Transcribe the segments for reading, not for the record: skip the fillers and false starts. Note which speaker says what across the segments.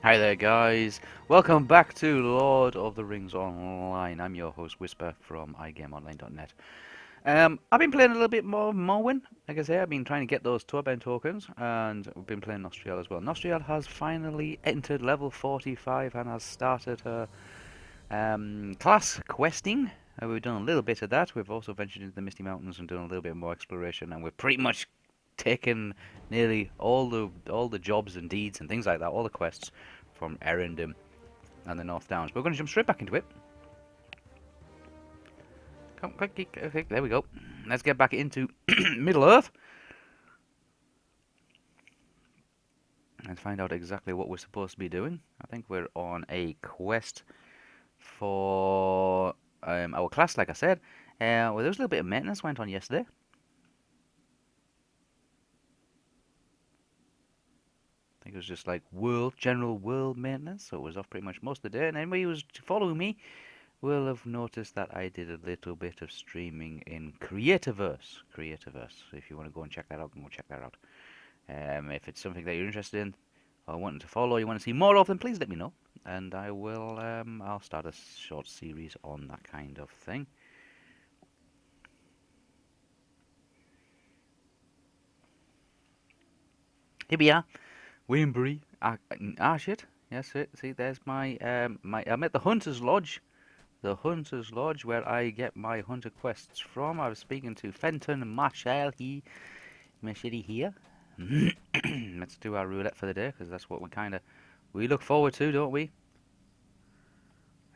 Speaker 1: Hi there, guys. Welcome back to Lord of the Rings Online. I'm your host, Wispa from iGameOnline.net. I've been playing a little bit more Morrowind. Like I say, I've been trying to get those Torben tokens, and we've been playing Nostriel as well. Nostriel has finally entered level 45 and has started her class questing. We've done a little bit of that. We've also ventured into the Misty Mountains and done a little bit more exploration, and we've pretty much taken nearly all the jobs and deeds and things like that, all the quests from Erindum and the North Downs. But we're going to jump straight back into it. Come, quick, okay, there we go. Let's get back into Middle Earth and find out exactly what we're supposed to be doing. I think we're on a quest for our class, like I said. Well, there was a little bit of maintenance went on yesterday. I think it was just like general world maintenance, so it was off pretty much most of the day. And anybody who's following me will have noticed that I did a little bit of streaming in Creativerse. Creativerse. So if you want to go and check that out, go check that out. If it's something that you're interested in or wanting to follow, you want to see more of, then please let me know, and I will. I'll start a short series on that kind of thing. Here we are, Wainbury, shit. Yes, it. See, there's my. I'm at the Hunter's Lodge. The Hunter's Lodge, where I get my hunter quests from. I was speaking to Fenton Marshall. He here. Let's do our roulette for the day, because that's what we look forward to, don't we?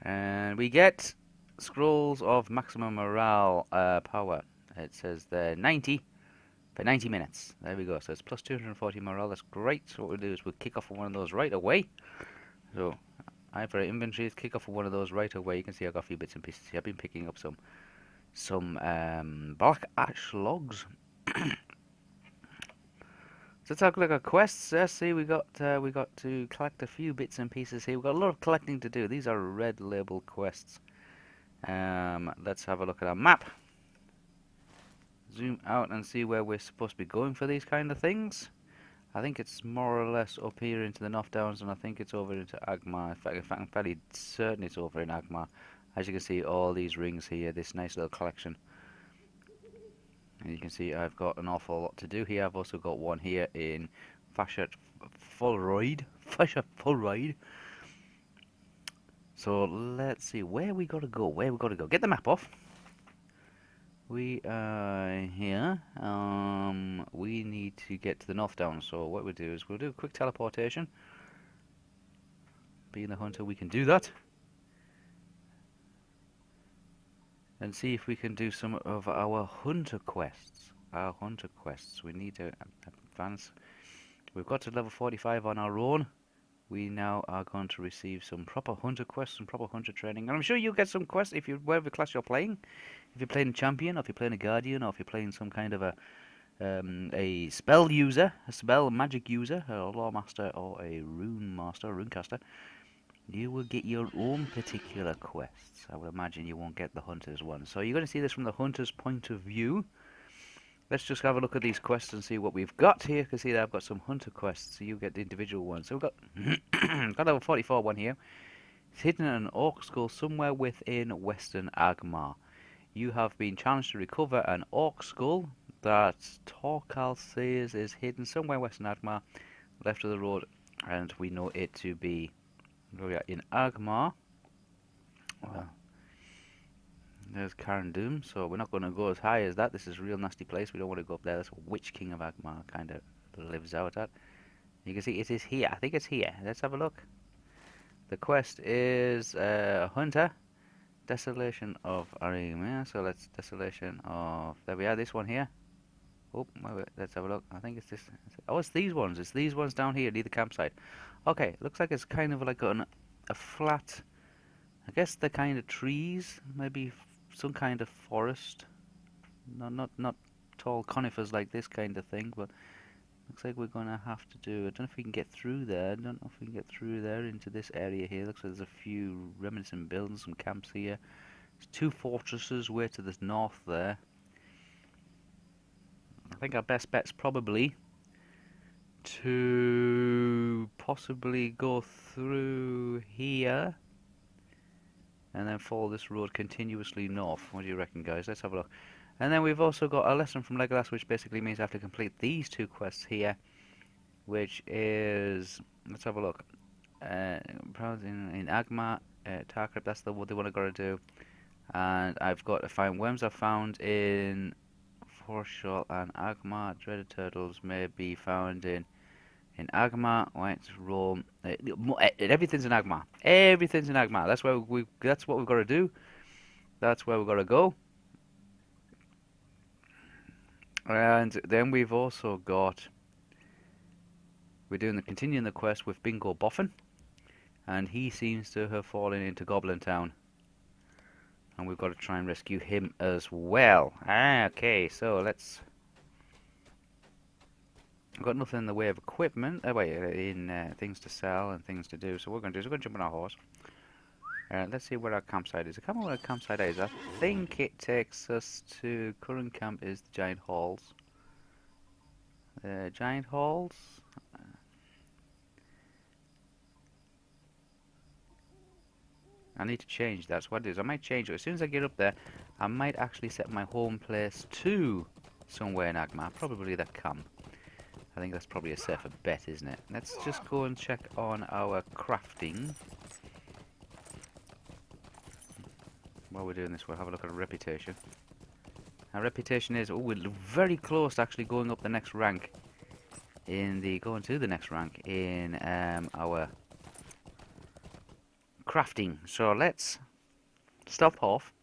Speaker 1: And we get scrolls of maximum morale power. It says there 90 for 90 minutes. There we go. So it's plus 240 morale. That's great. So what we'll do is we'll kick off on one of those right away. So I have our inventories. Kick off on one of those right away. You can see I got a few bits and pieces here. I've been picking up some black ash logs. So let's have a look at quests. Let's see, we got to collect a few bits and pieces here. We've got a lot of collecting to do. These are red label quests. Let's have a look at our map. Zoom out and see where we're supposed to be going for these kind of things. I think it's more or less up here into the North Downs, and I think it's over into Agmar. In fact, I'm fairly certain it's over in Agmar. As you can see, all these rings here, this nice little collection. And you can see I've got an awful lot to do here. I've also got one here in Fashat Fullride. Fashat Fullride. So let's see where we gotta go. Where we gotta go. Get the map off. We are here. We need to get to the North Downs. So what we'll do is we'll do a quick teleportation. Being the hunter, we can do that. And see if we can do some of our hunter quests. Our hunter quests. We need to advance. We've got to level 45 on our own. We now are going to receive some proper hunter quests and proper hunter training. And I'm sure you'll get some quests if you whatever class you're playing. If you're playing a champion, or if you're playing a guardian, or if you're playing some kind of a spell user, a spell magic user, a lore master, or a rune master, rune caster, you will get your own particular quests. I would imagine you won't get the hunter's one. So you're going to see this from the hunter's point of view. Let's just have a look at these quests and see what we've got here. You can see that I've got some hunter quests, so you get the individual ones. So we've got got level 44 one here. It's hidden in an orc skull somewhere within Western Agmar. You have been challenged to recover an orc skull that Torkal says is hidden somewhere western Agmar, left of the road, and we know it to be in Agmar. Well, there's Carndum, so we're not going to go as high as that. This is a real nasty place. We don't want to go up there. That's what Witch King of Agmar kind of lives out at. You can see it is here. I think it's here. Let's have a look. The quest is Hunter, Desolation of Arim. So let's Desolation of. There we are. This one here. Oh, wait, let's have a look. I think it's this. Oh, it's these ones. It's these ones down here near the campsite. Okay, looks like it's kind of like a flat. I guess the kind of trees, maybe some kind of forest. No, not tall conifers like this kind of thing, but looks like we're gonna have to do. I don't know if we can get through there. I don't know if we can get through there into this area here. Looks like there's a few reminiscent buildings, some camps here. There's two fortresses way to the north there. I think our best bet's probably to possibly go through here and then follow this road continuously north. What do you reckon, guys? Let's have a look. And then we've also got a lesson from Legolas, which basically means I have to complete these two quests here, which is, let's have a look. In Agma, Tarkrip, that's the one I got to do. And I've got to find worms I found in Foreshore and Agma. Dreaded turtles may be found in Agma. Right, Rome. Everything's in Agma. Everything's in Agma. That's where we. That's what we've got to do. That's where we've got to go. And then we've also got. We're continuing the quest with Bingo Boffin, and he seems to have fallen into Goblin Town. And we've got to try and rescue him as well. Okay, so let's... I've got nothing in the way of equipment, things to sell and things to do. So what we're going to do is we're going to jump on our horse. Let's see where our campsite is. I can't remember where our campsite is. I think it takes us to... Current camp is the Giant Halls. Giant Halls? I need to change that. So what it is, I might change it. As soon as I get up there, I might actually set my home place to somewhere in Agma. Probably the camp. I think that's probably a safer bet, isn't it? Let's just go and check on our crafting. While we're doing this, we'll have a look at our reputation. Our reputation is, we're very close to actually going up the next rank. Going to the next rank in our crafting. So let's stop off,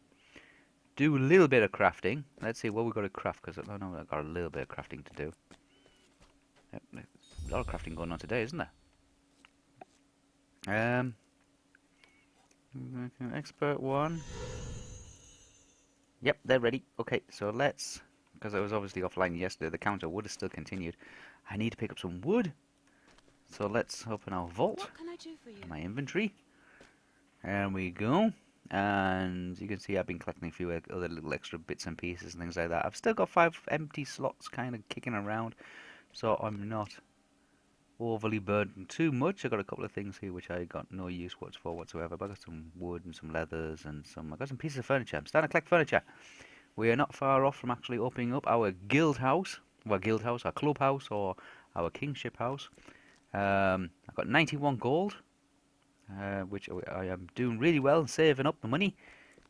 Speaker 1: do a little bit of crafting. Let's see what we've got to craft, because I know I've got a little bit of crafting to do. Yep, a lot of crafting going on today, isn't there? Expert one. Yep, they're ready. Okay, so let's, because I was obviously offline yesterday, the counter would have still continued. I need to pick up some wood. So let's open our vault.
Speaker 2: What can I do for you?
Speaker 1: My inventory. There we go. And you can see I've been collecting a few other little extra bits and pieces and things like that. I've still got 5 empty slots kind of kicking around, so I'm not overly burdened too much. I've got a couple of things here which I got no use for whatsoever. But I got some wood and some leathers and I got some pieces of furniture. I'm starting to collect furniture. We are not far off from actually opening up our guild house. Well, guild house, our clubhouse, or our kingship house. I've got 91 gold. Which I am doing really well, saving up the money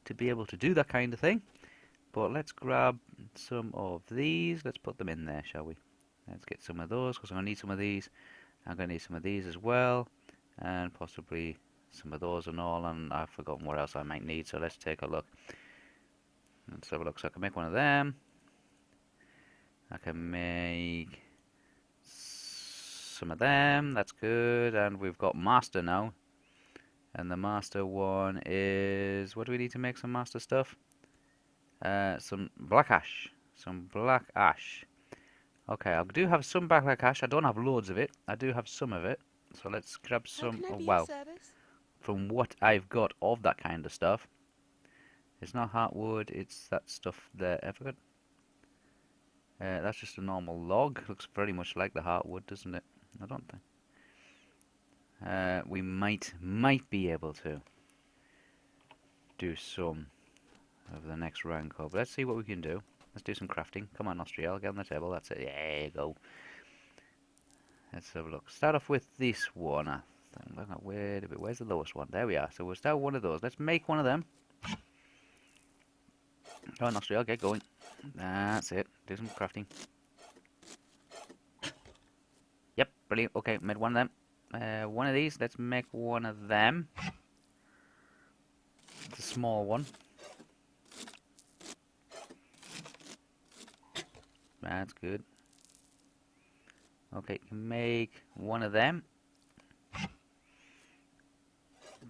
Speaker 1: to be able to do that kind of thing. But let's grab some of these. Let's put them in there, shall we? Let's get some of those, because I'm going to need some of these. I'm going to need some of these as well. And possibly some of those and all. And I've forgotten what else I might need, so let's take a look. Let's have a look. So I can make one of them. I can make some of them. That's good. And we've got master now. And the master one is... What do we need to make some master stuff? Some black ash. Some black ash. Okay, I do have some black ash. I don't have loads of it. I do have some of it. So let's grab some... well, from what I've got of that kind of stuff. It's not heartwood, it's that stuff there. Have I got... that's just a normal log. Looks very much like the heartwood, doesn't it? I don't think... we might be able to do some of the next rank up. Let's see what we can do. Let's do some crafting. Come on, Austriel, get on the table. That's it. There you go. Let's have a look. Start off with this one. I think. Where's the lowest one? There we are. So we'll start one of those. Let's make one of them. Come on, Austriel, get going. That's it. Do some crafting. Yep, brilliant. Okay, made one of them. One of these, let's make one of them. It's a small one. That's good. Okay, can make one of them.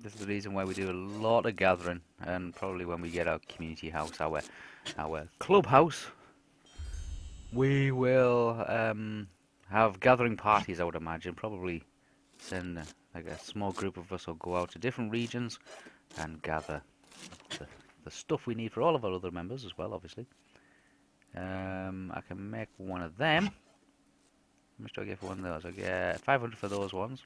Speaker 1: This is the reason why we do a lot of gathering, and probably when we get our community house, our clubhouse, we will have gathering parties, I would imagine. Probably send like a small group of us will go out to different regions and gather the stuff we need for all of our other members as well, obviously. I can make one of them. How much do I get for one of those? I get 500 for those ones.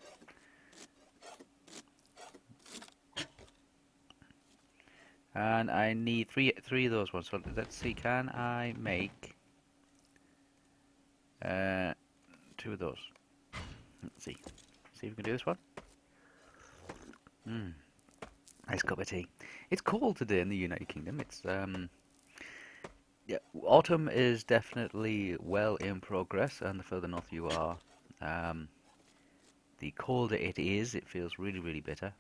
Speaker 1: And I need three of those ones. So let's see, can I make two of those? Let's see. See if we can do this one. Nice cup of tea. It's cold today in the United Kingdom. It's yeah, autumn is definitely well in progress, and the further north you are, the colder it is. It feels really, really bitter.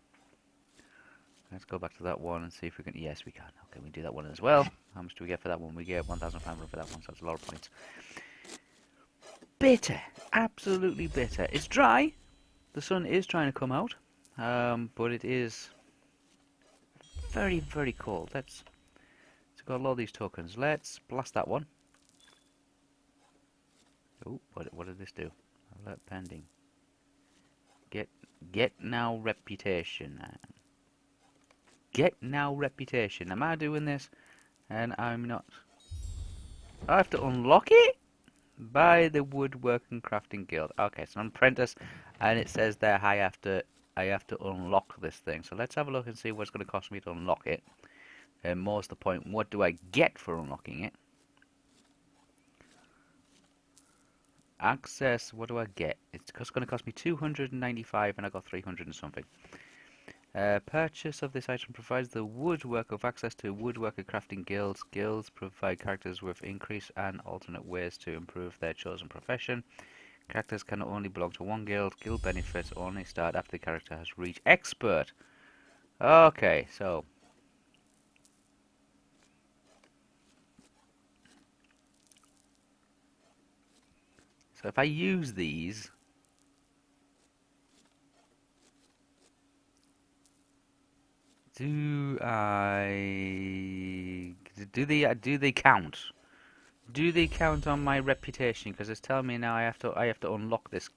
Speaker 1: Let's go back to that one and see if we can. Yes, we can. Okay, we do that one as well. How much do we get for that one? We get 1,500 for that one, so that's a lot of points. Bitter, absolutely bitter. It's dry. The sun is trying to come out, but it is very, very cold. Let's go load these tokens. Let's blast that one. Oh, what did this do? Alert pending. Get now reputation. Get now reputation. Am I doing this? And I'm not. I have to unlock it by the Woodworking Crafting Guild. Okay, so I'm an apprentice, and it says there I have to unlock this thing. So let's have a look and see what it's going to cost me to unlock it. And more's the point, what do I get for unlocking it? Access, what do I get? It's going to cost me 295 and I got 300 and something. Purchase of this item provides the woodworker with access to woodworker crafting guilds. Guilds provide characters with increased and alternate ways to improve their chosen profession. Characters can only belong to one guild. Guild benefits only start after the character has reached expert. Okay, so if I use these, do they count? Do they count on my reputation? Because it's telling me now I have to unlock this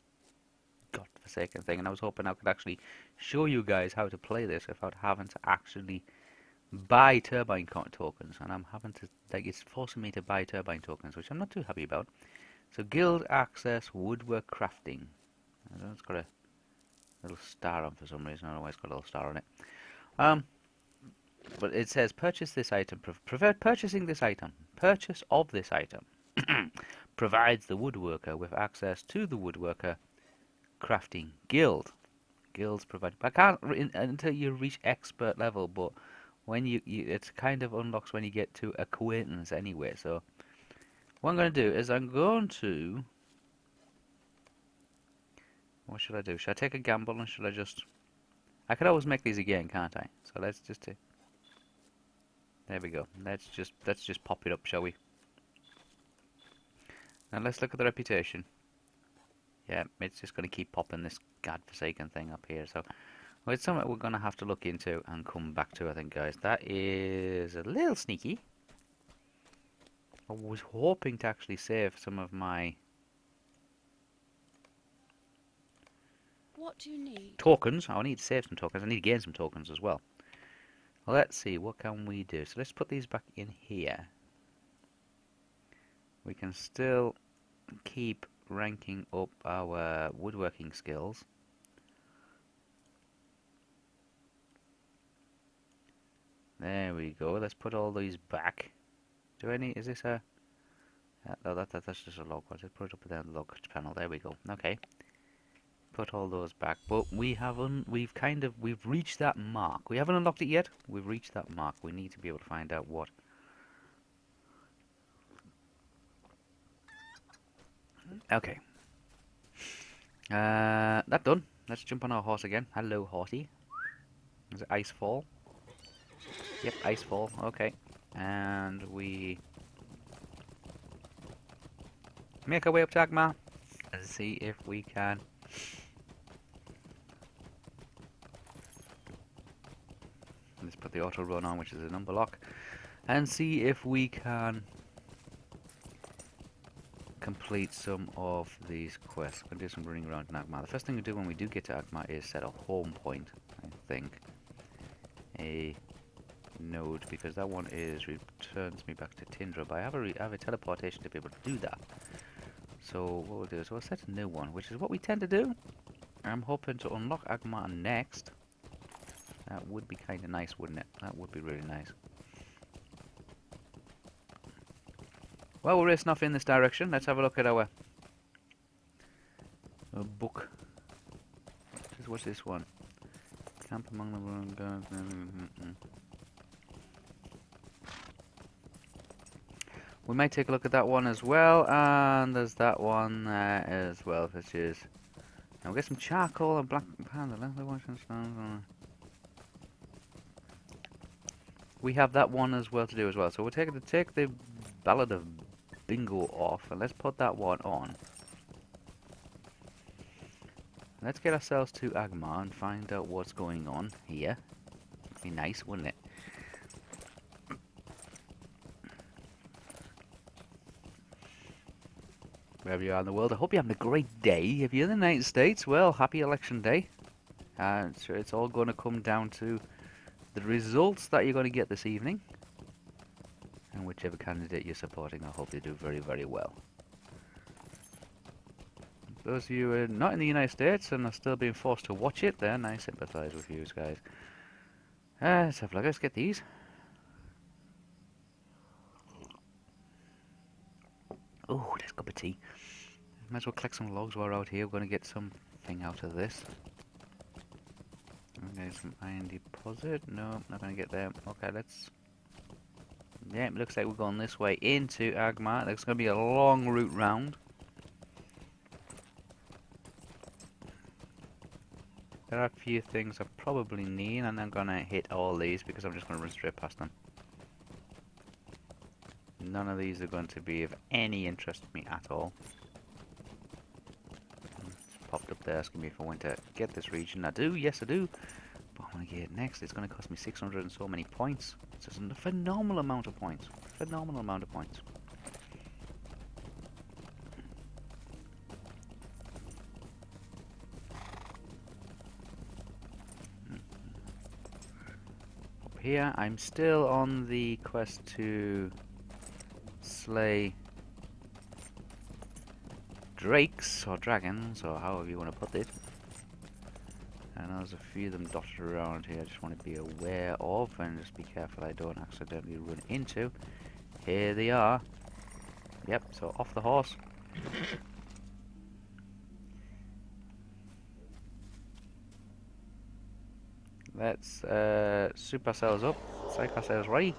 Speaker 1: godforsaken thing, and I was hoping I could actually show you guys how to play this without having to actually buy turbine tokens, and I'm having to, like, it's forcing me to buy turbine tokens, which I'm not too happy about. So guild access woodwork crafting. I don't know, it's got a little star on for some reason. I don't know why it's got a little star on it. But it says purchase this item. Purchasing this item. Purchase of this item provides the woodworker with access to the woodworker crafting guild. Guilds provide. I can't until you reach expert level, but when you it kind of unlocks when you get to acquaintance anyway. So what I'm going to do is I'm going to. What should I do? Should I take a gamble, and should I just? I could always make these again, can't I? So let's just. There we go. Let's just pop it up, shall we? Now let's look at the reputation. Yeah, it's just going to keep popping this godforsaken thing up here. So well, it's something we're going to have to look into and come back to, I think, guys. That is a little sneaky. I was hoping to actually save some of my
Speaker 2: What do you need?
Speaker 1: tokens. I need to save some tokens. I need to gain some tokens as well. Let's see, what can we do? So let's put these back in here. We can still keep ranking up our woodworking skills. There we go. Let's put all these back. Do any? Is this a? No, that's just a log. I'll just put it up down the log panel. There we go. Okay. Put all those back. But we haven't. We've reached that mark. We haven't unlocked it yet. We've reached that mark. We need to be able to find out what. Okay. That done. Let's jump on our horse again. Hello, horsey. Is it Icefall? Yep, Icefall. Okay. And we make our way up to Agma and see if we can. Let's put the auto run on, which is a number lock, and see if we can complete some of these quests. We're going to do some running around in Agma. The first thing we do when we do get to Agma is set a home point, I think. A node, because that one returns me back to Tindra, but I have a teleportation to be able to do that. So what we'll do is we'll set a new one, which is what we tend to do. I'm hoping to unlock Agmar next. That would be kind of nice, wouldn't it? That would be really nice. Well, we're racing off in this direction. Let's have a look at our book. What's this one? Camp among the... We might take a look at that one as well, and there's that one as well, which is... Now we'll get some charcoal and black panda. We have that one as well to do as well. So we'll take the Ballad of Bingo off, and let's put that one on. Let's get ourselves to Agmar and find out what's going on here. Be nice, wouldn't it? Wherever you are in the world, I hope you're having a great day. If you're in the United States, well, happy election day. So it's all going to come down to the results that you're going to get this evening. And whichever candidate you're supporting, I hope they do very, very well. Those of you who are not in the United States and are still being forced to watch it, then I sympathise with you guys. Let's have a look. Let's get these. Oh, there's a cup of tea. Might as well collect some logs while we're out here. We're going to get something out of this. Okay, some iron deposit. No, not going to get there. Okay, let's... Yeah, it looks like we're going this way into Agmar. There's going to be a long route round. There are a few things I probably need, and I'm going to hit all these because I'm just going to run straight past them. None of these are going to be of any interest to me at all. It's popped up there asking me if I want to get this region. I do, yes I do. But I want to get it next. It's going to cost me 600 and so many points. It's just a phenomenal amount of points. Phenomenal amount of points. Up here, I'm still on the quest to slay drakes or dragons, or however you want to put it. And there's a few of them dotted around here I just want to be aware of, and just be careful I don't accidentally run into. Here they are. Yep, so off the horse. Let's soup ourselves up, psych ourselves right.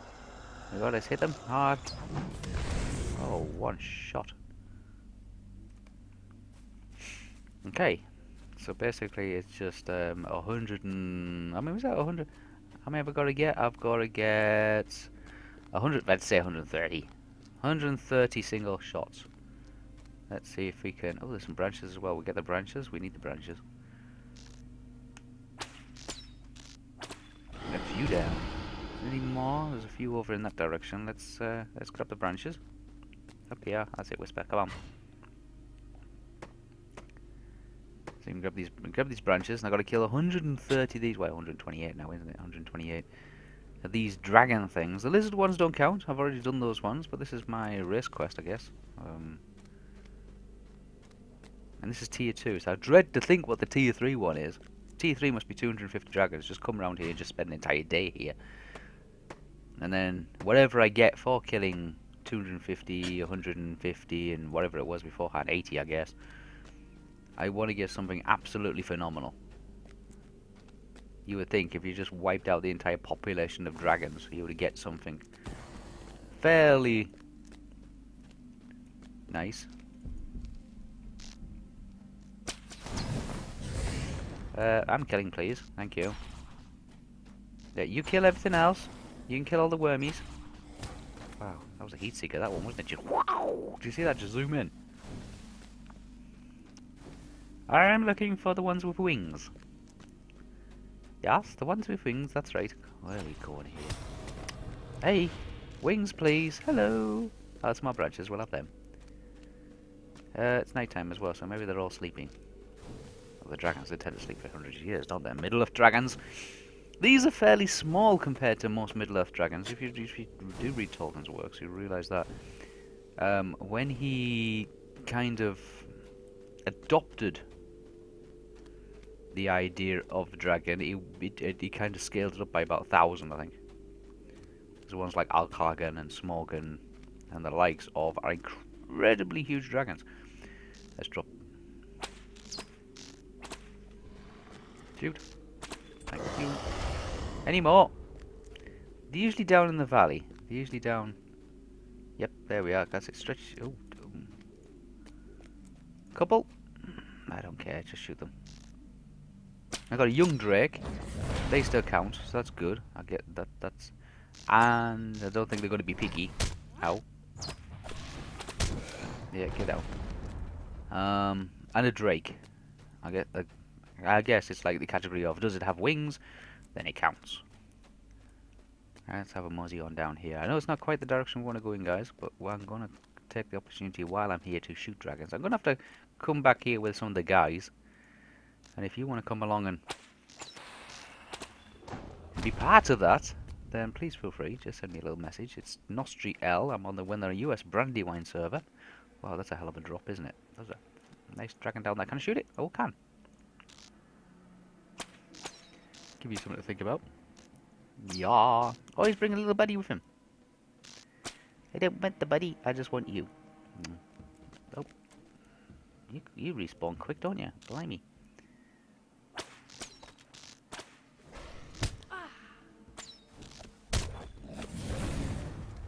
Speaker 1: We got, let's hit them hard. Oh, one shot. Okay, so basically it's just 100 and... I mean, was that 100? How many have I got to get? I've got to get 100, let's say 130. 130 single shots. Let's see if we can... Oh, there's some branches as well. We get the branches. We need the branches. A few down. Any more? There's a few over in that direction. Let's grab the branches. Up here. That's it, Wispa. Come on. So you can grab these branches, and I've got to kill 130 of these. Well, 128 now, isn't it? 128 of these dragon things. The lizard ones don't count. I've already done those ones, but this is my race quest, I guess. And this is tier 2, so I dread to think what the tier 3 one is. Tier 3 must be 250 dragons. Just come around here and just spend an entire day here. And then whatever I get for killing 250, 150, and whatever it was beforehand, 80 I guess. I want to get something absolutely phenomenal. You would think if you just wiped out the entire population of dragons, you would get something fairly nice. I'm killing, please. Thank you. Yeah, you kill everything else. You can kill all the wormies. Wow, that was a heat seeker, that one, wasn't it? Just wow! Do you see that? Just zoom in. I'm looking for the ones with wings. Yes, the ones with wings, that's right. Where are we going here? Hey! Wings, please! Hello! Oh, that's more branches, we'll have them. It's night time as well, so maybe they're all sleeping. Well, the dragons, they tend to sleep for hundreds of years, don't they? Middle-earth dragons. These are fairly small compared to most Middle-earth dragons. If you do read Tolkien's works, you realise that when he kind of adopted the idea of the dragon. He kind of scaled it up by about 1,000, I think. There's ones like Alkargan and Smorgan and the likes of are incredibly huge dragons. Let's drop. Shoot. Thank you. Any more? They're usually down in the valley. They're usually down. Yep, there we are. That's it. Stretch. Oh, couple. I don't care. Just shoot them. I got a young drake. They still count, so that's good. I get that. That's. And I don't think they're going to be picky. Ow. Yeah, get out. And a drake. I guess it's like the category of does it have wings? Then it counts. Let's have a mosey on down here. I know it's not quite the direction we want to go in, guys, but I'm going to take the opportunity while I'm here to shoot dragons. I'm going to have to come back here with some of the guys. And if you want to come along and be part of that, then please feel free. Just send me a little message. It's Nostri L. I'm on the Winner US Brandywine server. Wow, that's a hell of a drop, isn't it? That's a nice dragon down there. Can I shoot it? Oh, can. Give you something to think about. Yeah. Oh, he's bringing a little buddy with him. I don't want the buddy. I just want you. Oh. You respawn quick, don't you? Blimey.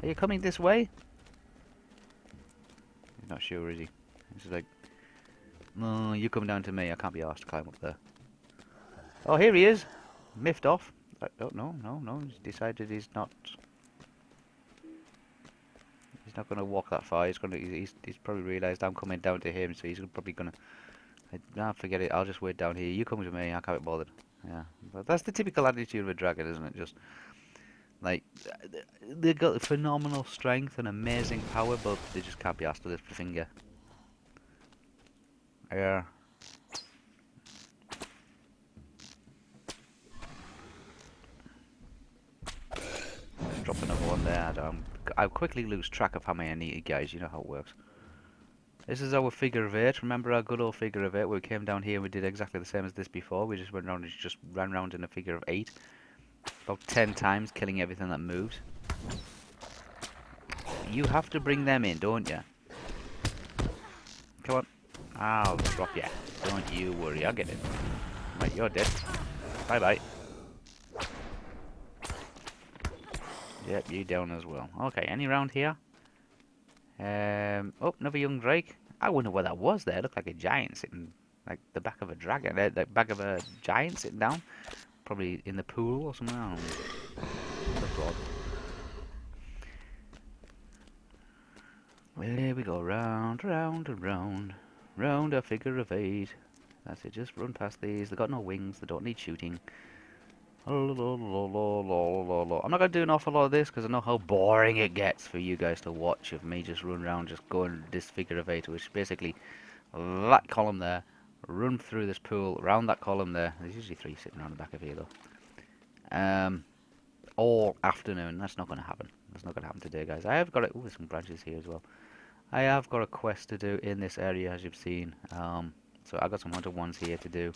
Speaker 1: Are you coming this way? He's not sure, is he? He's like, no, you come down to me. I can't be asked to climb up there. Oh, here he is. Miffed off. Oh, no. He's decided he's not. He's not going to walk that far. He's probably realised I'm coming down to him, so he's probably going to. Nah, forget it. I'll just wait down here. You come to me. I can't be bothered. Yeah, but that's the typical attitude of a dragon, isn't it? Just like they've got phenomenal strength and amazing power, but they just can't be asked to lift a finger. Yeah. Drop another one there. I quickly lose track of how many I need, guys. You know how it works. This is our figure of 8. Remember our good old figure of 8 where we came down here and we did exactly the same as this before. We just went around and just ran around in a figure of 8. About 10 times, killing everything that moves. You have to bring them in, don't you? Come on. I'll drop you. Don't you worry, I'll get it. Right, you're dead. Bye-bye. Yep, you down as well. Okay, any round here? Oh, another young drake. I wonder what that was there. It looked like a giant sitting, like the back of a dragon, the back of a giant sitting down. Probably in the pool or something. I don't know. Looked odd. Well, here we go. Round, round, and round. Round a figure of 8. That's it. Just run past these. They've got no wings. They don't need shooting. I'm not going to do an awful lot of this because I know how boring it gets for you guys to watch of me just run around just going this figure of 8, which is basically that column there, run through this pool, around that column there. There's usually 3 sitting around the back of here though. All afternoon. That's not going to happen. That's not going to happen today, guys. I have got it. Oh, there's some branches here as well. I have got a quest to do in this area, as you've seen. So I've got some hunter ones here to do.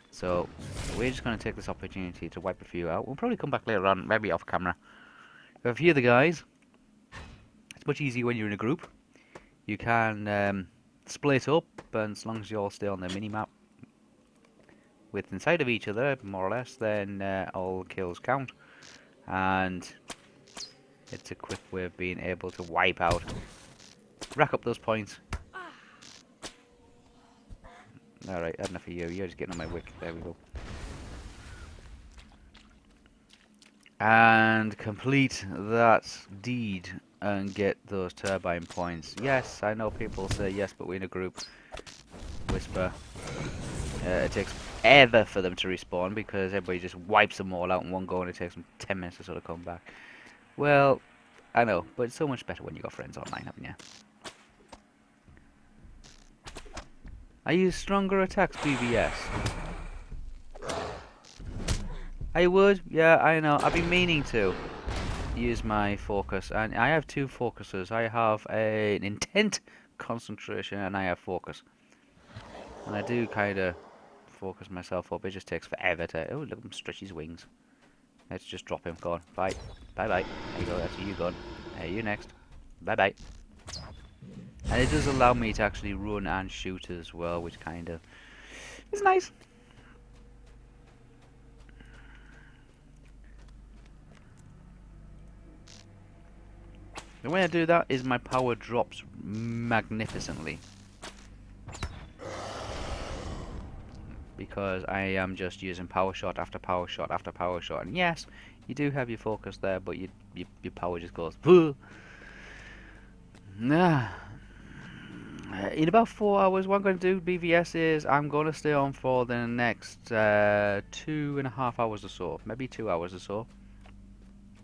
Speaker 1: So we're just going to take this opportunity to wipe a few out. We'll probably come back later on, maybe off camera. But a few of the guys, it's much easier when you're in a group. You can split up, and as long as you all stay on the mini-map with inside of each other, more or less, then all kills count. And it's a quick way of being able to wipe out, rack up those points. Alright, enough of you. You're just getting on my wick. There we go. And complete that deed and get those turbine points. Yes, I know people say yes, but we're in a group. Wispa. It takes ever for them to respawn because everybody just wipes them all out in one go and it takes them 10 minutes to sort of come back. Well, I know, but it's so much better when you got friends online, haven't you? I use stronger attacks BVS. I would, yeah, I know. I've been meaning to use my focus, and I have 2 focuses. I have an intent concentration and I have focus. And I do kind of focus myself up. It just takes forever to... Oh, look at him stretch his wings. Let's just drop him. Go on. Bye. Bye-bye. There you go. That's you gone. You next. Bye-bye. And it does allow me to actually run and shoot as well, which kind of is nice. The way I do that is my power drops magnificently. Because I am just using power shot after power shot after power shot. And yes, you do have your focus there, but your power just goes... Nah. In about 4 hours, what I'm going to do, BVS, is I'm going to stay on for the next 2.5 hours or so. Maybe 2 hours or so.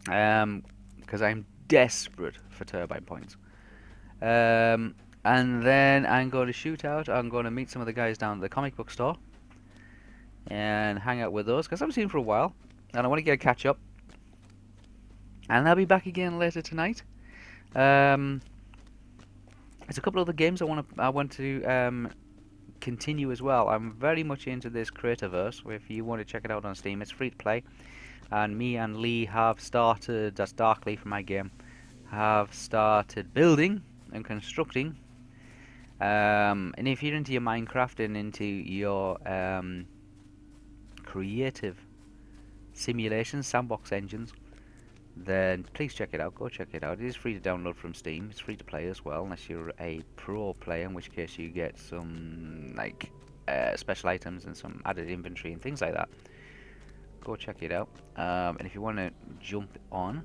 Speaker 1: Because I'm desperate for turbine points. And then I'm going to shoot out. I'm going to meet some of the guys down at the comic book store. And hang out with those, because I haven't seen them for a while. And I want to get a catch up. And I'll be back again later tonight. There's a couple of other games I want to continue as well. I'm very much into this Creatorverse. If you want to check it out on Steam, it's free to play. And me and Lee have started, that's Darkly from my game, have started building and constructing. And if you're into your Minecraft and into your creative simulations, sandbox engines, then please check it out. Go check it out. It is free to download from Steam. It's free to play as well, unless you're a pro player, in which case you get some like special items and some added inventory and things like that. Go check it out. And if you want to jump on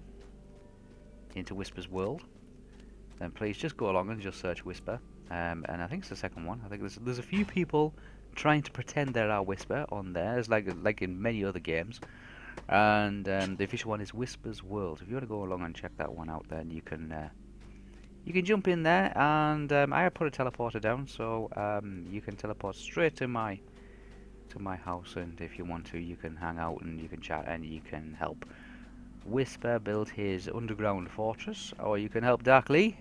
Speaker 1: into Wispa's world, then please just go along and just search Wispa. And I think it's the second one. I think there's a few people trying to pretend there are Wispa on there. It's like in many other games. And the official one is Wispa's World. If you want to go along and check that one out, then you can jump in there. And I have put a teleporter down, so you can teleport straight to my house. And if you want to, you can hang out and you can chat and you can help Wispa build his underground fortress, or you can help Darkly,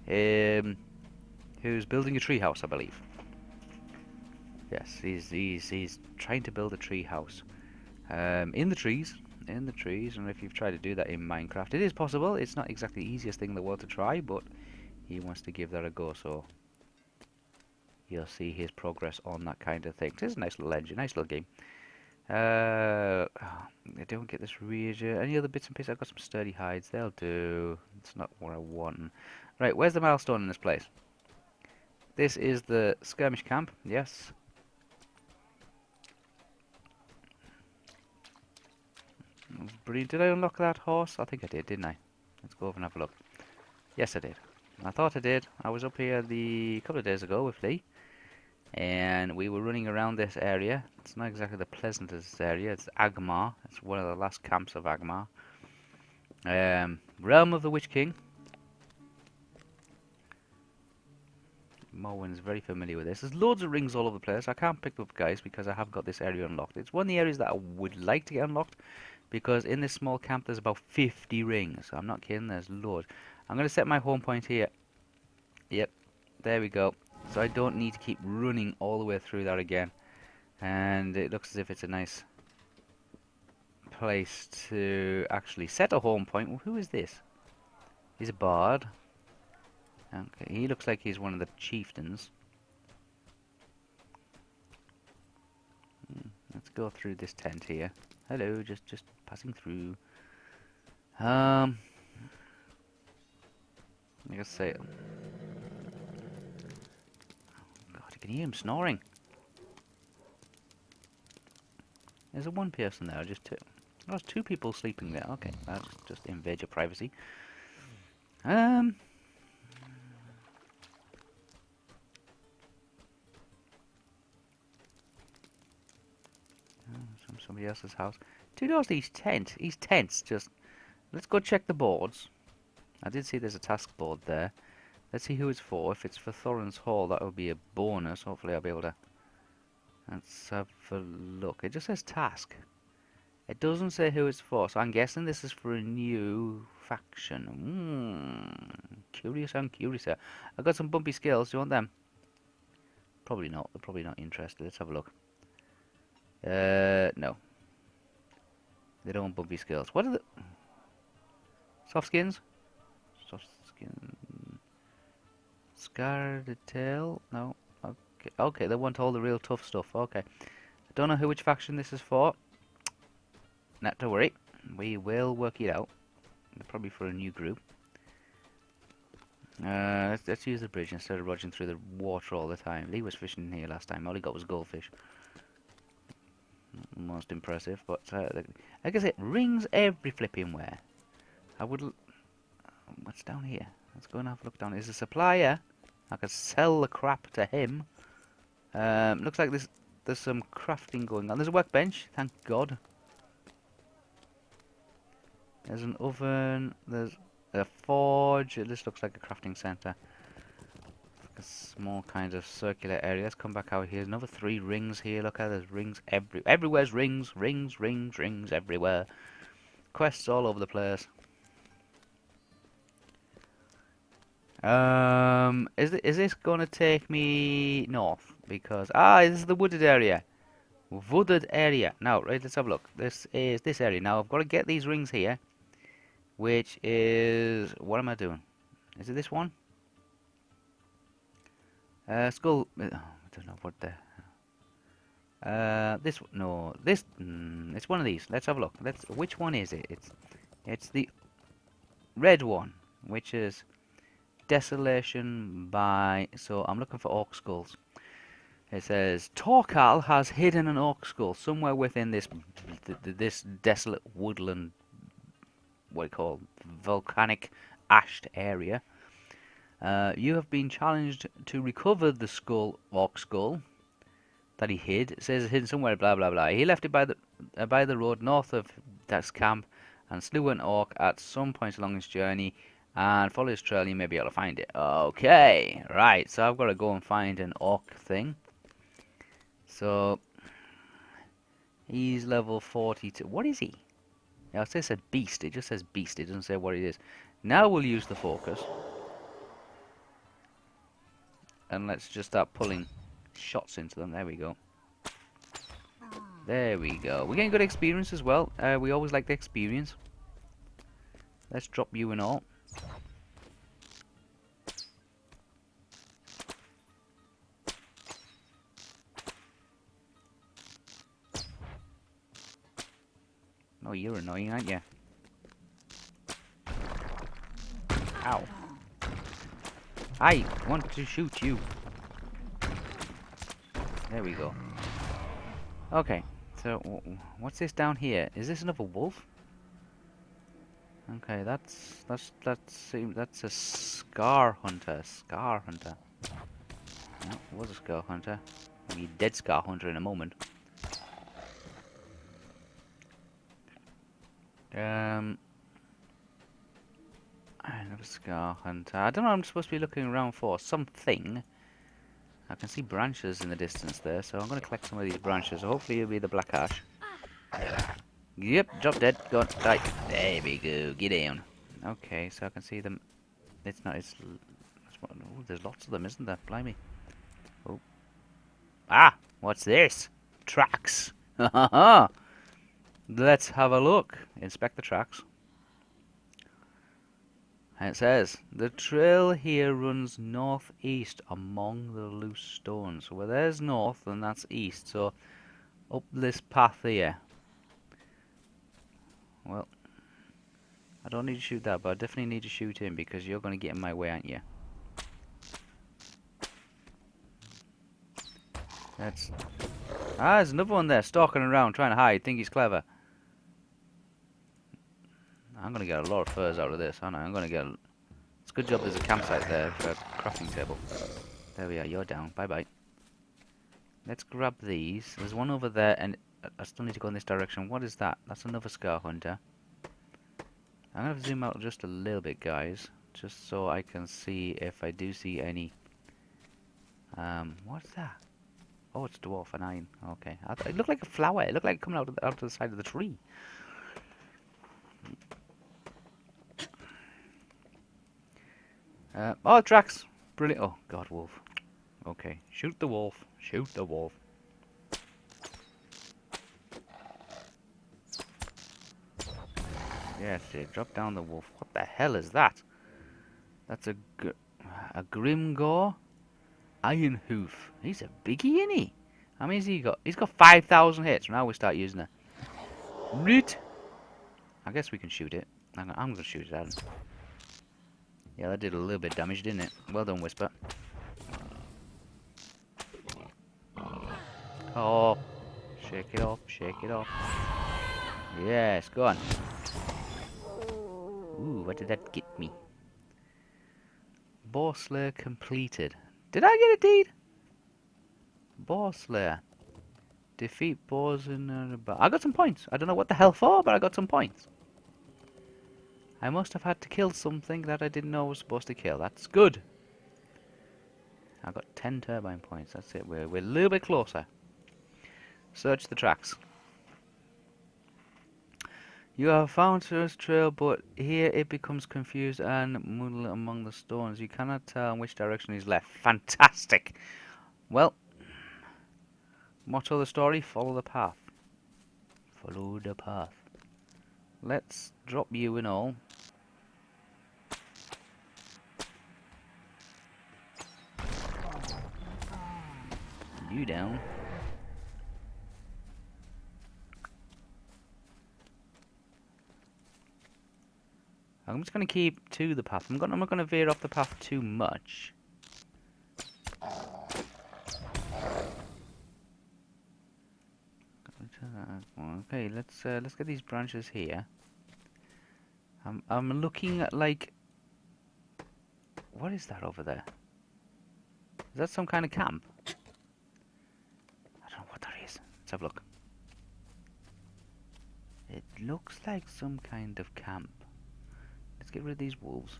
Speaker 1: who's building a treehouse, I believe. Yes, he's trying to build a treehouse. In the trees, and if you've tried to do that in Minecraft, it is possible. It's not exactly the easiest thing in the world to try, but he wants to give that a go, so you'll see his progress on that kind of thing. It's a nice little engine, nice little game. I don't get this region. Any other bits and pieces? I've got some sturdy hides. They'll do. It's not what I want. Right, where's the milestone in this place? This is the skirmish camp. Yes. Brilliant. Did I unlock that horse? I think I did, didn't I? Let's go over and have a look. Yes, I did. I thought I did. I was up here a couple of days ago with Lee, and we were running around this area. It's not exactly the pleasantest area. It's Agmar. It's one of the last camps of Agmar. Realm of the Witch King. Morwen's very familiar with this. There's loads of rings all over the place. I can't pick them up, guys, because I have got this area unlocked. It's one of the areas that I would like to get unlocked, because in this small camp there's about 50 rings. I'm not kidding, there's loads. I'm going to set my home point here. Yep, there we go. So I don't need to keep running all the way through that again. And it looks as if it's a nice place to actually set a home point. Well, who is this? He's a bard. Okay, he looks like he's one of the chieftains. Let's go through this tent here. Hello, just passing through. Like I say, God, you can hear him snoring. There's a one person there, just two. Oh, there's two people sleeping there. Okay, I'll just invade your privacy. From somebody else's house. Two doors to each tent. Each tent's just... Let's go check the boards. I did see there's a task board there. Let's see who it's for. If it's for Thorin's Hall, that would be a bonus. Hopefully I'll be able to... Let's have a look. It just says task. It doesn't say who it's for, so I'm guessing this is for a new faction. Curious and curiouser. I got some bumpy scales. Do you want them? Probably not. They're probably not interested. Let's have a look. No. They don't want bumpy scales. What are the... Soft skins? Soft skin... Scarred tail? No. Okay. Okay, they want all the real tough stuff. Okay. I don't know which faction this is for. Not to worry. We will work it out. Probably for a new group. Let's use the bridge instead of rodging through the water all the time. Lee was fishing here last time. All he got was goldfish. Most impressive, but like I said, rings every flipping where. I would. What's down here? Let's go and have a look down. There's a supplier. I could sell the crap to him. Looks like there's some crafting going on. There's a workbench. Thank God. There's an oven. There's a forge. This looks like a crafting center. A small kind of circular area. Let's come back out here. Another 3 rings here. Look how there's rings everywhere's rings, rings, rings, rings everywhere. Quests all over the place. Is this gonna take me north? Because this is the wooded area. Wooded area. Now, right, let's have a look. This is this area. Now I've got to get these rings here. Which is what am I doing? Is it this one? Skull. I don't know what the. This no. This. It's one of these. Let's have a look. Which one is it? It's the red one, which is Desolation by. So I'm looking for orc skulls. It says Torkal has hidden an orc skull somewhere within this desolate woodland. What do you call volcanic ashed area. You have been challenged to recover the orc skull that he hid. It says it's hidden somewhere. Blah blah blah. He left it by the road north of that camp and slew an orc at some point along his journey. And follow his trail, you may be able to find it. Okay, right. So I've got to go and find an orc thing. So he's level 42. What is he? Yeah, it says a beast. It just says beast. It doesn't say what it is. Now we'll use the focus. And let's just start pulling shots into them. There we go. There we go. We're getting good experience as well. We always like the experience. Let's drop you and all. Oh, you're annoying, aren't you? Ow. I want to shoot you. There we go. Okay, so what's this down here? Is this another wolf? Okay, that's a scar hunter. Scar hunter. No, it was a scar hunter. I'll be dead scar hunter in a moment. Another scar hunter. I don't know what I'm supposed to be looking around for. Something. I can see branches in the distance there, so I'm going to collect some of these branches. Hopefully it'll be the black ash. Yep, drop dead. Go on, die. There we go. Get down. Okay, so I can see them. It's not. Oh, there's lots of them, isn't there? Blimey. Oh. Ah, what's this? Tracks. Ha ha ha. Let's have a look. Inspect the tracks. And it says, the trail here runs northeast among the loose stones. So where there's north, then that's east. So up this path here. Well, I don't need to shoot that, but I definitely need to shoot him because you're going to get in my way, aren't you? There's another one there stalking around trying to hide. Think he's clever. I'm going to get a lot of furs out of this, aren't I? I'm going to get... It's a good job there's a campsite there for a crafting table. There we are, you're down. Bye-bye. Let's grab these. There's one over there, and I still need to go in this direction. What is that? That's another scar hunter. I'm going to zoom out just a little bit, guys. Just so I can see if I do see any... what's that? Oh, it's dwarf and iron. Okay. It looked like a flower. It looked like coming out of the side of the tree. Oh, tracks. Brilliant. Oh, God, wolf. Okay. Shoot the wolf. Shoot the wolf. Yes, drop down the wolf. What the hell is that? That's a Grimgore Iron Hoof. He's a biggie, isn't he? How many's he got? He's got 5,000 hits. Now we start using it. Right. I guess we can shoot it. I'm gonna shoot it at him. Yeah, that did a little bit of damage, didn't it? Well done, Wispa. Oh, shake it off, shake it off. Yes, go on. Ooh, what did that get me? Boar Slayer completed. Did I get a deed? Boar Slayer. Defeat boars in I got some points. I don't know what the hell for, but I got some points. I must have had to kill something that I didn't know I was supposed to kill. That's good. I got 10 turbine points. That's it. We're a little bit closer. Search the tracks. You have found Sir's trail, but here it becomes confused and muddled among the stones. You cannot tell in which direction he's left. Fantastic! Well, motto of the story, follow the path. Follow the path. Let's drop you and all. You down. I'm just going to keep to the path. I'm not going to veer off the path too much. Okay, let's get these branches here. I'm looking at like, what is that over there? Is that some kind of camp? I don't know what that is. Let's have a look. It looks like some kind of camp. Let's get rid of these wolves.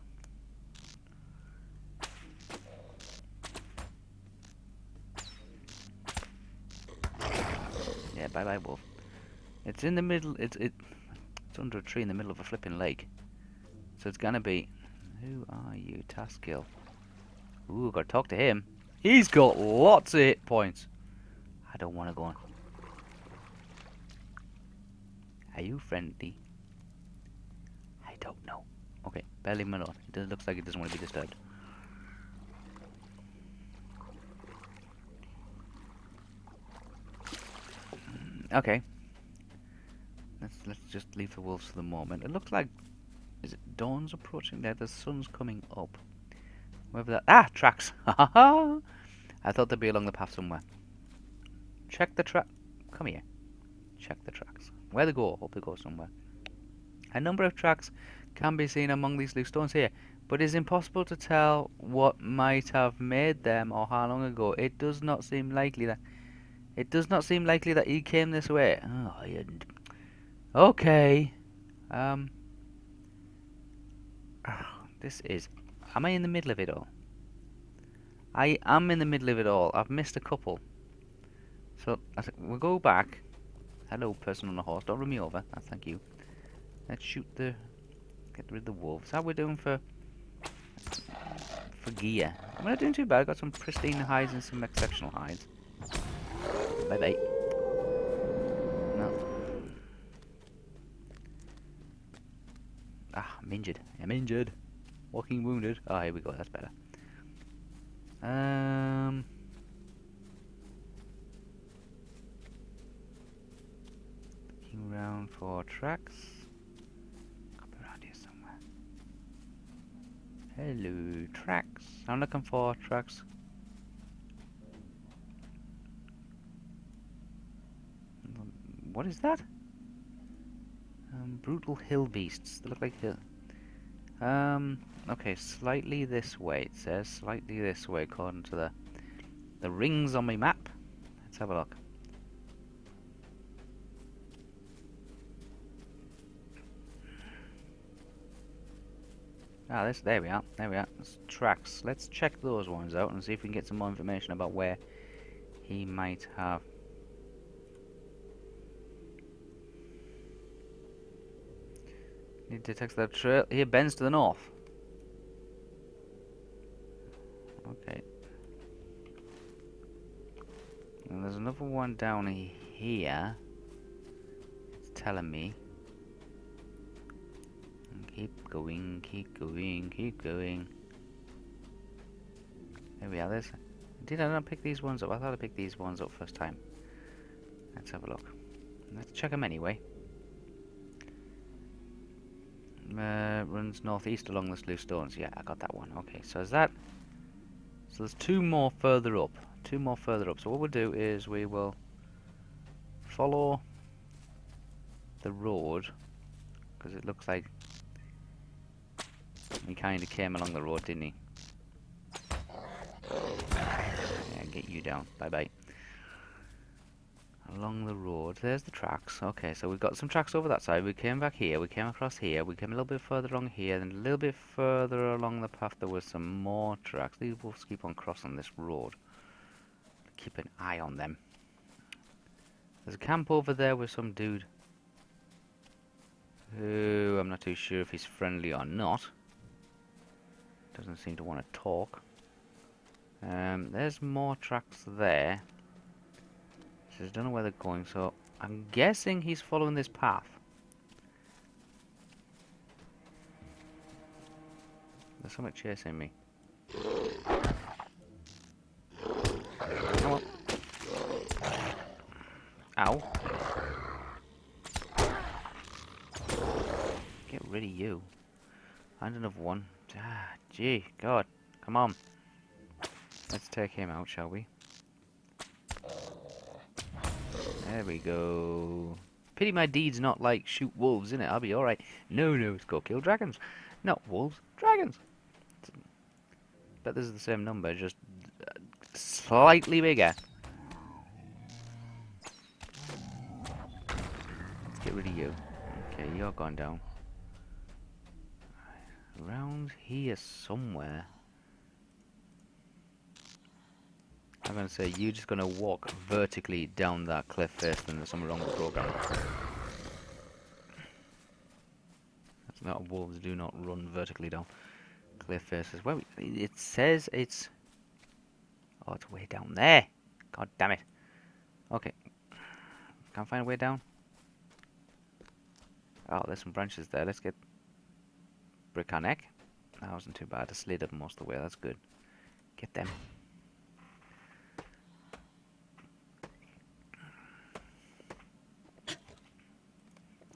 Speaker 1: Yeah, bye bye wolf. It's in the middle. It's under a tree in the middle of a flipping lake. So it's gonna be. Who are you, Taskill? Ooh, gotta talk to him. He's got lots of hit points. I don't want to go on. Are you friendly? I don't know. Okay, barely leave him alone. It looks like he doesn't want to be disturbed. Okay. Let's just leave the wolves for the moment. It looks like, is it dawn's approaching there? The sun's coming up. Wherever that tracks. Ha ha ha! I thought they'd be along the path somewhere. Check the track. Come here. Check the tracks. Where they go? Hope they go somewhere. A number of tracks can be seen among these loose stones here, but it is impossible to tell what might have made them or how long ago. It does not seem likely that he came this way. Oh, I didn't. Okay. This is. Am I in the middle of it all? I am in the middle of it all. I've missed a couple. So we'll go back. Hello, person on the horse. Don't run me over. Thank you. Let's get rid of the wolves. How we doing for gear? We're not doing too bad. I got some pristine hides and some exceptional hides. Bye bye. No. Ah, I'm injured. I'm injured. Walking wounded. Oh, here we go. That's better. Looking around for tracks. Up around here somewhere. Hello, tracks. I'm looking for tracks. What is that? Brutal hill beasts. They look like hill. Okay, slightly this way. It says slightly this way according to the rings on my map. Let's have a look. Ah, there we are. There we are. It's tracks. Let's check those ones out and see if we can get some more information about where he might have. He detects that trail. Here bends to the north. And there's another one down here. It's telling me. Keep going, keep going, keep going. There we are. Did I not pick these ones up? I thought I picked these ones up first time. Let's have a look. Let's check them anyway. Runs northeast along the loose stones. Yeah, I got that one. Okay, so is that... So there's two more further up. Two more further up. So what we'll do is we will follow the road, because it looks like he kind of came along the road, didn't he? Yeah, get you down. Bye bye. Along the road. There's the tracks. Okay, so we've got some tracks over that side. We came back here. We came across here. We came a little bit further along here. Then a little bit further along the path there was some more tracks. These wolves keep on crossing this road. Keep an eye on them. There's a camp over there with some dude who I'm not too sure if he's friendly or not. Doesn't seem to want to talk. There's more tracks there. So I don't know where they're going, so I'm guessing he's following this path. There's something chasing me. Come on. Ow. Get rid of you. And another one. Ah, gee, God. Come on. Let's take him out, shall we? There we go. Pity my deed's not like shoot wolves, innit? I'll be alright. No, it's go kill dragons. Not wolves, dragons. Bet this is the same number, just slightly bigger. Let's get rid of you. Okay, you're gone down. Around here somewhere. I'm gonna say you're just gonna walk vertically down that cliff face, then there's something wrong with the program. That's not wolves do not run vertically down cliff faces. Well, it says it's... Oh, it's way down there. God damn it. Okay. Can't find a way down. Oh, there's some branches there. Let's get brick our neck. That wasn't too bad. I slid up most of the way. That's good. Get them.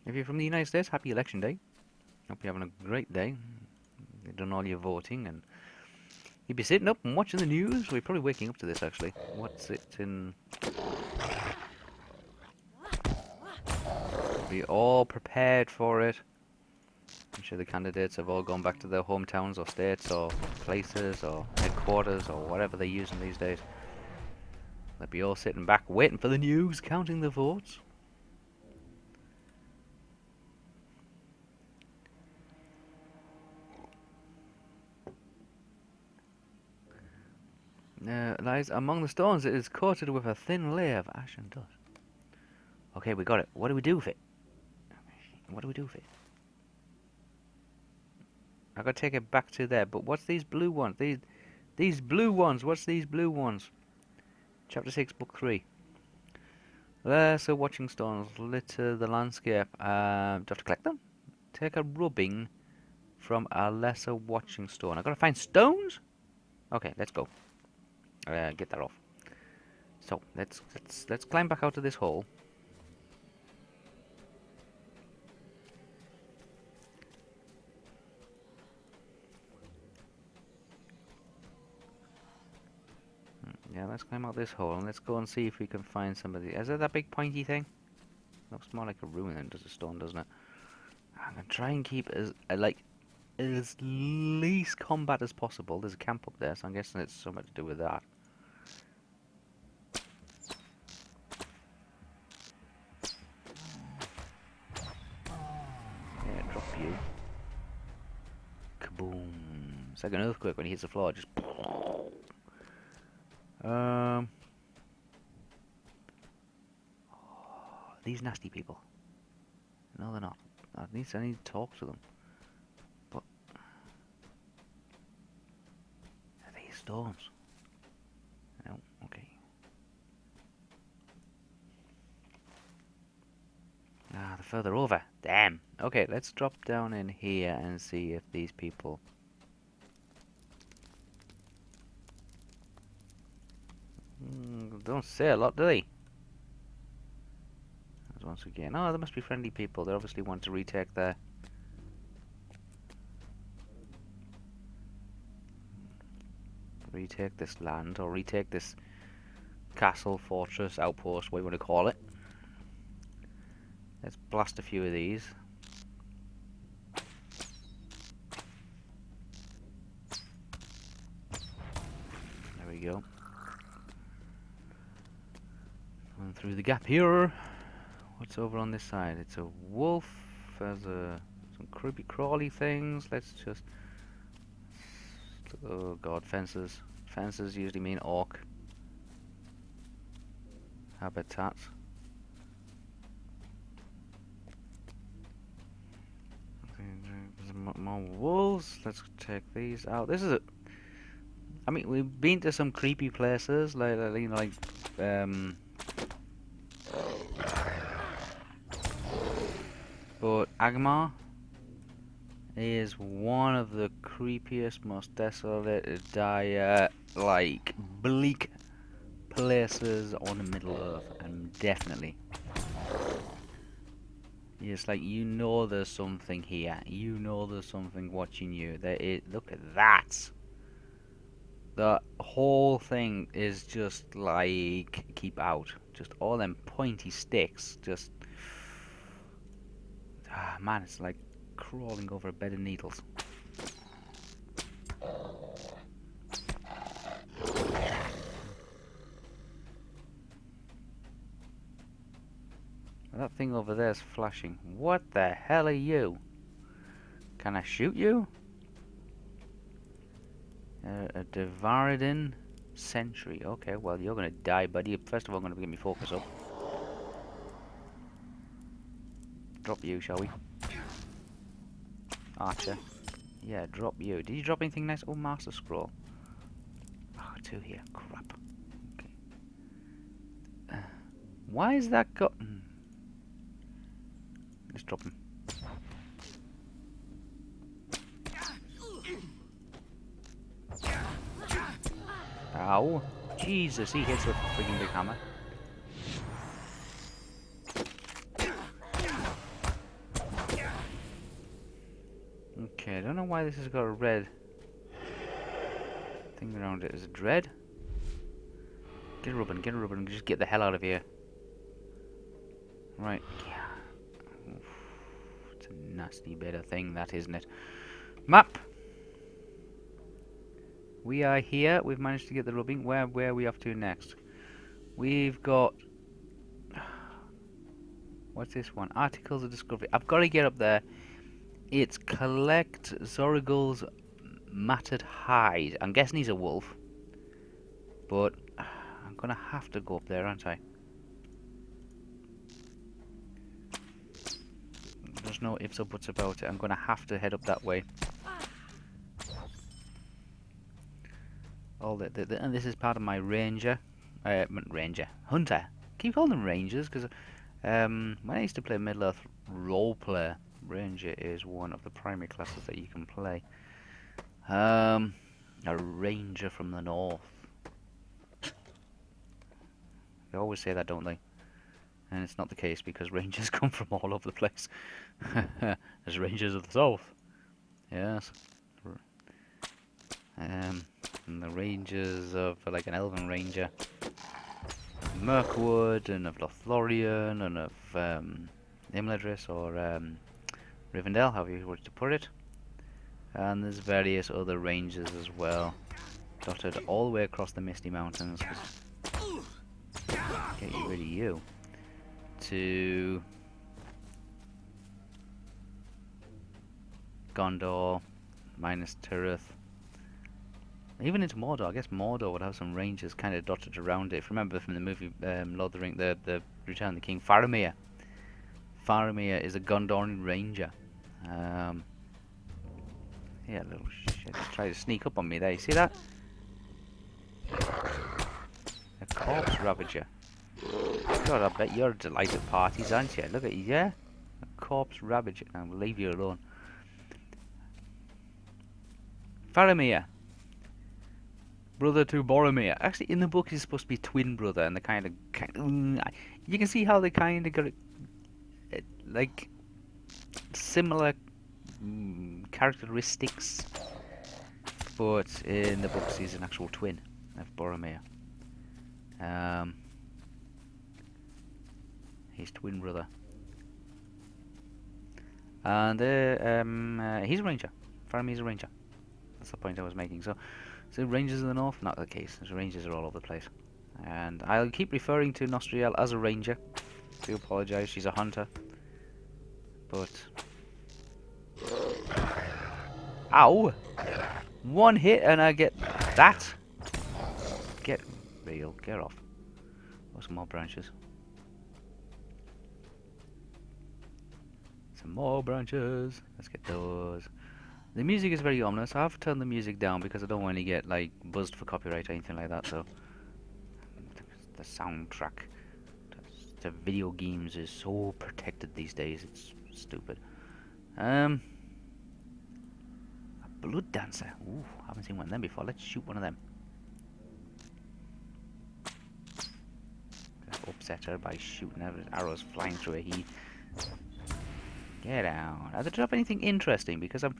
Speaker 1: If you're from the United States, happy election day. Hope you're having a great day. You've done all your voting and you'd be sitting up and watching the news. We're probably waking up to this actually. What's it in? Be all prepared for it. I'm sure the candidates have all gone back to their hometowns or states or places or headquarters or whatever they're using these days. They'll be all sitting back waiting for the news, counting the votes. Lies among the stones. It is coated with a thin layer of ash and dust. Okay, we got it. What do we do with it? What do we do with it? I gotta take it back to there. But what's these blue ones? These blue ones. What's these blue ones? Chapter 6, Book 3. Lesser watching stones litter the landscape. Do I have to collect them? Take a rubbing from a lesser watching stone. I gotta find stones? Okay, let's go. Get that off. So let's climb back out of this hole. Yeah, let's climb out this hole and let's go and see if we can find somebody. Is that big pointy thing? Looks more like a ruin than does a stone, doesn't it? I'm gonna try and keep as as least combat as possible. There's a camp up there, so I'm guessing it's something to do with that. Yeah, drop you. Kaboom! It's like an earthquake when he hits the floor. Just. These nasty people. No, they're not. I need to talk to them. But are these storms? No. Okay. further over. Damn. Okay, let's drop down in here and see if these people... don't say a lot, do they? As once again, oh, there must be friendly people. They obviously want to retake their... retake this land, or retake this castle, fortress, outpost, what you want to call it. Let's blast a few of these. There we go. Going through the gap here. What's over on this side? It's a wolf. There's some creepy crawly things. Let's just... oh god, fences. Fences usually mean orc habitats. More wolves. Let's take these out. This is a... I mean, we've been to some creepy places, like you know, like but Agmar is one of the creepiest, most desolate, dire, like bleak places on the Middle Earth, and definitely. It's like, you know there's something here. You know there's something watching you. There is. Look at that. The whole thing is just like, keep out. Just all them pointy sticks. Just, ah, man, it's like crawling over a bed of needles. That thing over there is flashing. What the hell are you? Can I shoot you? A Devaridin sentry. Okay, well, you're gonna die, buddy. First of all, I'm gonna get me focus up. Drop you, shall we? Archer. Yeah, drop you. Did you drop anything nice? Oh, Master Scroll. Oh, two here. Crap. Okay. Why is that got... Let's drop him. Ow. Jesus, he hits with a friggin' big hammer. Okay, I don't know why this has got a red thing around it. Is it red? Get a rubbin, just get the hell out of here. Right. Yeah. Oof. It's a nasty bit of thing, that, isn't it? Map! We are here. We've managed to get the rubbing. Where are we off to next? We've got... what's this one? Articles of Discovery. I've got to get up there. It's collect Zorigul's matted hide. I'm guessing he's a wolf. But I'm going to have to go up there, aren't I? There's no ifs or buts about it. I'm going to have to head up that way. And this is part of my hunter. Keep calling them rangers because when I used to play Middle-earth roleplay, ranger is one of the primary classes that you can play. A ranger from the north. They always say that, don't they? And it's not the case because rangers come from all over the place. There's rangers of the south. Yes. And the rangers of, like, an elven ranger, Mirkwood, and of Lothlorien, and of Imladris, or Rivendell, however you wish to put it. And there's various other rangers as well, dotted all the way across the Misty Mountains. Get rid of you. To Gondor, Minas Tirith. Even into Mordor. I guess Mordor would have some rangers kind of dotted around it. If you remember from the movie Lord of the Rings, the Return of the King, Faramir. Faramir is a Gondorian ranger. Yeah, little shit. Just try to sneak up on me there. You see that? A corpse ravager. God, I bet you're delighted parties, aren't you? Look at you, yeah? corpse ravage. I'll leave you alone. Faramir, brother to Boromir. Actually, in the book, he's supposed to be twin brother, and the you can see how they kind of got like similar characteristics, but in the books, he's an actual twin of Boromir. His twin brother, and he's a ranger. Faramir's a ranger. That's the point I was making. So rangers in the north, not the case. The rangers are all over the place. And I'll keep referring to Nostriel as a ranger. I do apologise, she's a hunter. But... Ow! One hit and I get that! Get real, get off. Oh, some more branches. Some more branches. Let's get those. The music is very ominous. I have turned the music down because I don't want to get like buzzed for copyright or anything like that. So the soundtrack to video games is so protected these days. It's stupid. A blood dancer. Ooh, haven't seen one of them before. Let's shoot one of them. Just upset her by shooting her with arrows flying through her heat. Get down. Did they drop anything interesting? Because I'm.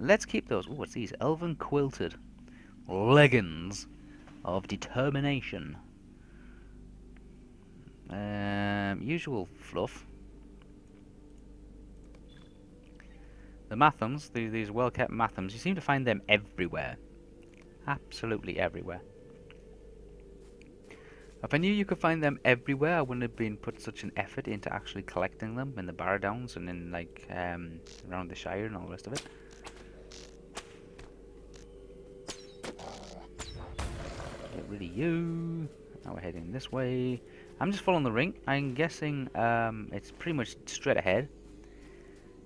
Speaker 1: Let's keep those. Ooh, what's these? Elven quilted leggings of determination. Usual fluff. The mathams, these well-kept mathams, you seem to find them everywhere. Absolutely everywhere. If I knew you could find them everywhere, I wouldn't have been put such an effort into actually collecting them in the Barrow Downs and in like around the Shire and all the rest of it. Get rid of you. Now we're heading this way. I'm just following the ring. I'm guessing it's pretty much straight ahead.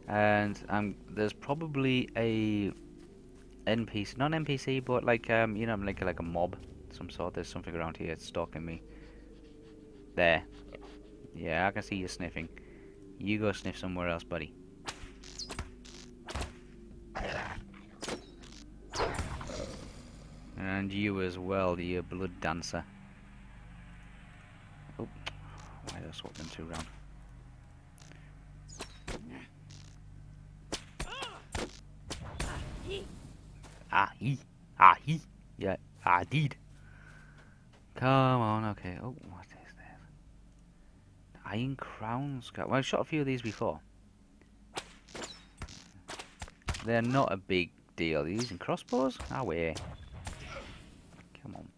Speaker 1: And there's probably a NPC, not an NPC, but like you know, like a mob, some sort. There's something around here. It's stalking me. There. Yeah, I can see you sniffing. You go sniff somewhere else, buddy. And you as well, you blood dancer. Oh, why did I swap them two round? He. Yeah, I did. Come on, okay. Oh, what is this? Iron Crown Scout. Well, I've shot a few of these before. They're not a big deal. Are you using crossbows? Ah, we. Come on.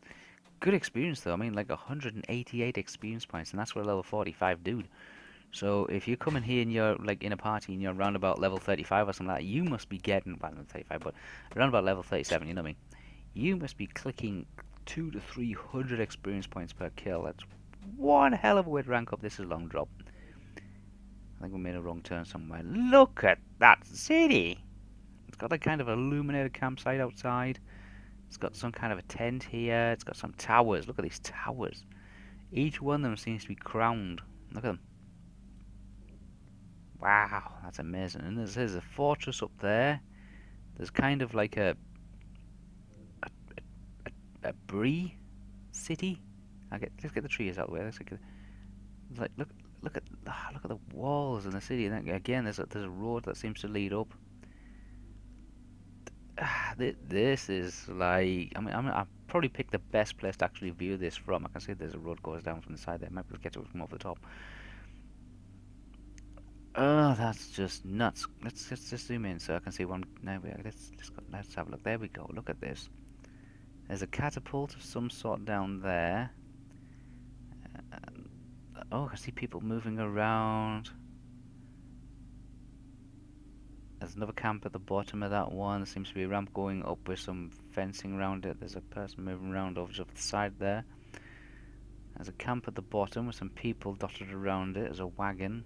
Speaker 1: Good experience though. I mean, like 188 experience points, and that's for a level 45 dude. So if you come in here and you're like in a party and you're around about level 35 or something like that, you must be getting, well, not 35, but around about level 37, you know what I mean? You must be clicking 200 to 300 experience points per kill. That's one hell of a way to rank up. This is a long drop. I think we made a wrong turn somewhere. Look at that city! It's got a kind of illuminated campsite outside. It's got some kind of a tent here. It's got some towers. Look at these towers. Each one of them seems to be crowned. Look at them. Wow, that's amazing. And there's a fortress up there. There's kind of like a Bree city. Let's get the trees out of the way. Look at the walls in the city. And then, again, there's a road that seems to lead up. This is like, I mean, I've probably picked the best place to actually view this from. I can see there's a road goes down from the side there. Might be able to get to it from over the top. Oh, that's just nuts. Let's just zoom in so I can see one. No, let's have a look. There we go. Look at this. There's a catapult of some sort down there. Oh, I see people moving around. There's another camp at the bottom of that one. There seems to be a ramp going up with some fencing around it. There's a person moving around over to the side there. There's a camp at the bottom with some people dotted around it. There's a wagon.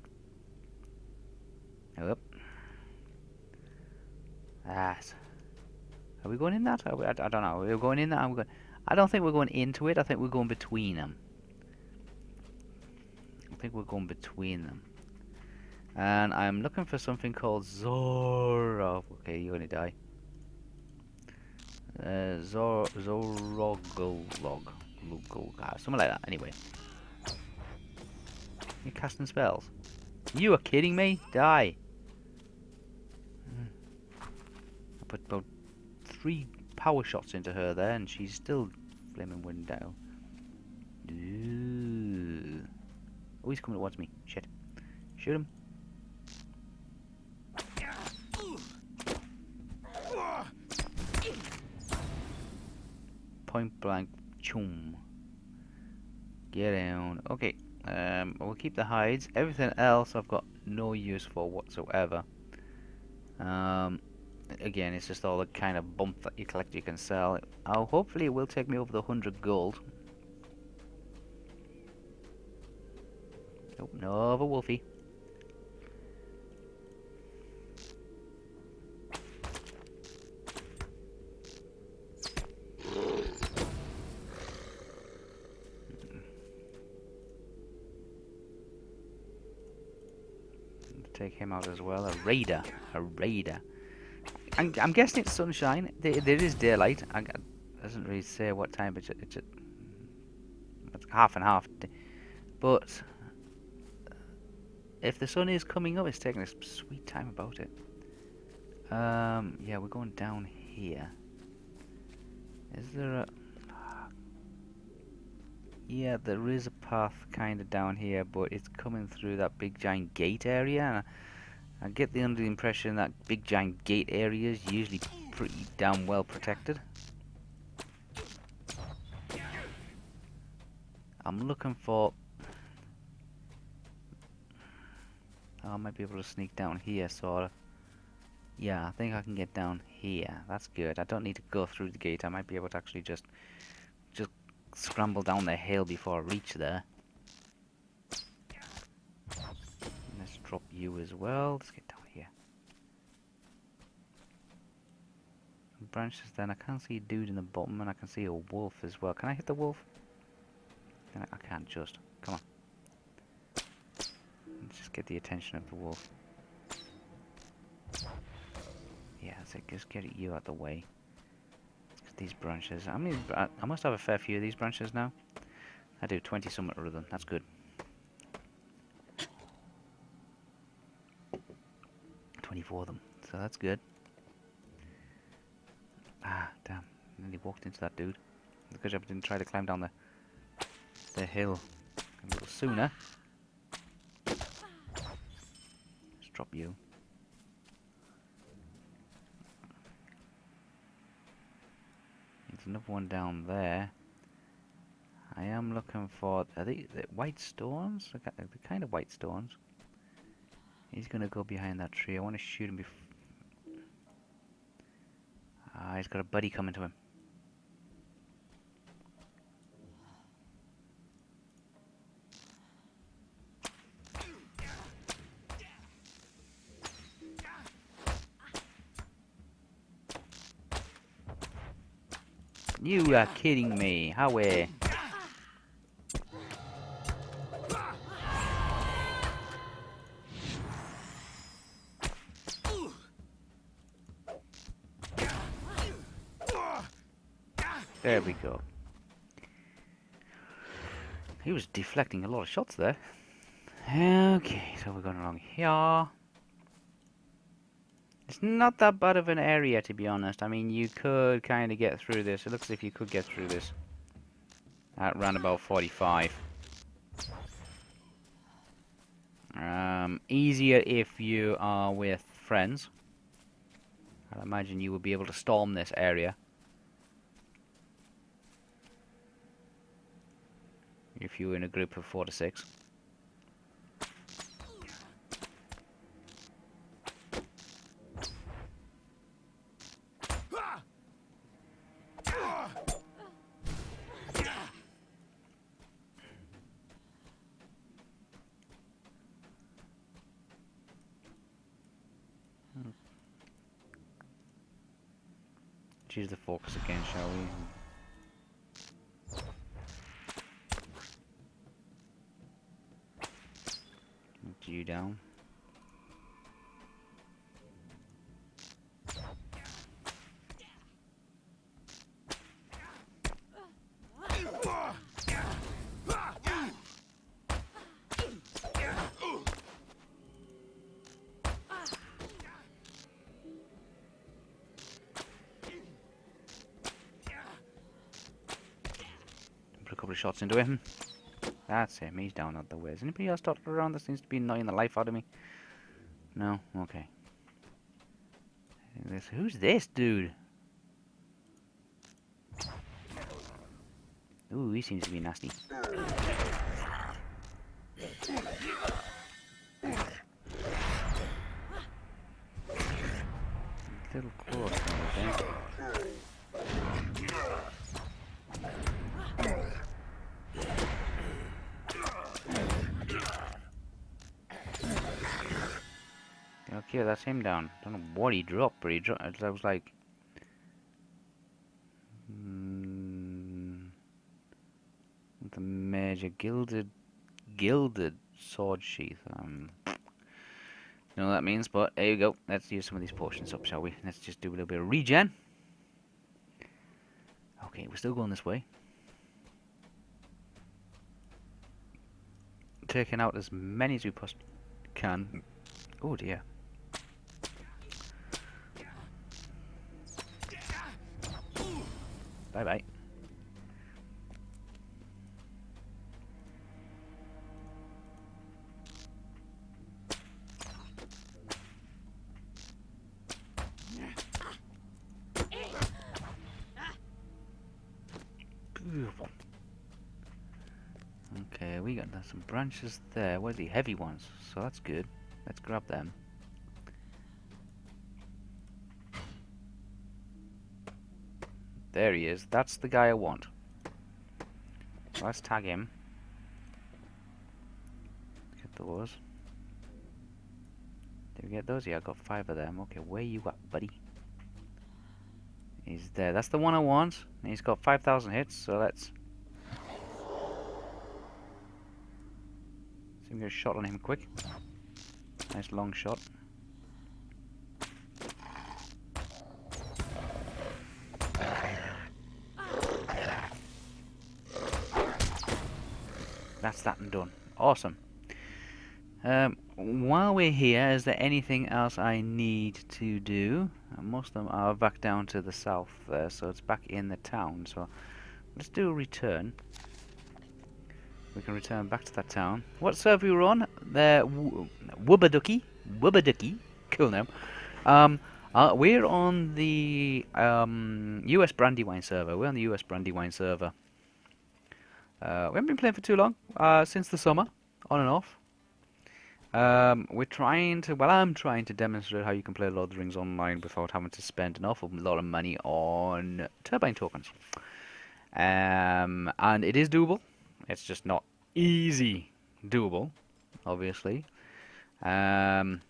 Speaker 1: Oh, that. Are we going in that? I don't know. Are we going in that? I don't think we're going into it. I think we're going between them. I think we're going between them. And I'm looking for something called Zoro. Okay, you're gonna die. Zorogolog. Something like that, anyway. You're casting spells. You are kidding me? Die. I put about 3 power shots into her there, and she's still flaming wind down. Ooh. Oh, he's coming towards me. Shit. Shoot him. Point blank. Chum. Get down. Okay. We'll keep the hides. Everything else I've got no use for whatsoever. Again, it's just all the kind of bump that you collect you can sell. Hopefully it will take me over the 100 gold. Oh, no other wolfie. Take him out as well. A raider. A raider. I'm guessing it's sunshine. There is daylight. It doesn't really say what time, but it's half and half. But if the sun is coming up, it's taking a sweet time about it. Yeah, we're going down here. Is there a... Yeah, there is a path kind of down here, but it's coming through that big giant gate area. And I get the under the impression that big giant gate area is usually pretty damn well protected. I'm looking for... I might be able to sneak down here, sort of. Yeah, I think I can get down here. That's good. I don't need to go through the gate. I might be able to actually just scramble down the hill before I reach there. Let's drop you as well. Let's get down here. Branches then. I can't see a dude in the bottom, and I can see a wolf as well. Can I hit the wolf? I can't just. Come on. Let's just get the attention of the wolf. Yeah, so just get you out the way. Let's get these branches. I mean, I must have a fair few of these branches now. I do 20 something or other. That's good. 24 of them. So that's good. Ah, damn. Nearly walked into that dude. Because I didn't try to climb down the hill a little sooner. Let's drop you. There's another one down there. I am looking for... Are they white stones? They're kind of white stones. He's going to go behind that tree. I want to shoot him before... Ah, he's got a buddy coming to him. You are kidding me. How way? There we go. He was deflecting a lot of shots there. Okay, so we're going along here. It's not that bad of an area, to be honest. I mean, you could kind of get through this. It looks as if you could get through this at around about 45. Easier if you are with friends. I'd imagine you would be able to storm this area. If you were in a group of 4 to 6. Choose the focus again, shall we? Knock you down. couple of shots into him. That's him. He's down out the way. Is anybody else dotted around that seems to be annoying the life out of me? No? Okay. Who's this dude? Ooh, he seems to be nasty. Little claws kind of thing. Okay, that's him down. Don't know what he dropped, but he dropped. That was like. The major gilded sword sheath. You know what that means, but there you go. Let's use some of these potions up, shall we? Let's just do a little bit of regen. Okay, we're still going this way. Taking out as many as we possibly can. Oh dear. Bye bye. Okay, we got some branches there. Where's the heavy ones? So that's good. Let's grab them. There he is. That's the guy I want. Let's tag him. Get those. Did we get those? Yeah, I got 5 of them. Okay, where you at, buddy? He's there. That's the one I want. And he's got 5,000 hits, so let's... see if we get a shot on him quick. Nice long shot. That's that and done. Awesome. While we're here, is there anything else I need to do? Most of them are back down to the south there, so it's back in the town. So let's do a return. We can return back to that town. What server we were on? The Wubbaducky. Cool name. We're on the US Brandywine server. We're on the US Brandywine server. We haven't been playing for too long. Since the summer, on and off. We're trying to, well, I'm trying to demonstrate how you can play Lord of the Rings online without having to spend an awful lot of money on turbine tokens. And it is doable. It's just not easy doable, obviously. There's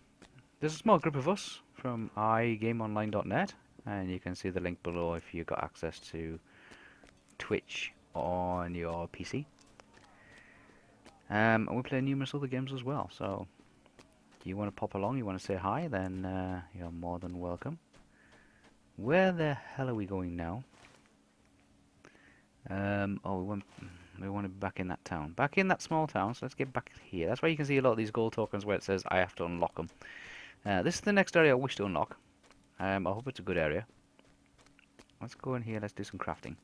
Speaker 1: a small group of us from iGameOnline.net, and you can see the link below if you've got access to Twitch on your PC. And we play numerous other games as well, so if you want to pop along, you want to say hi, then you're more than welcome. Where the hell are we going now? Oh, we want to be back in that town. Back in that small town, so let's get back here. That's why you can see a lot of these gold tokens where it says I have to unlock them. This is the next area I wish to unlock. I hope it's a good area. Let's go in here, let's do some crafting.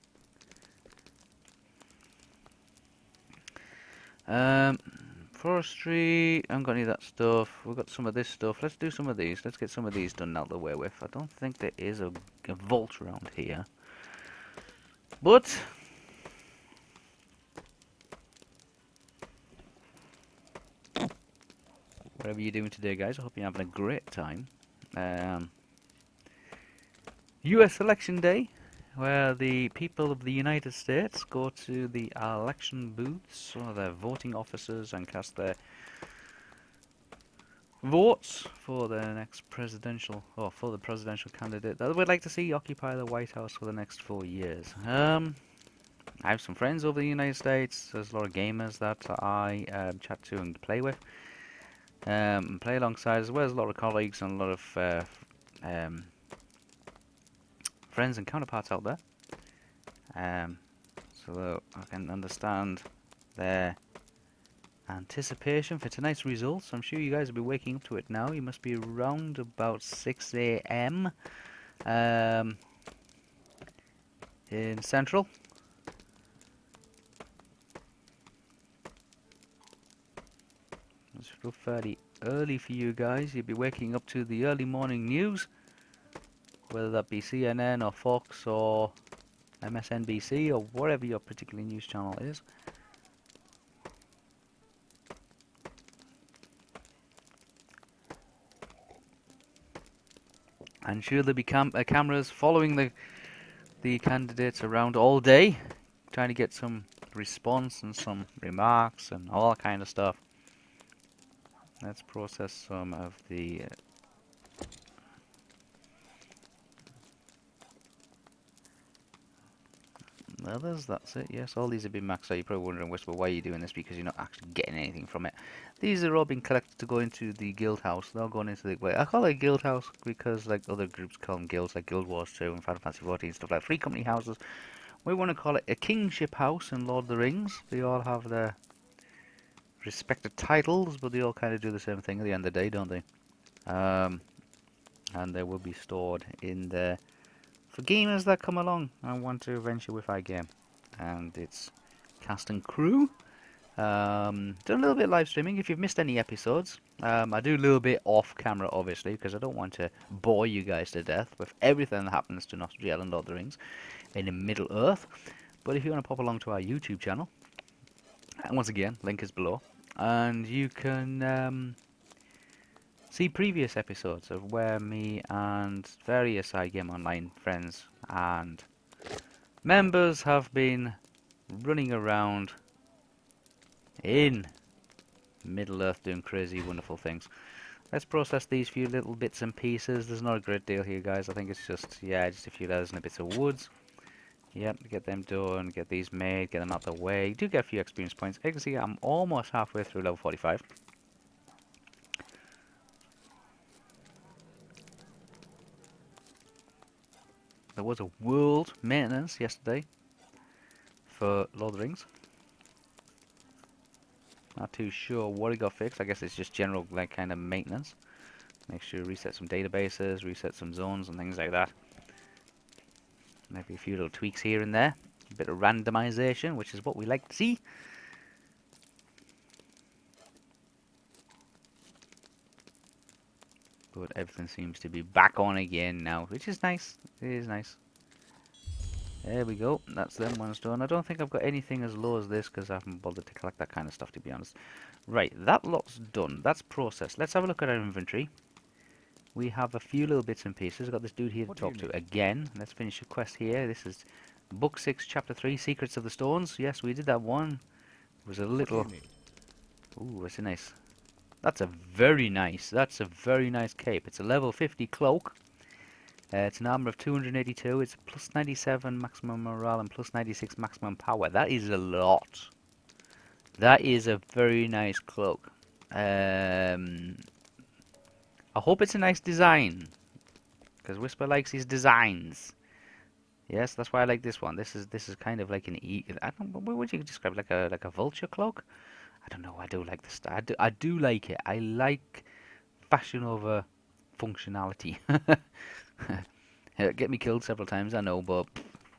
Speaker 1: Forestry, I haven't got any of that stuff. We've got some of this stuff. Let's do some of these. Let's get some of these done out of the way with. I don't think there is a vault around here. But whatever you're doing today, guys, I hope you're having a great time. US Election Day, where the people of the United States go to the election booths, or their voting officers, and cast their votes for the next presidential, or for the presidential candidate that we'd like to see occupy the White House for the next 4 years. I have some friends over the United States. There's a lot of gamers that I chat to and play with, and play alongside, as well as a lot of colleagues and a lot of friends and counterparts out there. So I can understand their anticipation for tonight's results. I'm sure you guys will be waking up to it now. You must be around about 6 AM in Central. Still fairly early for you guys. You'll be waking up to the early morning news, whether that be CNN or Fox or MSNBC or whatever your particular news channel is. And sure, there'll be cameras following the candidates around all day, trying to get some response and some remarks and all that kind of stuff. Let's process some of the others. That's it. Yes, all these have been maxed out. You're probably wondering, Whisper, why are you doing this? Because you're not actually getting anything from it. These are all being collected to go into the guild house. They're all going into the... Well, I call it a guild house because like other groups call them guilds, like Guild Wars 2 and Final Fantasy 14, stuff like free company houses. We want to call it a kingship house in Lord of the Rings. They all have their respective titles, but they all kind of do the same thing at the end of the day, don't they? And they will be stored in there for gamers that come along and want to venture with our game. And it's cast and crew. Done a little bit of live streaming. If you've missed any episodes, I do a little bit off camera, obviously, because I don't want to bore you guys to death with everything that happens to Nostriel and Lord of the Rings in the Middle Earth. But if you want to pop along to our YouTube channel, and once again, link is below, and you can see previous episodes of where me and various iGame Online friends and members have been running around in Middle Earth doing crazy, wonderful things. Let's process these few little bits and pieces. There's not a great deal here, guys. I think it's just, yeah, just a few leathers and a bits of woods. Yep, get them done, get these made, get them out of the way. You do get a few experience points. You can see I'm almost halfway through level 45. There was a world maintenance yesterday for Lord of the Rings. Not too sure what it got fixed. I guess it's just general like kind of maintenance. Make sure you reset some databases, reset some zones and things like that. Maybe a few little tweaks here and there. A bit of randomization, which is what we like to see. But everything seems to be back on again now, which is nice. It is nice. There we go. That's them ones done. I don't think I've got anything as low as this because I haven't bothered to collect that kind of stuff, to be honest. Right, that lot's done. That's processed. Let's have a look at our inventory. We have a few little bits and pieces. I've got this dude here to talk to again. Let's finish a quest here. This is Book 6, Chapter 3, Secrets of the Stones. Yes, we did that one. It was a little... Ooh, that's a nice... That's a very nice cape. It's a level 50 cloak. It's an armor of 282. It's plus 97 maximum morale and plus 96 maximum power. That is a lot. That is a very nice cloak. I hope it's a nice design, because Whisper likes his designs. Yes, that's why I like this one. This is kind of like an I don't know, what would you describe it? Like a vulture cloak? I don't know. I do like the style. I do like it. I like fashion over functionality. Get me killed several times, I know, but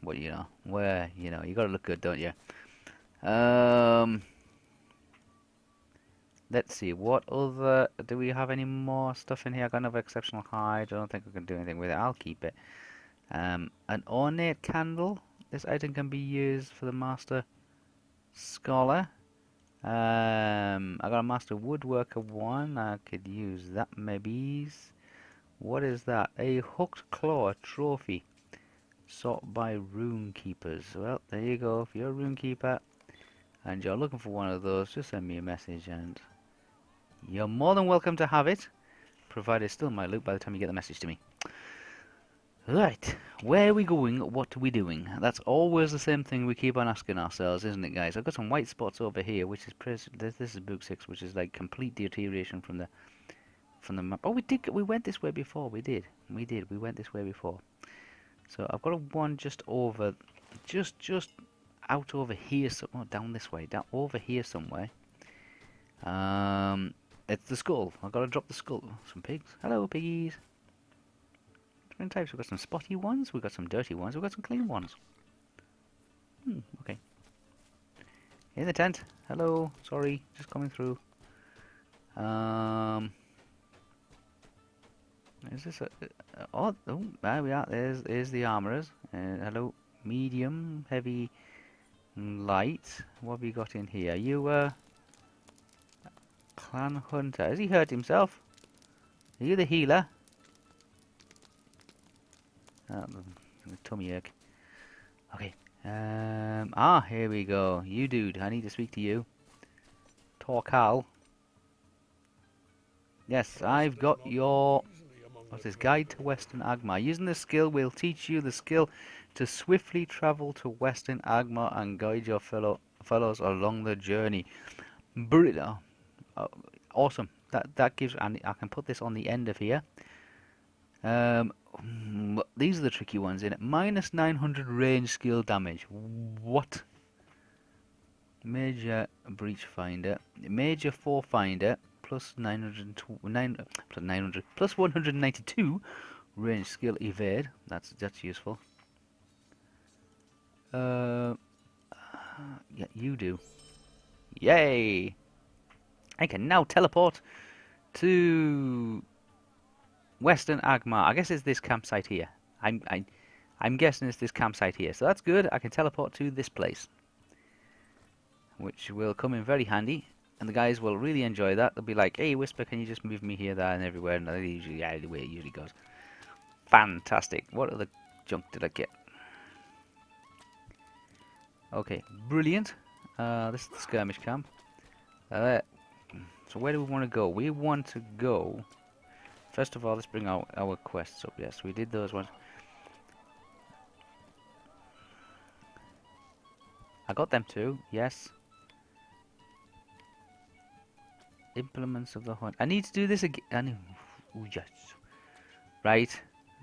Speaker 1: what you know, where you know, you gotta look good, don't you? Let's see, what other, do we have any more stuff in here? I got another exceptional hide. I don't think we can do anything with it. I'll keep it. An ornate candle. This item can be used for the master scholar. I got a master woodworker one. I could use that maybe. What is that? A hooked claw trophy. Sought by rune keepers. Well, there you go. If you're a rune keeper and you're looking for one of those, just send me a message and you're more than welcome to have it, provided it's still in my loot by the time you get the message to me. Right, where are we going? What are we doing? That's always the same thing we keep on asking ourselves, isn't it, guys? I've got some white spots over here, which is this is book 6, which is like complete deterioration from the map. Oh, we went this way before. We went this way before. So I've got a one just over, just out over here. Oh, down this way, down over here somewhere. It's the skull. I've got to drop the skull. Some pigs. Hello, piggies. Different types. We've got some spotty ones. We've got some dirty ones. We've got some clean ones. Okay. In the tent. Hello. Sorry, just coming through. Um, is this a... oh, oh, there we are. There's the armorers. Hello, medium, heavy, light. What have you got in here? You, clan hunter. Has he hurt himself? Are you the healer? The tummy ache. Okay. Here we go. You dude, I need to speak to you. Torcal. Yes, I've got your... what's this? Guide to Western Agmar. Using this skill will teach you the skill to swiftly travel to Western Agmar and guide your fellows along the journey. Brilliant. Awesome. That gives... and I can put this on the end of here. These are the tricky ones in it. Minus 900 range skill damage. What? Major breach finder. Major forefinder. Plus 900 plus 192 range skill evade. That's useful. Yeah, you do. Yay! I can now teleport to Western Agmar. I guess it's this campsite here. I'm guessing it's this campsite here. So that's good. I can teleport to this place, which will come in very handy. And the guys will really enjoy that. They'll be like, "Hey, Wispa, can you just move me here, there, and everywhere?" And they usually, yeah, the way it usually goes. Fantastic. What other junk did I get? Okay, brilliant. This is the skirmish camp. So where do we want to go? We want to go... first of all, let's bring our quests up. Yes, we did those ones. I got them too, yes. Implements of the hunt. I need to do this again. Ooh, yes. Right.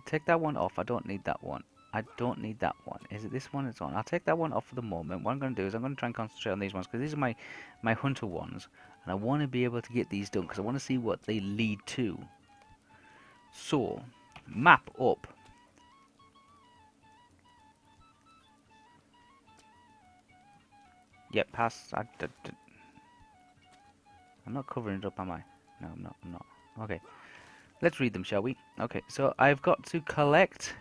Speaker 1: Take that one off. I don't need that one. I don't need that one. Is it this one it's on? I'll take that one off for the moment. What I'm going to do is I'm going to try and concentrate on these ones because these are my hunter ones. And I want to be able to get these done because I want to see what they lead to. So, map up. Yep, pass. I'm not covering it up, am I? No, I'm not. Okay. Let's read them, shall we? Okay, so I've got to collect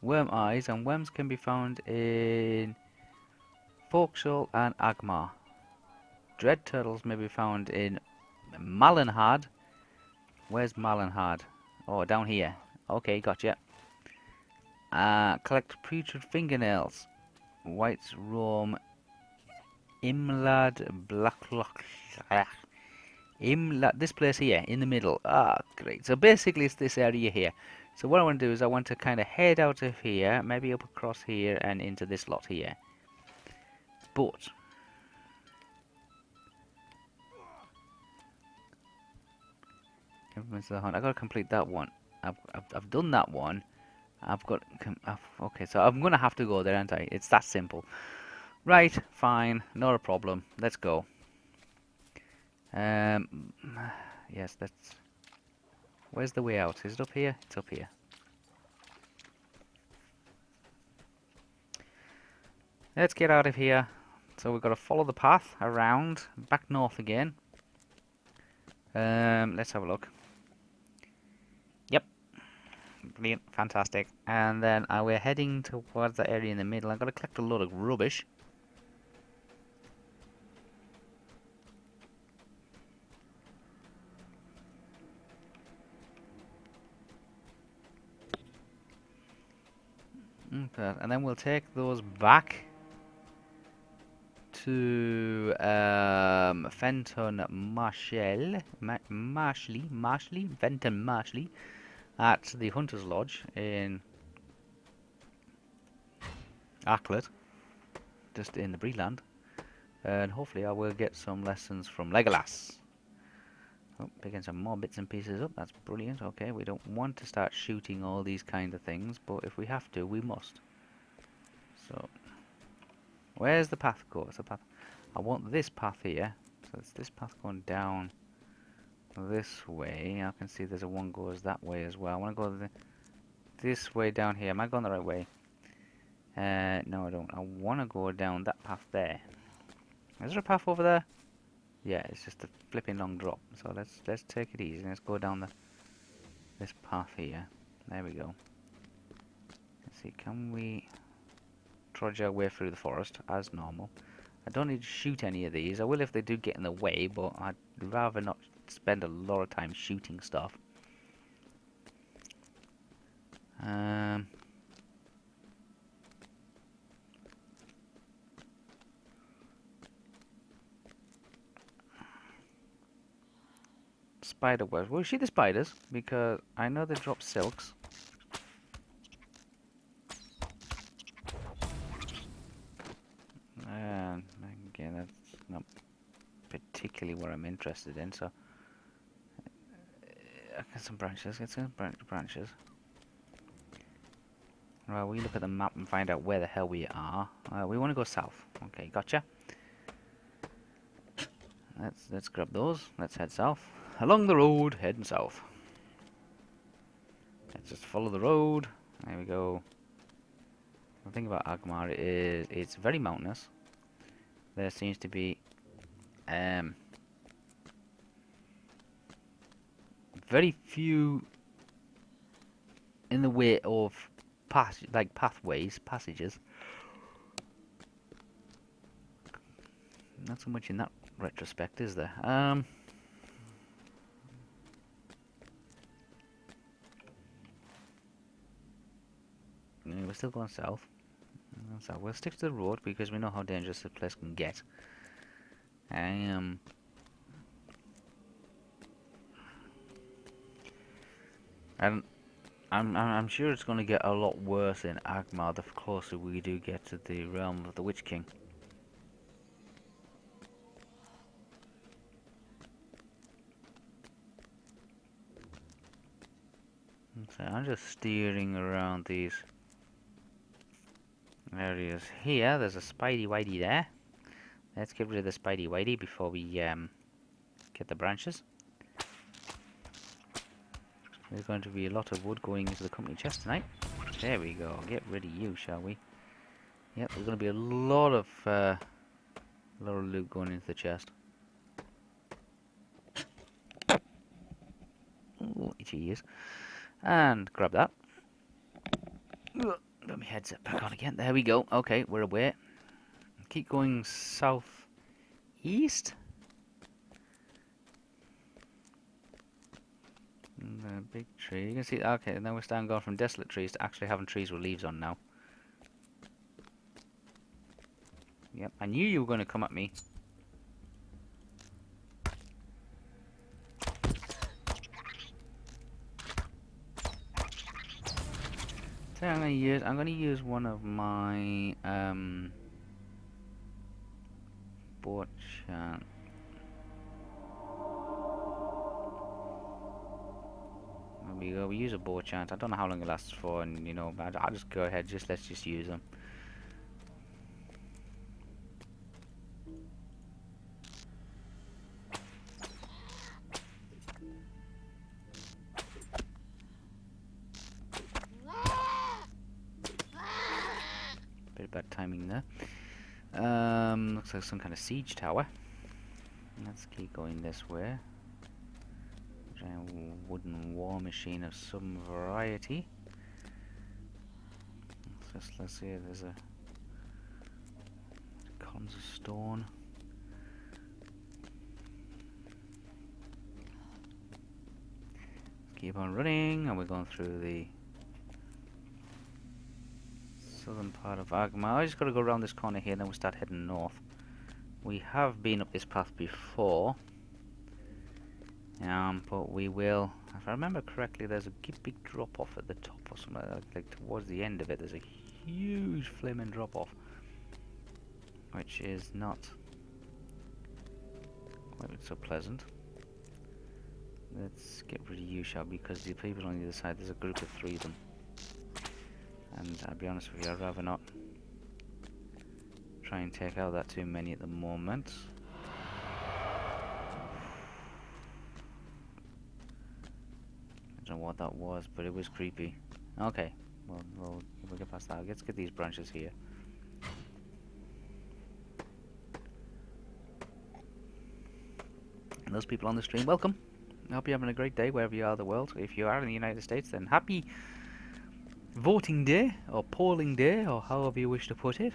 Speaker 1: worm eyes, and worms can be found in Forecastle and Agmar. Dread turtles may be found in Malenhard. Where's Malenhard? Oh, down here. Okay, gotcha. Collect putrid fingernails. Whites roam Imlad Blacklock. This place here, in the middle. Ah, great. So basically it's this area here. So what I want to do is I want to kind of head out of here, maybe up across here and into this lot here. But... I've got to complete that one. I've done that one. Okay, so I'm going to have to go there, aren't I? It's that simple. Right, fine. Not a problem. Let's go. Yes, that's... where's the way out? Is it up here? It's up here. Let's get out of here. So we've got to follow the path around, back north again. Let's have a look. Yep. Brilliant, fantastic. And then we're heading towards that area in the middle. I've got to collect a load of rubbish. Okay, and then we'll take those back to Fenton Fenton Marshley at the Hunter's Lodge in Acklet, just in the Breeland, and hopefully I will get some lessons from Legolas. Oh, picking some more bits and pieces up, that's brilliant. Okay, we don't want to start shooting all these kind of things, but if we have to, we must. So, where's the path go? It's the path. I want this path here, so it's this path going down this way. I can see there's a one goes that way as well. I want to go this way down here. Am I going the right way? No, I don't. I want to go down that path there. Is there a path over there? Yeah, it's just a flipping long drop. So let's take it easy. Let's go down this path here. There we go. Let's see, can we trudge our way through the forest as normal? I don't need to shoot any of these. I will if they do get in the way, but I'd rather not spend a lot of time shooting stuff. Um, Spider webs. Will you see the spiders? Because I know they drop silks. And again, that's not particularly what I'm interested in. So, get some branches. Get some branches. Right, we look at the map and find out where the hell we are. We want to go south. Okay, gotcha. Let's grab those. Let's head south. Along the road, heading south. Let's just follow the road. There we go. The thing about Agmar is it's very mountainous. There seems to be very few in the way of pathways, passages. Not so much in that retrospect, is there? We're still going south. So we'll stick to the road because we know how dangerous this place can get. And I'm sure it's going to get a lot worse in Agmar the closer we do get to the realm of the Witch King. So I'm just steering around these areas here. There's a Spidey Whitey there. Let's get rid of the Spidey Whitey before we get the branches. There's going to be a lot of wood going into the company chest tonight. There we go. Get rid of you, shall we? Yep, there's going to be a lot of loot going into the chest. Ooh, itchy ears. And grab that. Got my headset back on again. There we go. Okay, we're away. Keep going south east. The big tree. You can see. Okay, now we're starting going from desolate trees to actually having trees with leaves on now. Yep, I knew you were going to come at me. So I'm going to use one of my board chant. There we go. We use a bow chant. I don't know how long it lasts for, and you know, I'll just go ahead. Let's just use them. Bit of bad timing there. Looks like some kind of siege tower. Let's keep going this way. Giant wooden war machine of some variety. Let's see. There's a columns of stone. Let's keep on running, and we're going through the southern part of Agmar. I just got to go around this corner here, then we'll start heading north. We have been up this path before, but we will. If I remember correctly, there's a big drop off at the top or something like towards the end of it. There's a huge flaming drop off, which is not quite so pleasant. Let's get rid of you, shall we? Because the people on the other side, there's a group of 3 of them. And I'll be honest with you, I'd rather not try and take out that too many at the moment. I don't know what that was, but it was creepy. Okay, well we'll get past that. Let's get these branches here. those people on the stream, welcome. I hope you're having a great day wherever you are in the world. If you are in the United States, then happy voting day, or polling day, or however you wish to put it.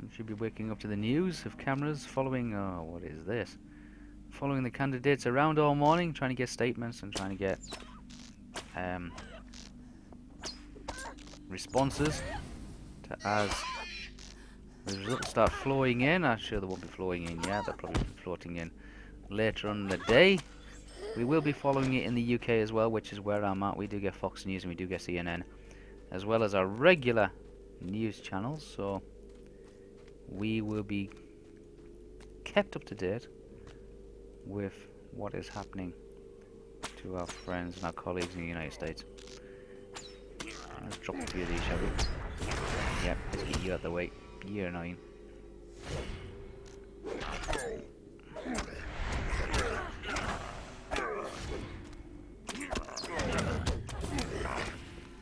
Speaker 1: You should be waking up to the news of cameras following, oh, what is this? Following the candidates around all morning, trying to get statements and trying to get responses to as the results start flowing in. I'm sure they won't be flowing in yet, they'll probably be floating in later on in the day. We will be following it in the UK as well, which is where I'm at. We do get Fox News and we do get CNN, as well as our regular news channels, so we will be kept up to date with what is happening to our friends and our colleagues in the United States. Let's drop a few of these, shall we? Yep, let's get you out the way. You're annoying.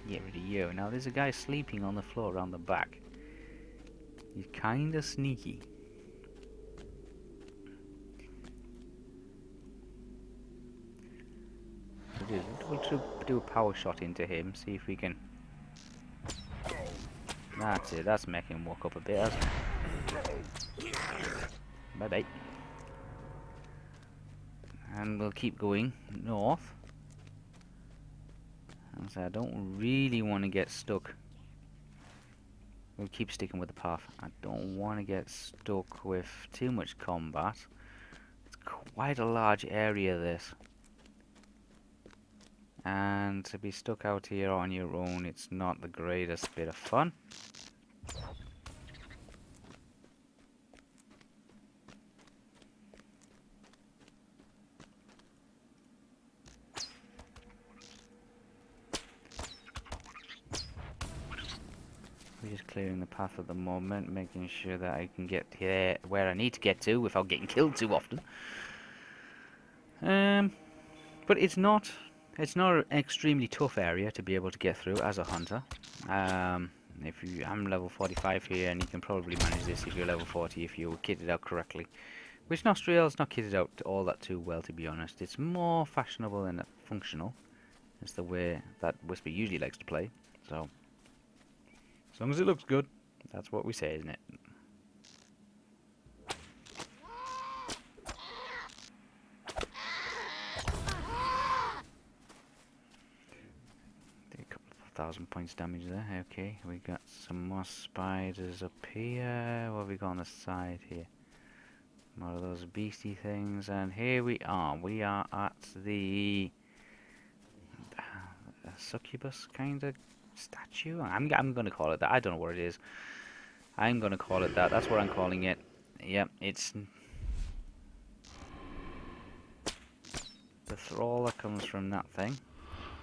Speaker 1: Get rid of you. Now there's a guy sleeping on the floor around the back. He's kinda sneaky. We'll do a power shot into him, see if we can. That's it, that's making him walk up a bit, hasn't it? Bye bye. And we'll keep going north. And so I don't really want to get stuck. We'll keep sticking with the path. I don't want to get stuck with too much combat. It's quite a large area, this. And to be stuck out here on your own, it's not the greatest bit of fun. We're just clearing the path at the moment, making sure that I can get here where I need to get to without getting killed too often. But it's not an extremely tough area to be able to get through as a hunter. I'm level 45 here, and you can probably manage this if you're level 40 if you were kitted out correctly. Which Nostriel's not kitted out all that too well, to be honest. It's more fashionable than functional. It's the way that Wispa usually likes to play. So, as long as it looks good, that's what we say, isn't it? Did a couple of 1,000 points damage there. Okay, we got some more spiders up here. What have we got on the side here? More of those beastie things, and here we are. We are at the succubus kind of statue. I'm gonna call it that. I don't know what it is. I'm gonna call it that. That's what I'm calling it. Yep, it's the thrall that comes from that thing.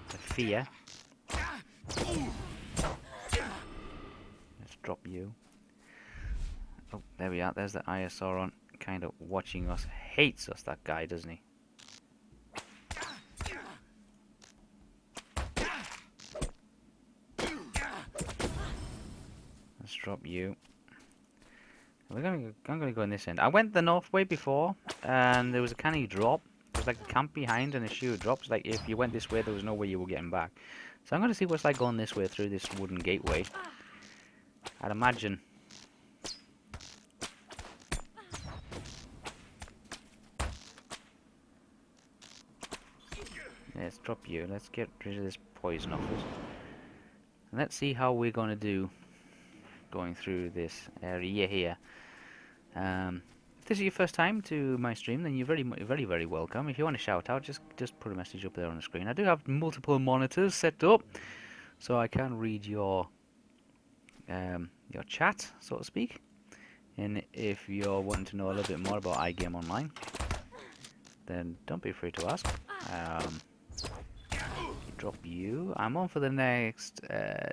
Speaker 1: The fear. Let's drop you. Oh, there we are. There's the Iosauron, kind of watching us. Hates us, that guy, doesn't he? Let's drop you. I'm gonna go on this end. I went the north way before, and there was a canny drop. There's like a camp behind and a shoe drops. Like if you went this way, there was no way you were getting back. So I'm gonna see what's like going this way through this wooden gateway. I'd imagine. Let's drop you. Let's get rid of this poison off us. And let's see how we're gonna do going through this area here. If this is your first time to my stream, then you're very welcome. If you want to shout out, just put a message up there on the screen. I do have multiple monitors set up, so I can read your chat, so to speak. And if you're wanting to know a little bit more about iGame Online, then don't be afraid to ask. Drop you. I'm on for the next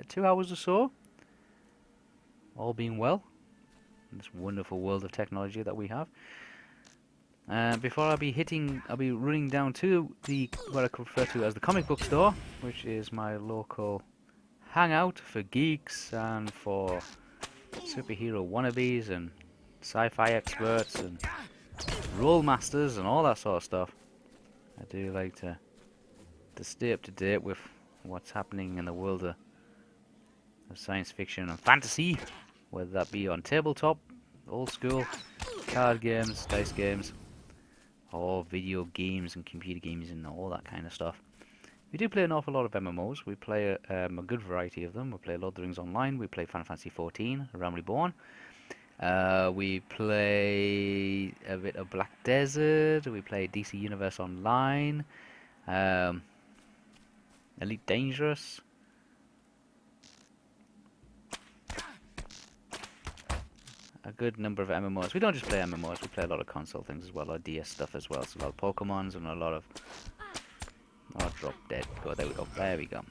Speaker 1: 2 hours or so. All being well. In this wonderful world of technology that we have. Before I'll be running down to what I refer to as the comic book store, which is my local hangout for geeks and for superhero wannabes and sci-fi experts and roll masters and all that sort of stuff. I do like to stay up to date with what's happening in the world of science fiction and fantasy, whether that be on tabletop, old school, card games, dice games, or video games and computer games and all that kind of stuff. We do play an awful lot of MMOs. We play a good variety of them. We play Lord of the Rings Online. We play Final Fantasy XIV, Realm Reborn. We play a bit of Black Desert. We play DC Universe Online. Um, Elite Dangerous. A good number of MMOs. We don't just play MMOs, we play a lot of console things as well, a lot of DS stuff as well. So a lot of Pokemons and a lot of... Oh, drop dead. Go, there we go. There we go.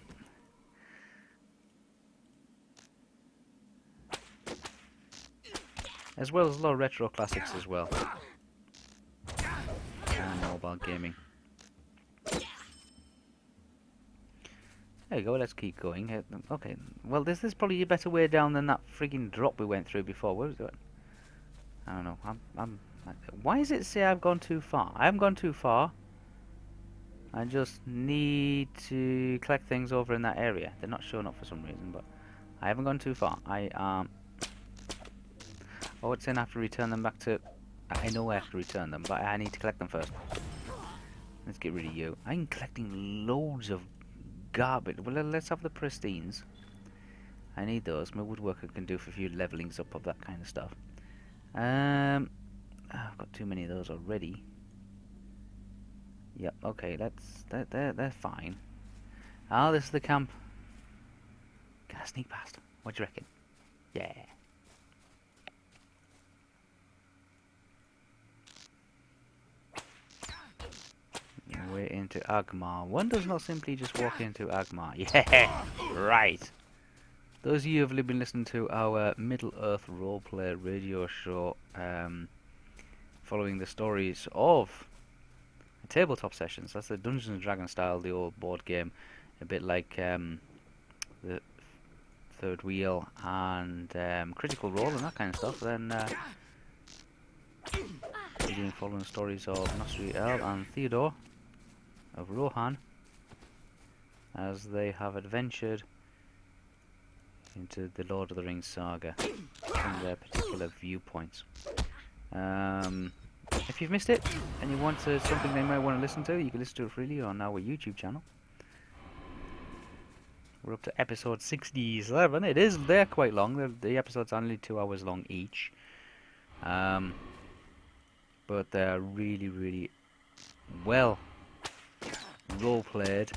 Speaker 1: As well as a lot of retro classics as well. And mobile gaming. There you go, let's keep going. Okay, well this is probably a better way down than that frigging drop we went through before. Where was it? I don't know. Why does it say I've gone too far? I haven't gone too far. I just need to collect things over in that area. They're not showing up for some reason, but I haven't gone too far. Oh, it's saying I have to return them back to... I know I have to return them, but I need to collect them first. Let's get rid of you. I'm collecting loads of garbage. Well, let's have the pristines. I need those. My woodworker can do for a few levelings up of that kind of stuff. I've got too many of those already. Yep, okay, they're fine. Ah, this is the camp. Can I sneak past? What do you reckon? Yeah. Way into Agmar. One does not simply just walk into Agmar. Yeah, right. Those of you who have been listening to our Middle-earth roleplay radio show, following the stories of tabletop sessions. That's the Dungeons and Dragons style, the old board game, a bit like the Third Wheel and Critical Role and that kind of stuff. Then we're doing following stories of Nostriel and Theodore of Rohan as they have adventured into the Lord of the Rings saga from their particular viewpoints. If you've missed it and you want something they might want to listen to, you can listen to it freely on our YouTube channel. We're up to episode 67. They're quite long. The episodes are only 2 hours long each. But they're really, really well role played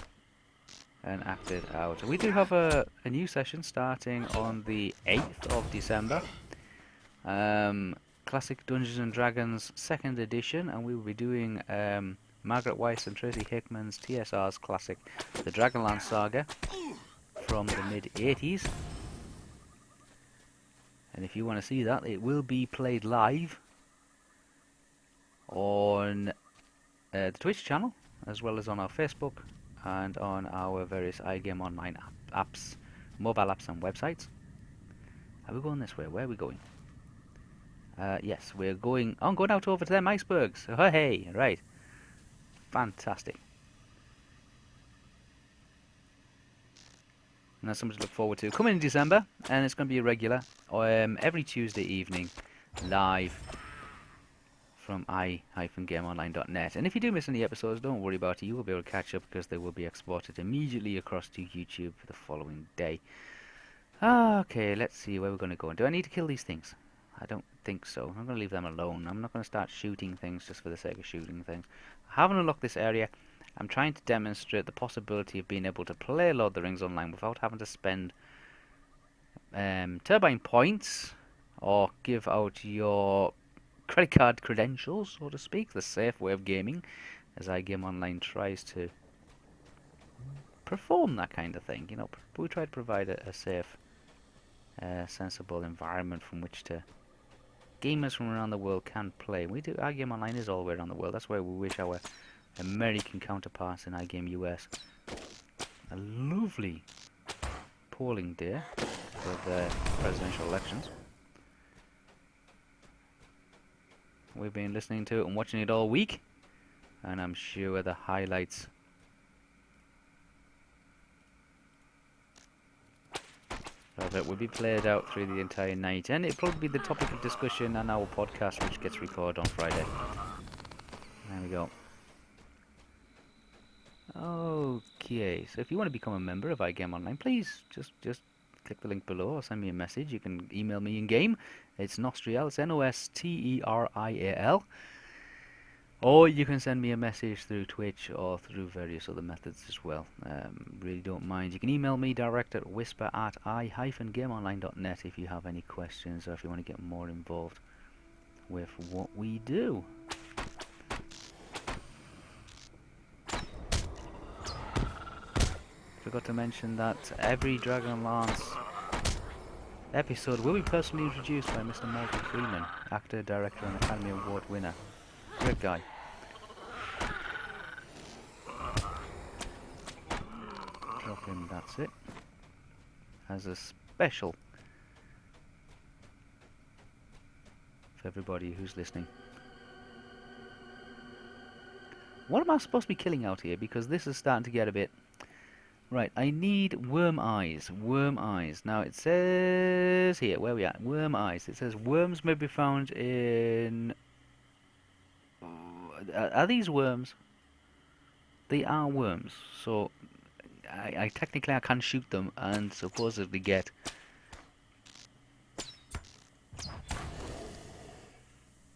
Speaker 1: and acted out. We do have a new session starting on the 8th of December. Classic Dungeons and Dragons 2nd edition, and we will be doing Margaret Weiss and Tracy Hickman's TSR's classic The Dragonlance Saga from the mid-80s. And if you want to see that, it will be played live on the Twitch channel, as well as on our Facebook and on our various iGame Online apps, mobile apps and websites. Are we going this way? Where are we going? Yes, we're going... I'm going out over to them icebergs. Oh, hey, right. Fantastic. And that's something to look forward to. Coming in December, and it's going to be a regular, every Tuesday evening, live from i-gameonline.net. And if you do miss any episodes, don't worry about it. You will be able to catch up because they will be exported immediately across to YouTube for the following day. Okay, let's see where we're going to go. Do I need to kill these things? I don't think so. I'm going to leave them alone. I'm not going to start shooting things just for the sake of shooting things. I haven't unlocked this area. I'm trying to demonstrate the possibility of being able to play Lord of the Rings Online without having to spend turbine points or give out your credit card credentials, so to speak, the safe way of gaming, as iGame Online tries to perform that kind of thing. You know, we try to provide a safe, sensible environment from which to gamers from around the world can play. iGame Online is all the way around the world. That's why we wish our American counterparts in iGame US a lovely polling day for the presidential elections. We've been listening to it and watching it all week, and I'm sure the highlights of it will be played out through the entire night, and it'll probably be the topic of discussion on our podcast, which gets recorded on Friday. There we go. Okay, so if you want to become a member of iGame Online, please just click the link below or send me a message. You can email me in game. It's Nostrial. It's Nosterial. Or you can send me a message through Twitch or through various other methods as well. Really don't mind. You can email me direct at whisper@i-gameonline.net if you have any questions or if you want to get more involved with what we do. Forgot to mention that every Dragonlance episode will be personally introduced by Mr. Morgan Freeman, actor, director and Academy Award winner. Great guy. Drop him, that's it. As a special for everybody who's listening. What am I supposed to be killing out here? Because this is starting to get a bit... Right, I need worm eyes. Worm eyes. Now it says here, where are we at? Worm eyes. It says worms may be found in... Are these worms? They are worms. So I technically I can shoot them and supposedly get...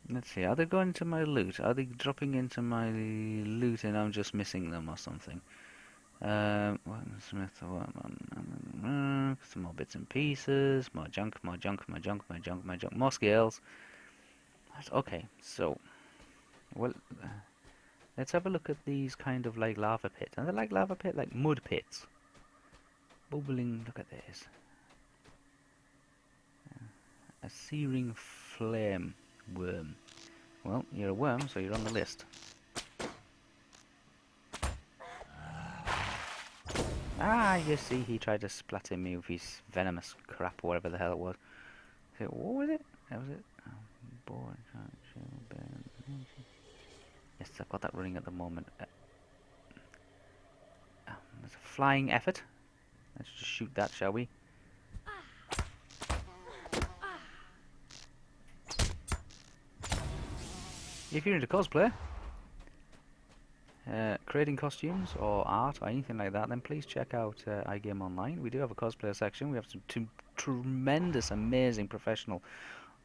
Speaker 1: Let's see, are they going into my loot? Are they dropping into my loot and I'm just missing them or something? Smith, some more bits and pieces, more junk, more scales. Okay, so, well, let's have a look at these kind of like lava pits. Are they like lava pit, like mud pits? Bubbling, look at this. A searing flame worm. Well, you're a worm, so you're on the list. Ah, you see, he tried to splatter me with his venomous crap, or whatever the hell it was. So, what was it? That was it. Yes, I've got that running at the moment. There's a flying effort. Let's just shoot that, shall we? If you're into cosplay, creating costumes or art or anything like that, then please check out iGame Online. We do have a cosplayer section. We have some tremendous, amazing, professional,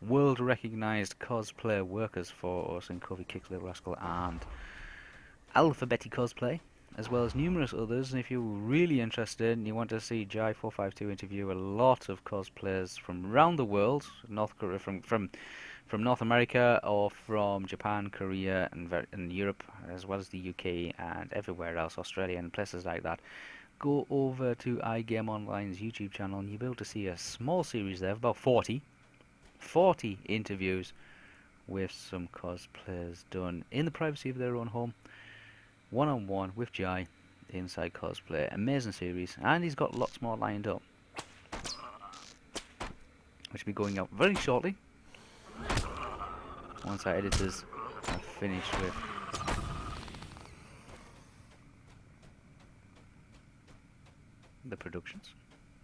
Speaker 1: world-recognized cosplayer workers for us in Covey Kicks, Little Rascal and Alphabetti Cosplay, as well as numerous others. And if you're really interested and you want to see Jai452 interview a lot of cosplayers from around the world, North Korea, from North America or from Japan, Korea, and Europe, as well as the UK and everywhere else, Australia and places like that, go over to iGame Online's YouTube channel and you'll be able to see a small series there of about 40 interviews with some cosplayers done in the privacy of their own home, one-on-one with Jai inside cosplay. Amazing series, and he's got lots more lined up, which will be going out very shortly once our editors are finished with the productions.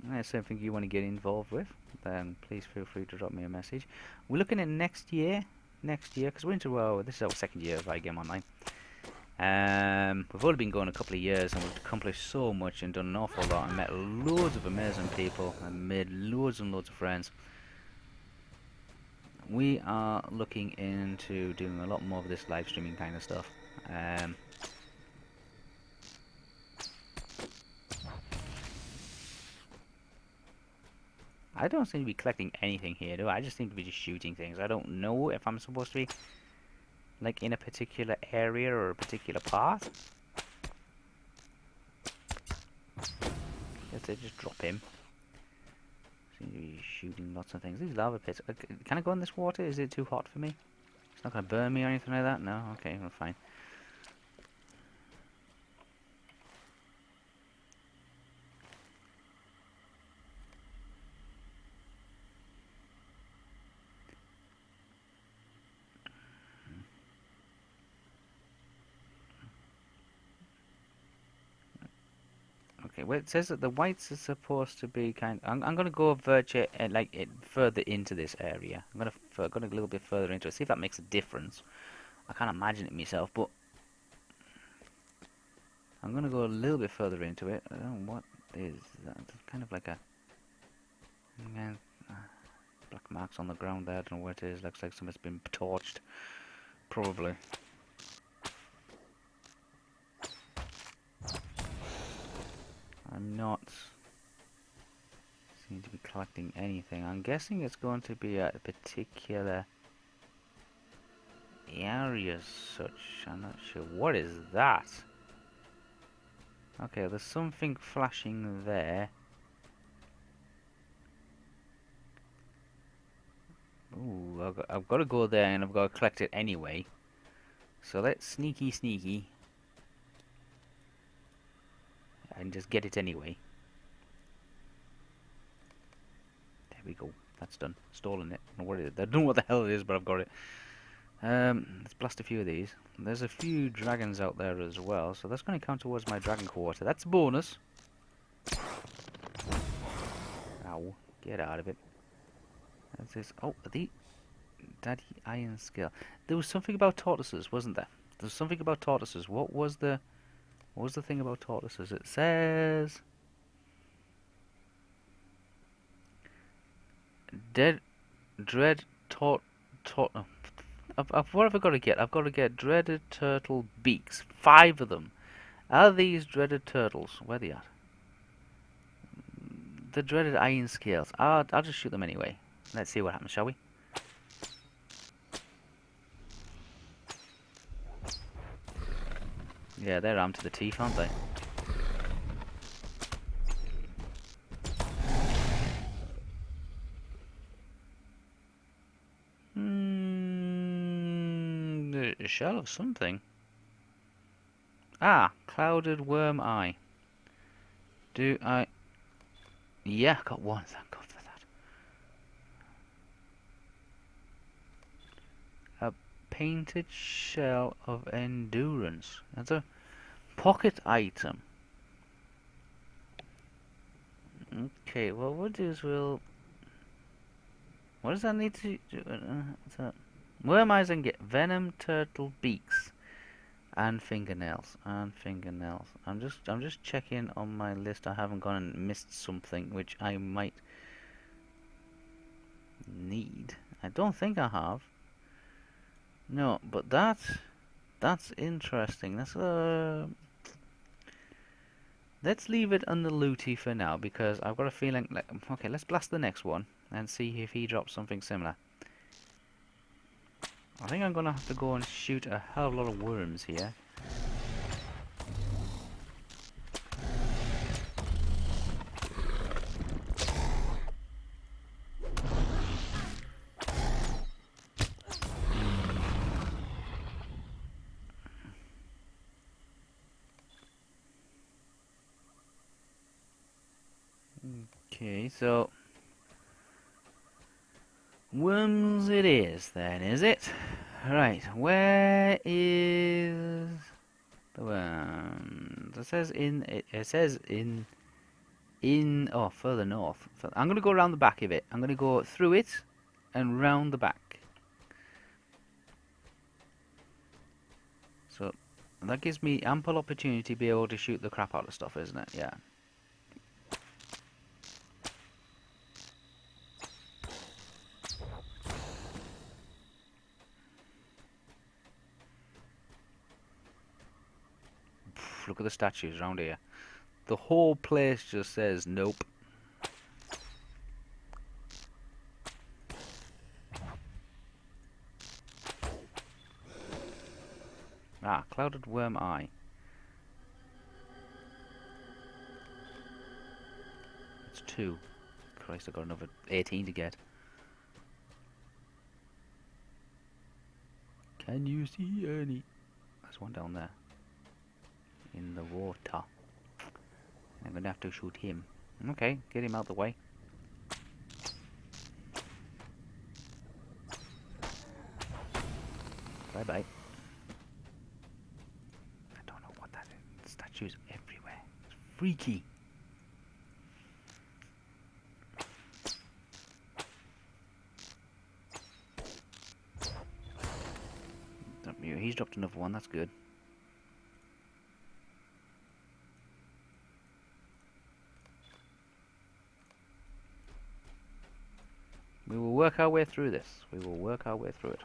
Speaker 1: And if something you want to get involved with, then please feel free to drop me a message. We're looking at next year, because we're into this is our second year of iGame Online. We've only been going a couple of years and we've accomplished so much and done an awful lot and met loads of amazing people and made loads and loads of friends. We are looking into doing a lot more of this live streaming kind of stuff. I don't seem to be collecting anything here, do I? I just seem to be just shooting things. I don't know if I'm supposed to be like in a particular area or a particular path. Let's just drop him. Seem to be shooting lots of things. These lava pits. Can I go in this water? Is it too hot for me? It's not going to burn me or anything like that? No? Okay, well, fine. Well, it says that the whites are supposed to be kind. I'm gonna go virtue like it further into this area. I'm gonna a little bit further into it. See if that makes a difference. I can't imagine it myself, but I'm gonna go a little bit further into it. I don't know what is that. It's kind of like a yeah, uh, black marks on the ground there. I don't know what it is. Looks like something's been torched. Probably. I'm not seem to be collecting anything. I'm guessing it's going to be at a particular area as such. I'm not sure. What is that? Okay, there's something flashing there. Ooh, I've got to go there and I've got to collect it anyway. So let's sneaky and just get it anyway. There we go. That's done. Stolen it. I don't know what the hell it is, but I've got it. Let's blast a few of these. There's a few dragons out there as well, so that's going to count towards my dragon quarter. That's a bonus. Ow. Get out of it. That's this. Oh, the Daddy Iron Scale. There was something about tortoises, wasn't there? There was something about tortoises. What was the thing about tortoises? It says dead dread oh, what have I got to get? I've got to get dreaded turtle beaks. 5 of them. Are these dreaded turtles? Where are they at? The dreaded iron scales. I'll just shoot them anyway. Let's see what happens, shall we? Yeah, they're armed to the teeth, aren't they? A shell of something. Ah, clouded worm eye. Do I... Yeah, got one. Thank God for that. A painted shell of endurance. That's a pocket item. Okay, well, what we'll do is we'll... What does that need to do? What's that? Worm eyes and get venom, turtle beaks, and fingernails. I'm just checking on my list. I haven't gone and missed something which I might need. I don't think I have. No, but that's interesting. Let's leave it on the looty for now because I've got a feeling. Like, okay, let's blast the next one and see if he drops something similar. I think I'm gonna have to go and shoot a hell of a lot of worms here. Okay, so worms it is then, is it? Right, where is the worms? It says in oh, further north. I'm gonna go around the back of it. I'm gonna go through it and round the back. So that gives me ample opportunity to be able to shoot the crap out of stuff, isn't it? Yeah. Look at the statues around here. The whole place just says nope. Ah, clouded worm eye. It's 2. Christ, I got another 18 to get. Can you see any? There's one down there. In the water. I'm gonna have to shoot him. Okay, get him out the way. Bye bye. I don't know what that is. Statues everywhere. It's freaky. he's dropped another one. That's good. We will work our way through this. We will work our way through it.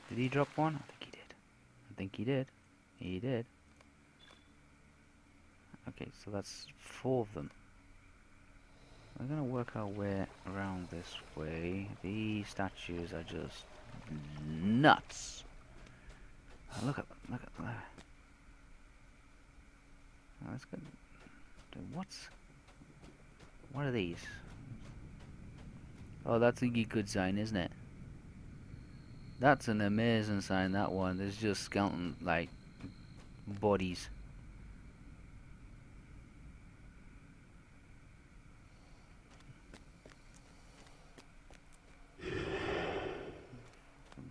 Speaker 1: Did he drop one? I think he did. I think he did. He did. Okay, so that's 4 of them. We're gonna work our way around this way. These statues are just nuts. Oh, look at them. Look at that. Oh, that's good. What are these? Oh, that's a good sign, isn't it? That's an amazing sign, that one. There's just skeleton, like, bodies.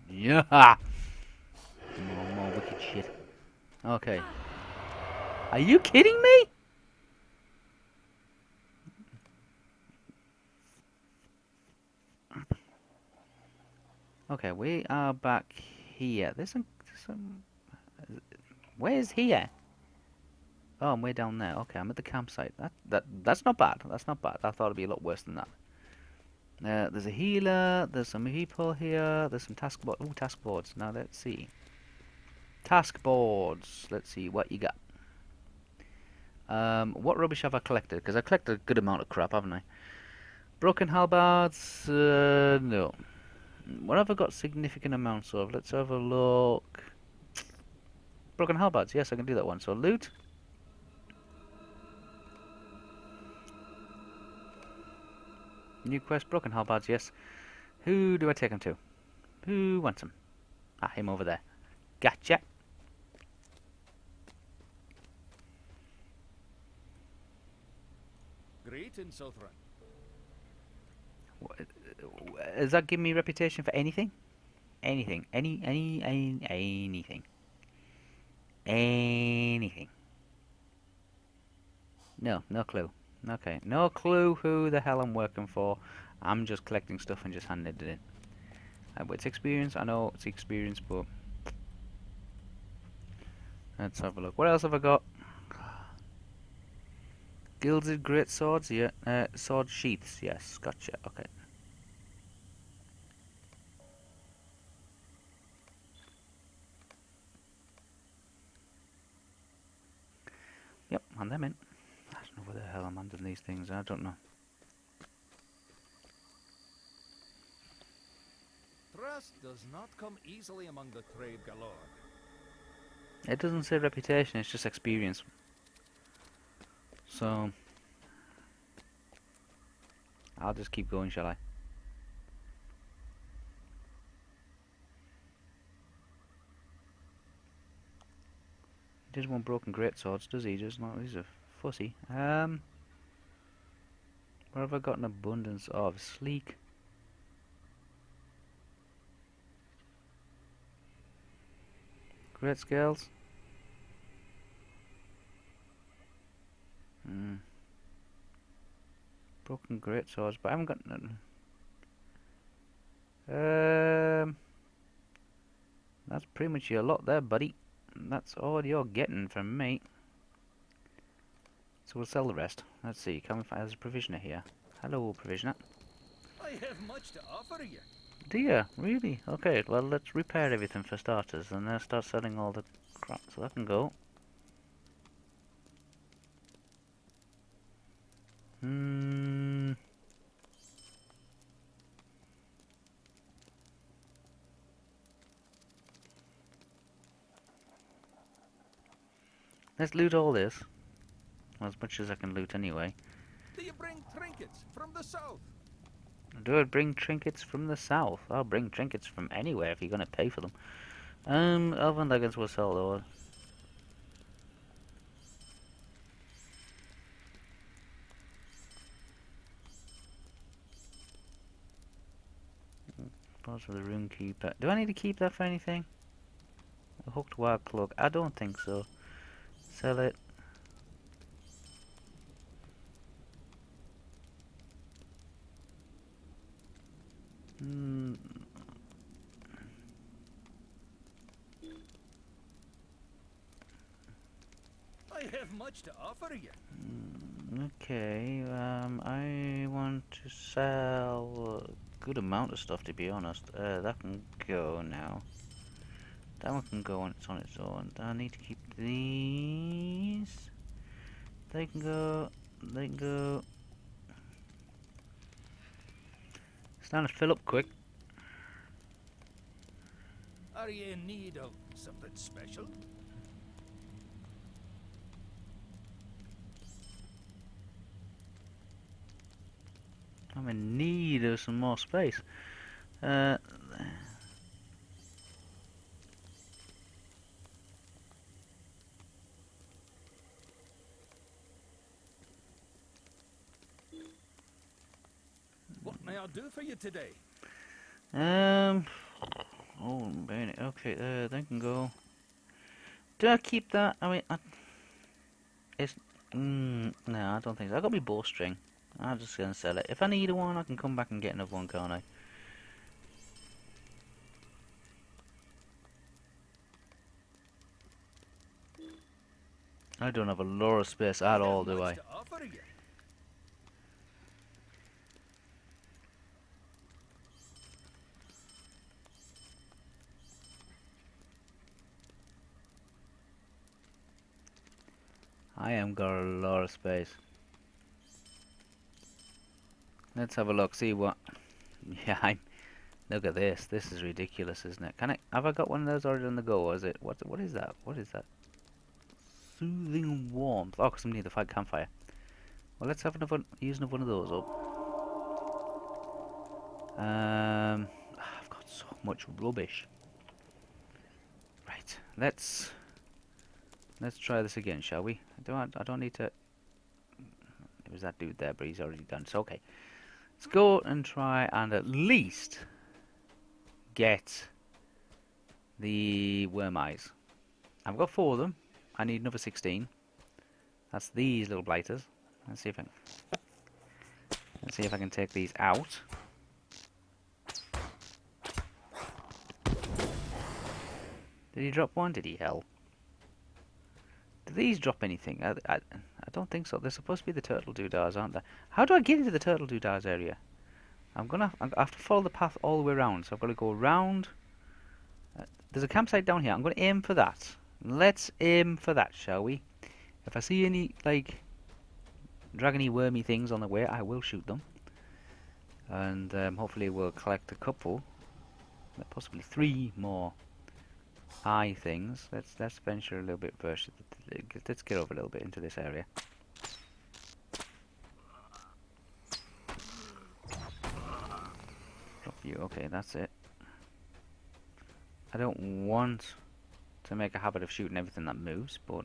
Speaker 1: Yeah! More wicked shit. Okay. Are you kidding me? Okay, we are back here. There's some... Where's here? Oh, I'm way down there. Okay, I'm at the campsite. That's not bad. That's not bad. I thought it'd be a lot worse than that. There's a healer. There's some people here. There's some task boards. Ooh, task boards. Now let's see. Task boards. Let's see what you got. What rubbish have I collected? Because I collected a good amount of crap, haven't I? Broken halberds. No. What have I got significant amounts of? Let's have a look. Broken halberds. Yes, I can do that one. So loot. New quest. Broken halberds. Yes. Who do I take them to? Who wants them? Ah, him over there. Gotcha.
Speaker 3: Greetings, Southron.
Speaker 1: Does that give me reputation for anything? Anything. Anything. Anything. No, no clue. Okay, no clue who the hell I'm working for. I'm just collecting stuff and just handing it in. It's experience, I know it's experience, but... Let's have a look. What else have I got? Gilded great swords, yeah. Sword sheaths, yes, gotcha, okay. Yep, hand them in. I don't know where the hell I'm handing these things, I don't know.
Speaker 3: Trust does not come easily among the trade galore.
Speaker 1: It doesn't say reputation, it's just experience. So... I'll just keep going, shall I? He doesn't want broken great swords, does he? Just not. He's a fussy. What have I got an abundance of? Sleek. Great scales. Broken great swords, but I haven't got none. That's pretty much your lot there, buddy. That's all you're getting from me. So we'll sell the rest. Let's see, can we find there's a provisioner here? Hello, provisioner.
Speaker 3: I have much to offer you.
Speaker 1: Do you? Really? Okay, well let's repair everything for starters and then start selling all the crap. So that can go. Let's loot all this. Well, as much as I can loot anyway.
Speaker 3: Do you bring trinkets from the south?
Speaker 1: Do I bring trinkets from the south? I'll bring trinkets from anywhere if you're gonna pay for them. Elven leggings will sell those. Those are the rune keeper. Do I need to keep that for anything? A hooked wild cloak. I don't think so. Sell it. Mm,
Speaker 3: I have much to offer you.
Speaker 1: okay, I want to sell a good amount of stuff, to be honest. That can go now. That one can go on its own. I need to keep these. They can go. They can go. Starting to fill up quick.
Speaker 3: Are you in need of something special?
Speaker 1: I'm in need of some more space. Uh,
Speaker 3: What may I do for you today?
Speaker 1: um. Oh, bayonet. Okay, they can go. Do I keep that? I mean, it's. No, I don't think so. I got my bowstring. I'm just gonna sell it. If I need one, I can come back and get another one, can't I? I don't have a lot of space
Speaker 3: I
Speaker 1: at
Speaker 3: have
Speaker 1: all, do
Speaker 3: much
Speaker 1: I?
Speaker 3: to offer you.
Speaker 1: I am got a lot of space. Let's have a look. See what. Yeah, look at this. This is ridiculous, isn't it? Can I? Have I got one of those already on the go? Or is it? What is that? What is that? Soothing warmth. Oh, because I'm near the fight campfire. Well, let's have another. Use another one of those up. I've got so much rubbish. Right. Let's try this again, shall we? I don't need to. It was that dude there, but he's already done. So okay. Let's go and try and at least get the worm eyes. I've got 4 of them. I need another 16. That's these little blighters. Let's see if I can take these out. Did he drop one? Did he hell? Do these drop anything? I don't think so. They're supposed to be the turtle doodahs, aren't they? How do I get into the turtle doodahs area? I have to follow the path all the way around. So I've got to go around. There's a campsite down here. I'm going to aim for that. Let's aim for that, shall we? If I see any, like, dragony wormy things on the way, I will shoot them. And hopefully we'll collect a couple, possibly 3 more eye things. Let's venture a little bit first. Let's get over a little bit into this area. Drop you. Okay, that's it. I don't want to make a habit of shooting everything that moves, but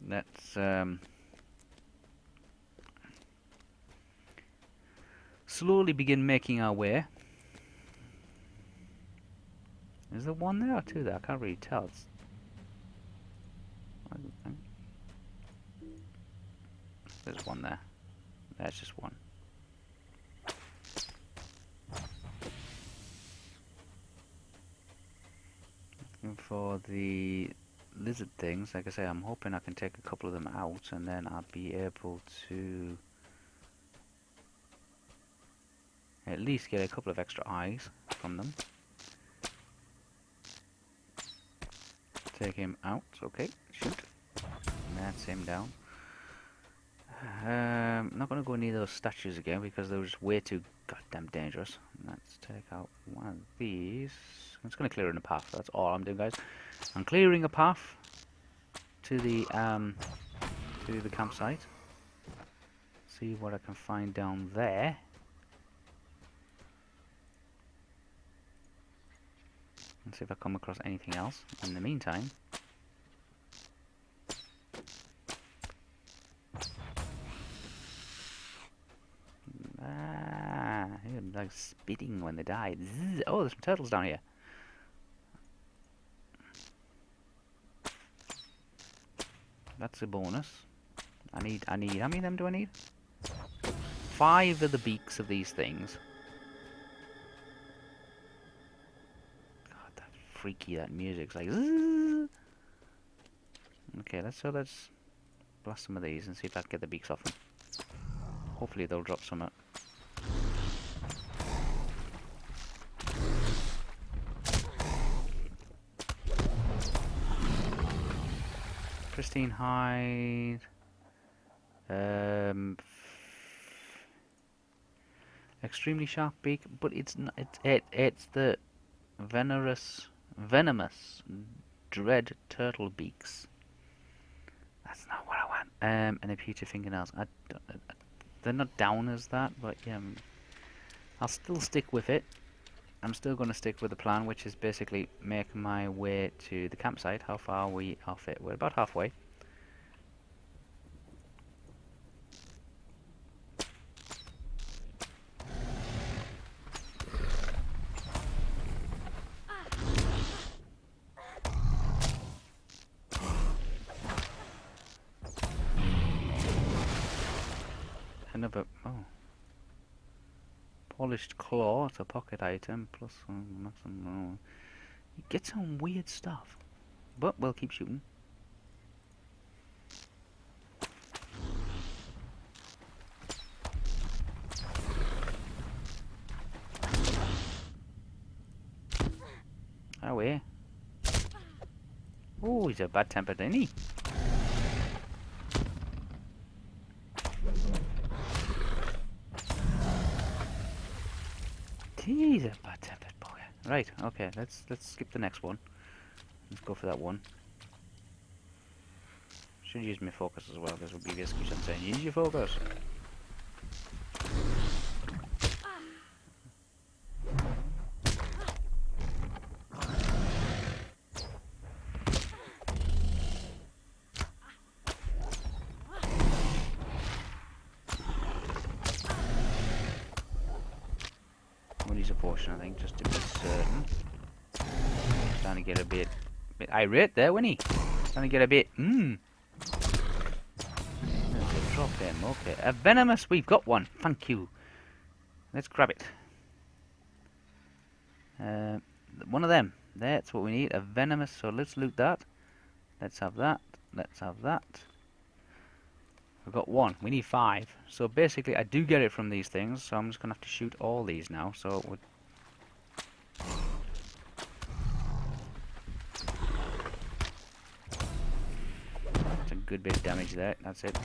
Speaker 1: let's slowly begin making our way. Is there one there or 2 there? I can't really tell. There's one there. There's just one. Looking for the lizard things. Like I say, I'm hoping I can take a couple of them out and then I'll be able to at least get a couple of extra eyes from them. Take him out. Okay, shoot. That's him down. I'm not going to go near those statues again because they're just way too goddamn dangerous. Let's take out one of these. I'm just going to clear in a path. That's all I'm doing, guys. I'm clearing a path to the campsite. See what I can find down there. And see if I come across anything else. In the meantime, like spitting when they die. Zzz. Oh, there's some turtles down here. That's a bonus. I need, how many of them do I need? 5 of the beaks of these things. God, that's freaky, that music's like, "Zzz." Okay, let's blast some of these and see if I can get the beaks off them. Hopefully they'll drop some out. Pristine hide. Extremely sharp beak, but it's not. It's the venomous dread turtle beaks. That's not what I want. And the pewter fingernails. They're not down as that, but yeah, I'll still stick with it. I'm still going to stick with the plan, which is basically make my way to the campsite. How far are we off it? We're about halfway. Another, oh. Polished claw, it's a pocket item, plus maximum. You get some weird stuff. But we'll keep shooting. Away. Oh, he's a bad tempered, isn't he? He's a bad tempered boy. Right, okay, let's skip the next one. Let's go for that one. Should use my focus as well, because BBS keeps on saying, use your focus. We'll use a potion, I think, just to be certain. Starting to get a bit irate there, wasn't he? Starting to get a bit, Drop him, okay. A venomous, we've got one. Thank you. Let's grab it. One of them. That's what we need. A venomous, so let's loot that. Let's have that. Let's have that. We've got one. We need 5. So basically, I do get it from these things, so I'm just going to have to shoot all these now. So we're that's a good bit of damage there. That's it.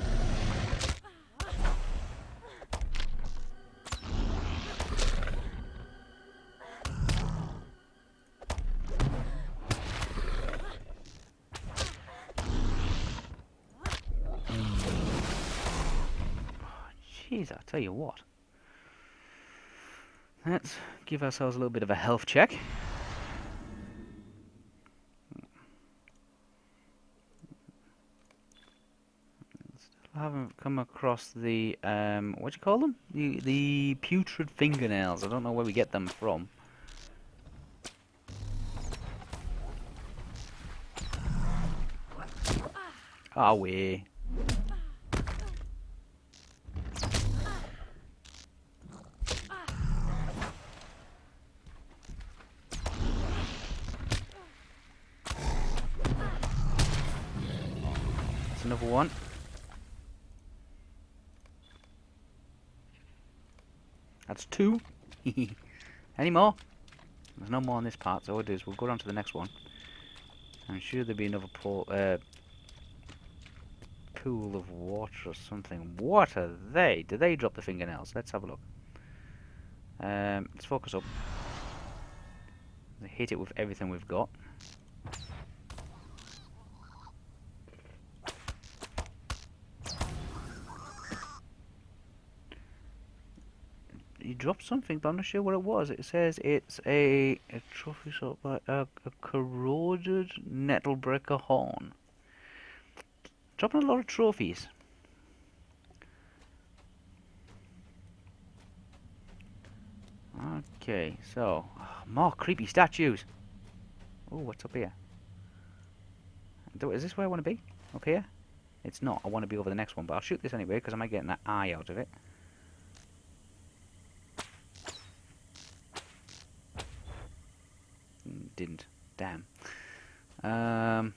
Speaker 1: Jeez, I'll tell you what. Let's give ourselves a little bit of a health check. Still haven't come across the what do you call them? The putrid fingernails. I don't know where we get them from. Ah, we. That's another one. That's 2. Any more? There's no more on this part, so what we'll do is we'll go on to the next one. I'm sure there'll be another pool of water or something. What are they? Do they drop the fingernails? Let's have a look. Let's focus up. Hit it with everything we've got. He dropped something, but I'm not sure what it was. It says it's a trophy sort of a corroded nettlebreaker horn. Dropping a lot of trophies. Okay, so more creepy statues. Oh, what's up here? Is this where I want to be? Up here? It's not. I want to be over the next one, but I'll shoot this anyway because I might get an eye out of it. Didn't. Damn. I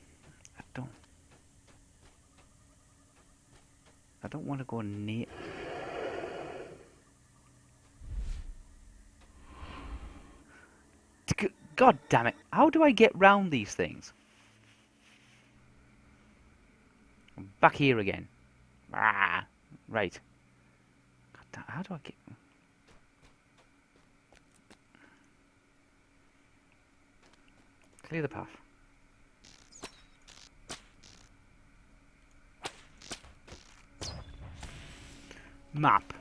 Speaker 1: don't want to go near. God damn it! How do I get round these things? I'm back here again. Ah, right. God damn, how do I get? Clear the path. Map.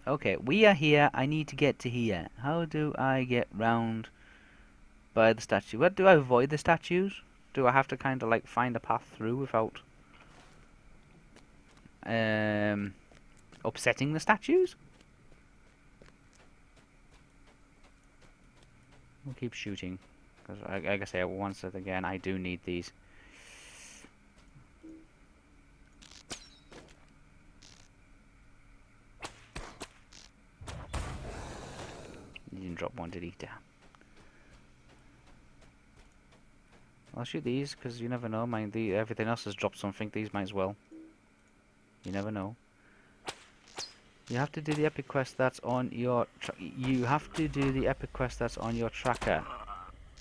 Speaker 1: Okay, we are here. I need to get to here. How do I get round by the statue? What do I avoid the statues? Do I have to kind of like find a path through without upsetting the statues? We'll keep shooting because, like I say, once again, I do need these. He didn't drop one, did he? Damn. I'll shoot these because you never know. Everything else has dropped something. These might as well. You never know. You have to do the epic quest that's on your. You have to do the epic quest that's on your tracker.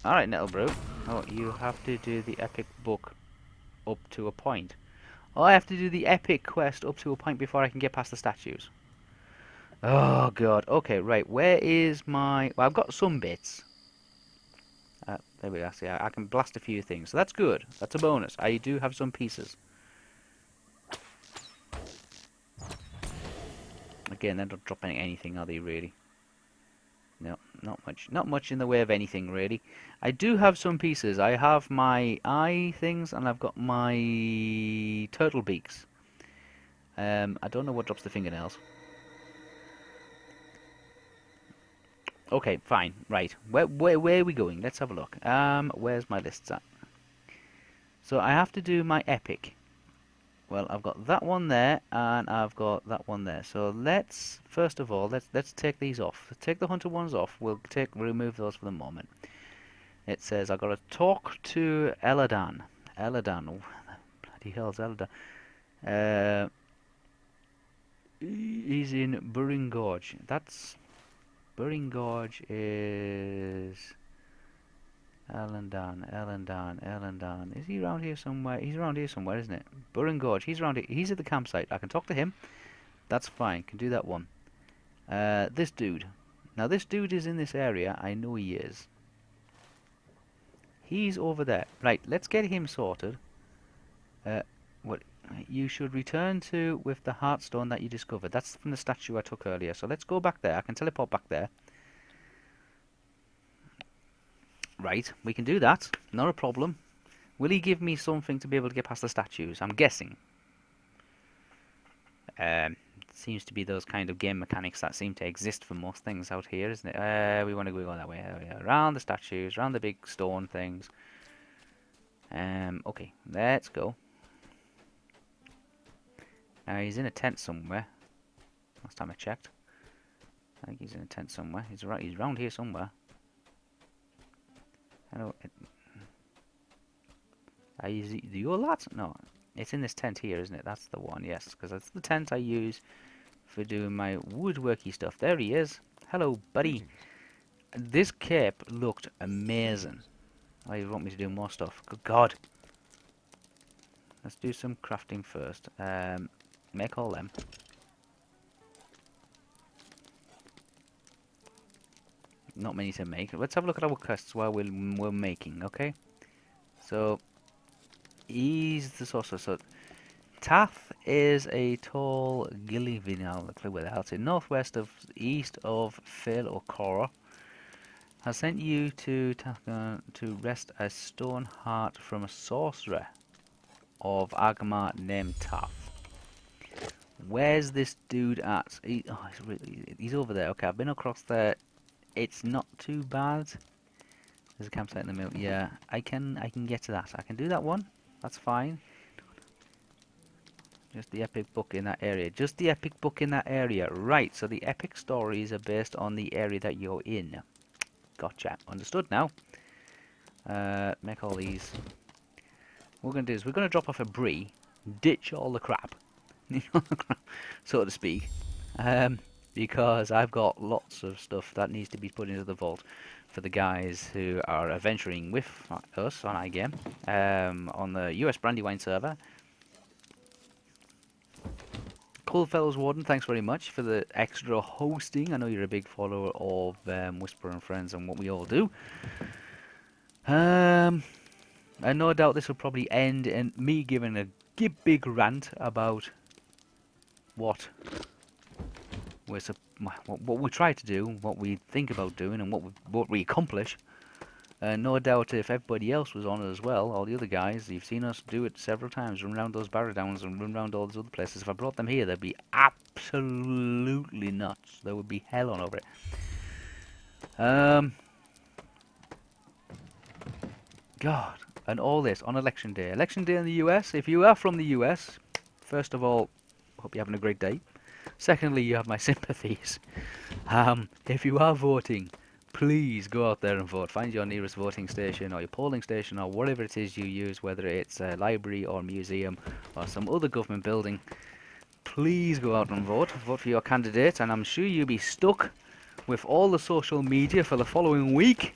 Speaker 1: All right, Nettlebrew. Oh, you have to do the epic book up to a point. Oh, I have to do the epic quest up to a point before I can get past the statues. Oh god. Okay, right. Where is my? Well, I've got some bits. There we are. See, I can blast a few things. So that's good. That's a bonus. I do have some pieces. Again, they're not dropping anything, are they, really? No, not much. Not much in the way of anything, really. I do have some pieces. I have my eye things, and I've got my turtle beaks. I don't know what drops the fingernails. Okay, fine. Right. Where are we going? Let's have a look. Where's my lists at? So I have to do my epic. Well, I've got that one there, and I've got that one there. So let's first of all let's take these off. Let's take the hunter ones off. We'll remove those for the moment. It says I've got to talk to Eladan. Eladan, oh, bloody hell's Eladan? He's in Burring Gorge. Burring Gorge is Elandan. Is he around here somewhere? He's around here somewhere, isn't it? Burring Gorge. He's around here. He's at the campsite. I can talk to him. That's fine. Can do that one. This dude. Now, this dude is in this area. I know he is. He's over there. Right, let's get him sorted. What you should return to with the heartstone that you discovered. That's from the statue I took earlier. So let's go back there. I can teleport back there. Right, we can do that. Not a problem. Will he give me something to be able to get past the statues? I'm guessing. Seems to be those kind of game mechanics that seem to exist for most things out here, isn't it? We want to go that way. Around the statues, around the big stone things. Okay, let's go. He's in a tent somewhere. Last time I checked. I think he's in a tent somewhere. He's around here somewhere. Hello. Is it your lot? No, it's in this tent here, isn't it? That's the one, yes, because that's the tent I use for doing my woodworky stuff. There he is. Hello, buddy. This cape looked amazing. Oh, you want me to do more stuff? Good God. Let's do some crafting first. Make all them. Not many to make. Let's have a look at our quests while we're making, okay? So, he's the sorcerer. So, Tath is a tall Gillivinal, a clue where the hell's in northwest of east of Phil or Cora. Has sent you to Tathgan to wrest a stone heart from a sorcerer of Agmar named Tath. Where's this dude at? He's over there. Okay, I've been across there. It's not too bad. There's a campsite in the middle. Yeah, I can get to that. I can do that one. That's fine. Just the epic book in that area. Just the epic book in that area. Right, so the epic stories are based on the area that you're in. Gotcha. Understood now. Make all these. What we're going to do is we're going to drop off a brie, ditch all the crap, so to speak, because I've got lots of stuff that needs to be put into the vault for the guys who are adventuring with us on iGame on the US Brandywine server. Cool fellows, Warden, thanks very much for the extra hosting. I know you're a big follower of Wispa and Friends and what we all do. And no doubt this will probably end in me giving a big rant about what what we try to do, what we think about doing, and what we accomplish. No doubt if everybody else was on it as well, all the other guys, you've seen us do it several times, run around those barrow downs and run around all those other places. If I brought them here, they'd be absolutely nuts. There would be hell on over it. God, and all this on election day. Election day in the US, if you are from the US, first of all, hope you're having a great day. Secondly, you have my sympathies. If you are voting, please go out there and vote. Find your nearest voting station or your polling station or whatever it is you use, whether it's a library or museum or some other government building. Please go out and vote. Vote for your candidate, and I'm sure you'll be stuck with all the social media for the following week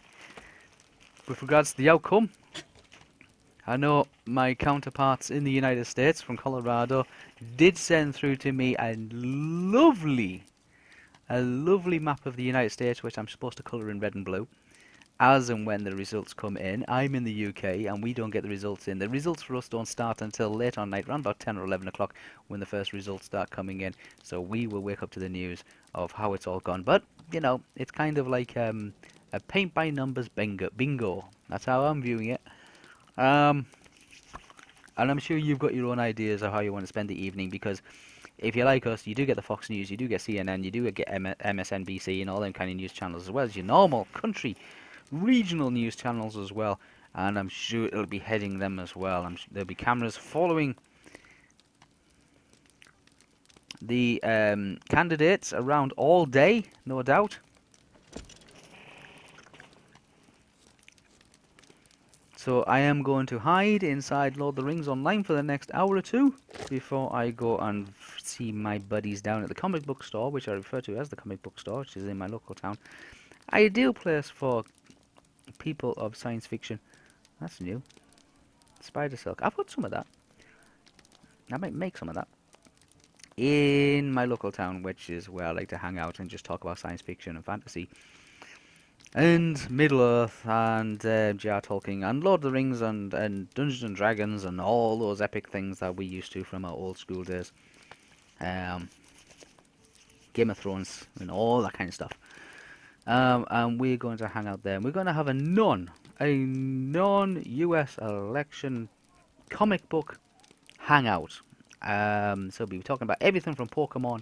Speaker 1: with regards to the outcome. I know my counterparts in the United States from Colorado did send through to me a lovely map of the United States, which I'm supposed to colour in red and blue, as and when the results come in. I'm in the UK, and we don't get the results in. The results for us don't start until late on night, around about 10 or 11 o'clock, when the first results start coming in. So we will wake up to the news of how it's all gone. But, you know, it's kind of like a paint-by-numbers bingo. That's how I'm viewing it. And I'm sure you've got your own ideas of how you want to spend the evening, because if you're like us, you do get the Fox News, you do get CNN, you do get MSNBC and all them kind of news channels, as well as your normal country, regional news channels as well. And I'm sure it'll be heading them as well. There'll be cameras following the candidates around all day, no doubt. So I am going to hide inside Lord of the Rings Online for the next hour or two before I go and see my buddies down at the comic book store, which I refer to as the comic book store, which is in my local town. Ideal place for people of science fiction. That's new. Spider silk. I've got some of that. I might make some of that. In my local town, which is where I like to hang out and just talk about science fiction and fantasy. And Middle-earth, and J.R. Tolkien, and Lord of the Rings, and Dungeons and Dragons, and all those epic things that we used to from our old school days. Game of Thrones, and all that kind of stuff. And we're going to hang out there, and we're going to have a non-US election comic book hangout. So we'll be talking about everything from Pokemon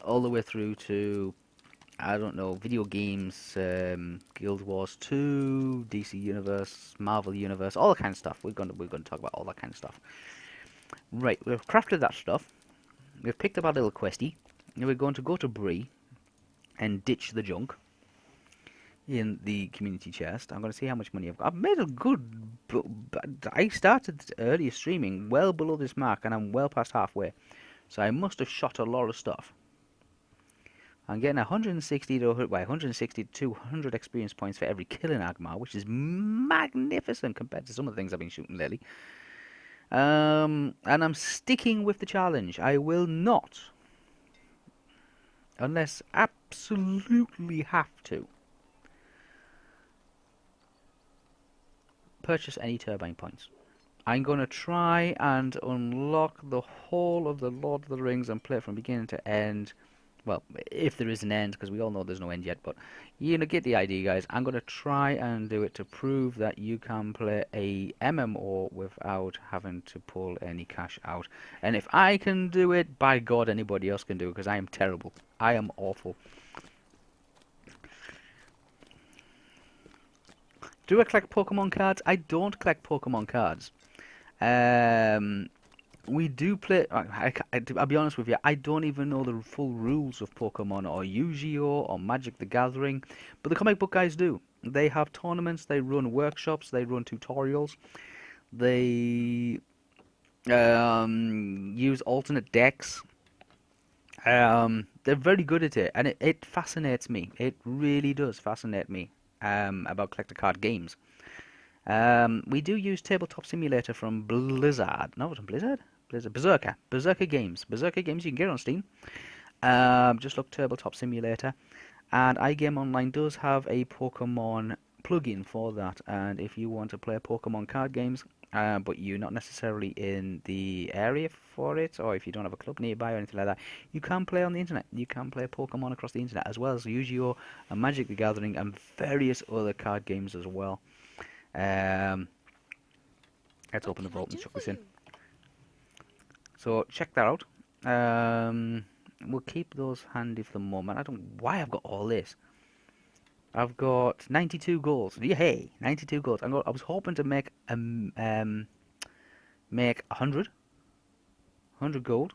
Speaker 1: all the way through to, I don't know, video games, Guild Wars 2, DC Universe, Marvel Universe, all that kind of stuff. We're going to talk about all that kind of stuff. Right, we've crafted that stuff. We've picked up our little questie. And we're going to go to Bree and ditch the junk in the community chest. I'm going to see how much money I've got. I've made a good... I started earlier streaming well below this mark, and I'm well past halfway. So I must have shot a lot of stuff. I'm getting 160 to 200 experience points for every kill in Agmar, which is magnificent compared to some of the things I've been shooting lately. And I'm sticking with the challenge. I will not, unless absolutely have to, purchase any turbine points. I'm going to try and unlock the whole of the Lord of the Rings and play it from beginning to end. Well, if there is an end, because we all know there's no end yet, but you know, get the idea, guys. I'm going to try and do it to prove that you can play a MMO without having to pull any cash out. And if I can do it, by God, anybody else can do it, because I am terrible. I am awful. Do I collect Pokemon cards? I don't collect Pokemon cards. We do play. I'll be honest with you. I don't even know the full rules of Pokemon or Yu-Gi-Oh or Magic the Gathering, but the comic book guys do. They have tournaments. They run workshops. They run tutorials. They use alternate decks. They're very good at it, and it fascinates me. It really does fascinate me. About collector card games. We do use Tabletop Simulator from Blizzard. No, it's from Blizzard. Blizzard Berserker. Berserker Games. Berserker Games. You can get it on Steam. Just look Tabletop Simulator, and iGame Online does have a Pokemon plugin for that. And if you want to play Pokemon card games, but you're not necessarily in the area for it, or if you don't have a club nearby or anything like that, you can play on the internet. You can play Pokemon across the internet, as well as Yu-Gi-Oh and Magic the Gathering and various other card games as well. Um, let's
Speaker 2: What
Speaker 1: open the
Speaker 2: can I
Speaker 1: vault
Speaker 2: do
Speaker 1: and chuck
Speaker 2: for
Speaker 1: this in.
Speaker 2: you?
Speaker 1: So check that out. Um, we'll keep those handy for the moment. I don't know why I've got all this. I've got 92 goals. Yeah, hey, 92 goals. I was hoping to make 100 gold.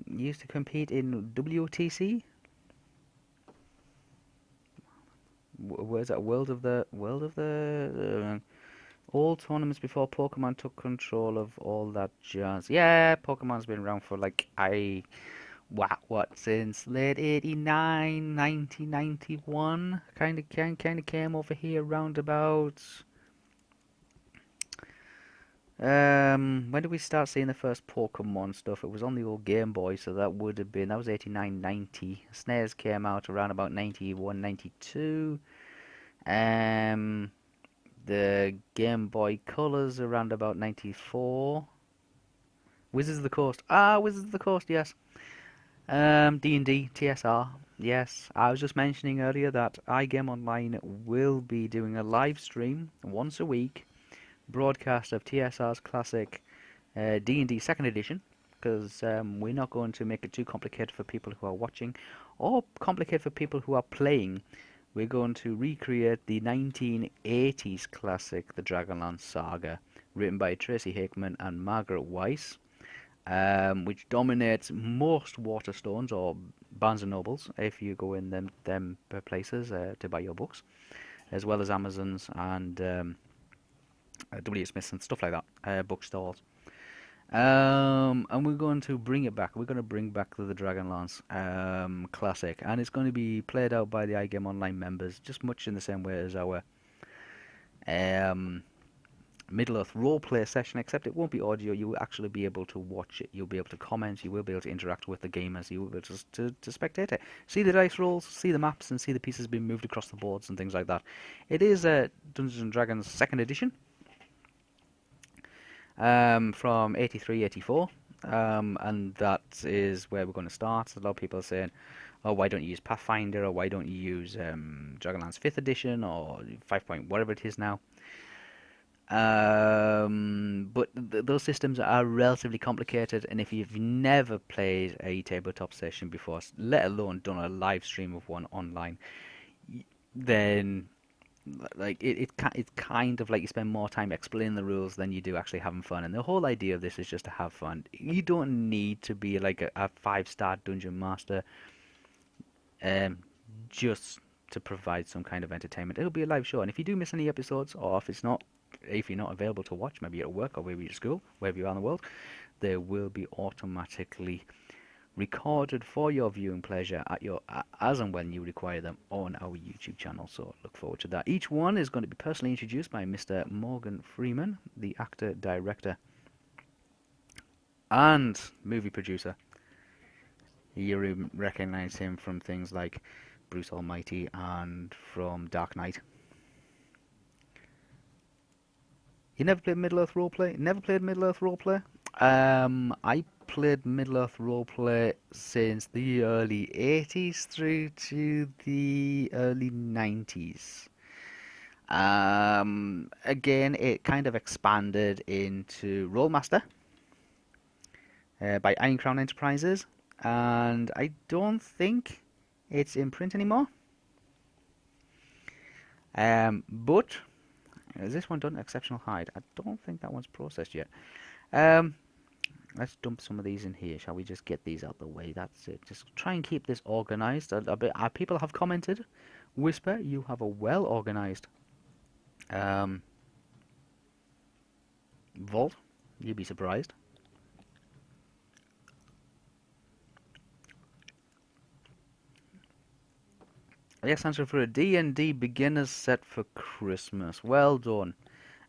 Speaker 1: Used to compete in WTC. Where's that? World of the all tournaments before Pokemon took control of all that jazz. Yeah, Pokemon's been around for like what since late 89, 1991. Kind of came over here round about. When did we start seeing the first Pokemon stuff? It was on the old Game Boy, so that was 89, 90. Snares came out around about 91, 92. Um, the Game Boy Colors around about 94. Wizards of the Coast. Ah, Wizards of the Coast, yes. D&D, TSR. Yes, I was just mentioning earlier that iGame Online will be doing a live stream once a week, broadcast of TSR's classic D&D Second Edition, because we're not going to make it too complicated for people who are watching, or complicated for people who are playing. We're going to recreate the 1980s classic, The Dragonlance Saga, written by Tracy Hickman and Margaret Weiss, which dominates most Waterstones or Barnes and Nobles if you go in them places to buy your books, as well as Amazons and W. Smiths and stuff like that, bookstores. And we're going to bring it back. We're going to bring back the Dragonlance classic, and it's going to be played out by the iGame Online members, just much in the same way as our um, Middle Earth roleplay session, except it won't be audio. You will actually be able to watch it. You'll be able to comment. You will be able to interact with the gamers. You will be able to spectate it, see the dice rolls, see the maps, and see the pieces being moved across the boards and things like that. It is Dungeons and Dragons Second Edition. From 83, 84, and that is where we're going to start. A lot of people are saying, oh, why don't you use Pathfinder, or why don't you use Dragonlance 5th Edition, or 5 point whatever it is now. But those systems are relatively complicated, and if you've never played a tabletop session before, let alone done a live stream of one online, then like it's kind of like you spend more time explaining the rules than you do actually having fun. And the whole idea of this is just to have fun. You don't need to be like a 5-star dungeon master um, just to provide some kind of entertainment. It'll be a live show, and if you do miss any episodes, or if you're not available to watch, maybe you're at work or maybe you're at school, wherever you are in the world, they will be automatically recorded for your viewing pleasure as and when you require them on our YouTube channel. So look forward to that. Each one is going to be personally introduced by Mr. Morgan Freeman, the actor, director, and movie producer. You recognize him from things like Bruce Almighty and from Dark Knight. You never played Middle Earth Roleplay? Never played Middle Earth Roleplay? I played Middle Earth Roleplay since the early 80s through to the early 90s. Again, it kind of expanded into Rolemaster by Iron Crown Enterprises, and I don't think it's in print anymore. But is this one done? Exceptional hide. I don't think that one's processed yet. Um, let's dump some of these in here. Shall we just get these out the way? That's it. Just try and keep this organized. A bit. People have commented, Whisper, you have a well organized um, vault. You'd be surprised. Yes, answer for a D&D beginner's set for Christmas. Well done.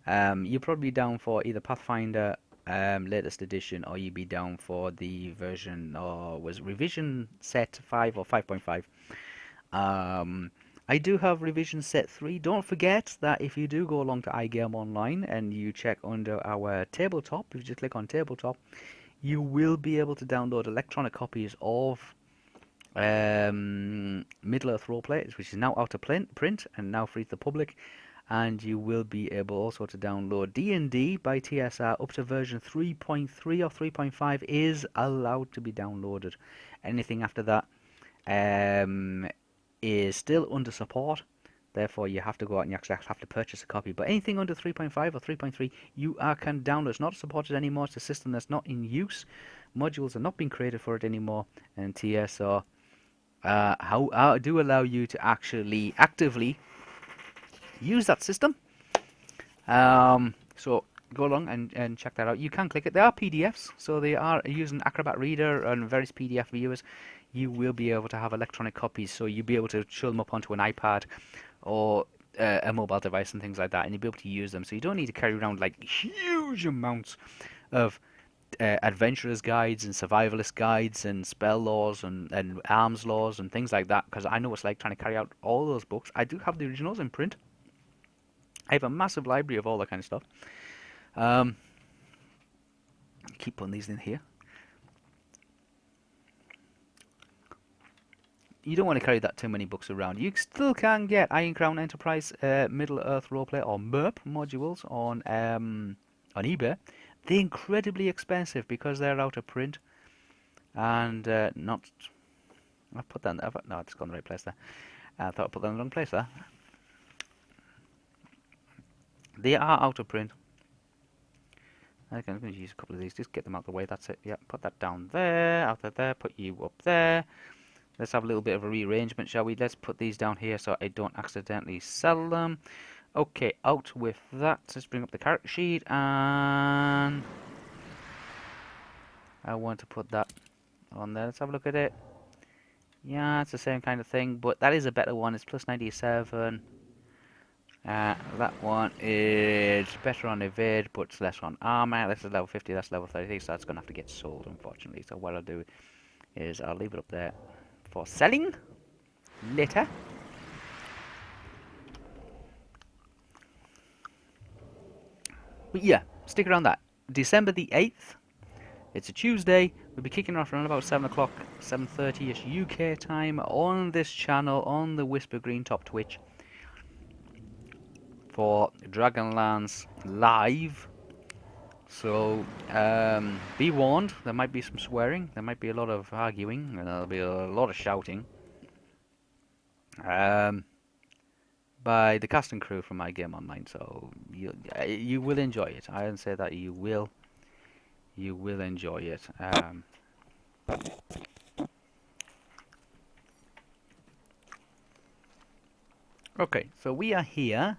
Speaker 1: You're probably down for either Pathfinder latest edition, or you'd be down for the version, or was revision set 5 or 5.5. I do have revision set 3. Don't forget that if you do go along to iGame Online and you check under our tabletop, if you just click on tabletop, you will be able to download electronic copies of Middle-earth Roleplay, which is now out of print and now free to the public. And you will be able also to download D&D by TSR up to version 3.3 or 3.5 is allowed to be downloaded. Anything after that is still under support. Therefore, you have to go out and you actually have to purchase a copy. But anything under 3.5 or 3.3, you can download. It's not supported anymore. It's a system that's not in use. Modules are not being created for it anymore. And TSR do allow you to actually actively use that system. So go along and check that out. You can click it. They are PDFs, so they are using Acrobat Reader and various PDF viewers. You will be able to have electronic copies, so you'll be able to show them up onto an iPad or a mobile device and things like that, and you'll be able to use them. So you don't need to carry around like huge amounts of adventurers guides and survivalist guides and spell laws and arms laws and things like that, because I know it's like trying to carry out all those books. I do have the originals in print. I have a massive library of all that kind of stuff. Keep putting these in here. You don't want to carry that too many books around. You still can get Iron Crown Enterprise Middle-earth Roleplay or MERP modules on eBay. They're incredibly expensive because they're out of print and not. I put that. No, it's gone the right place there. I thought I put that in the wrong place there. They are out of print. I'm going to use a couple of these. Just get them out of the way. That's it. Yeah, put that down there, out of there. Put you up there. Let's have a little bit of a rearrangement, shall we? Let's put these down here so I don't accidentally sell them. Okay, out with that. Let's bring up the character sheet, and I want to put that on there. Let's have a look at it. Yeah, it's the same kind of thing, but that is a better one. It's plus 97. That one is better on evade, but it's less on armor. This is level 50, that's level 33, so that's going to have to get sold, unfortunately. So what I'll do is I'll leave it up there for selling later. But yeah, stick around that. December the 8th. It's a Tuesday. We'll be kicking off around about 7 o'clock, 7:30ish UK time on this channel, on the Whisper Green Top Twitch, for Dragonlance Live. So be warned, there might be some swearing, there might be a lot of arguing, and there'll be a lot of shouting by the cast and crew from my game online. So you will enjoy it. I don't say that you will enjoy it. Okay, so we are here.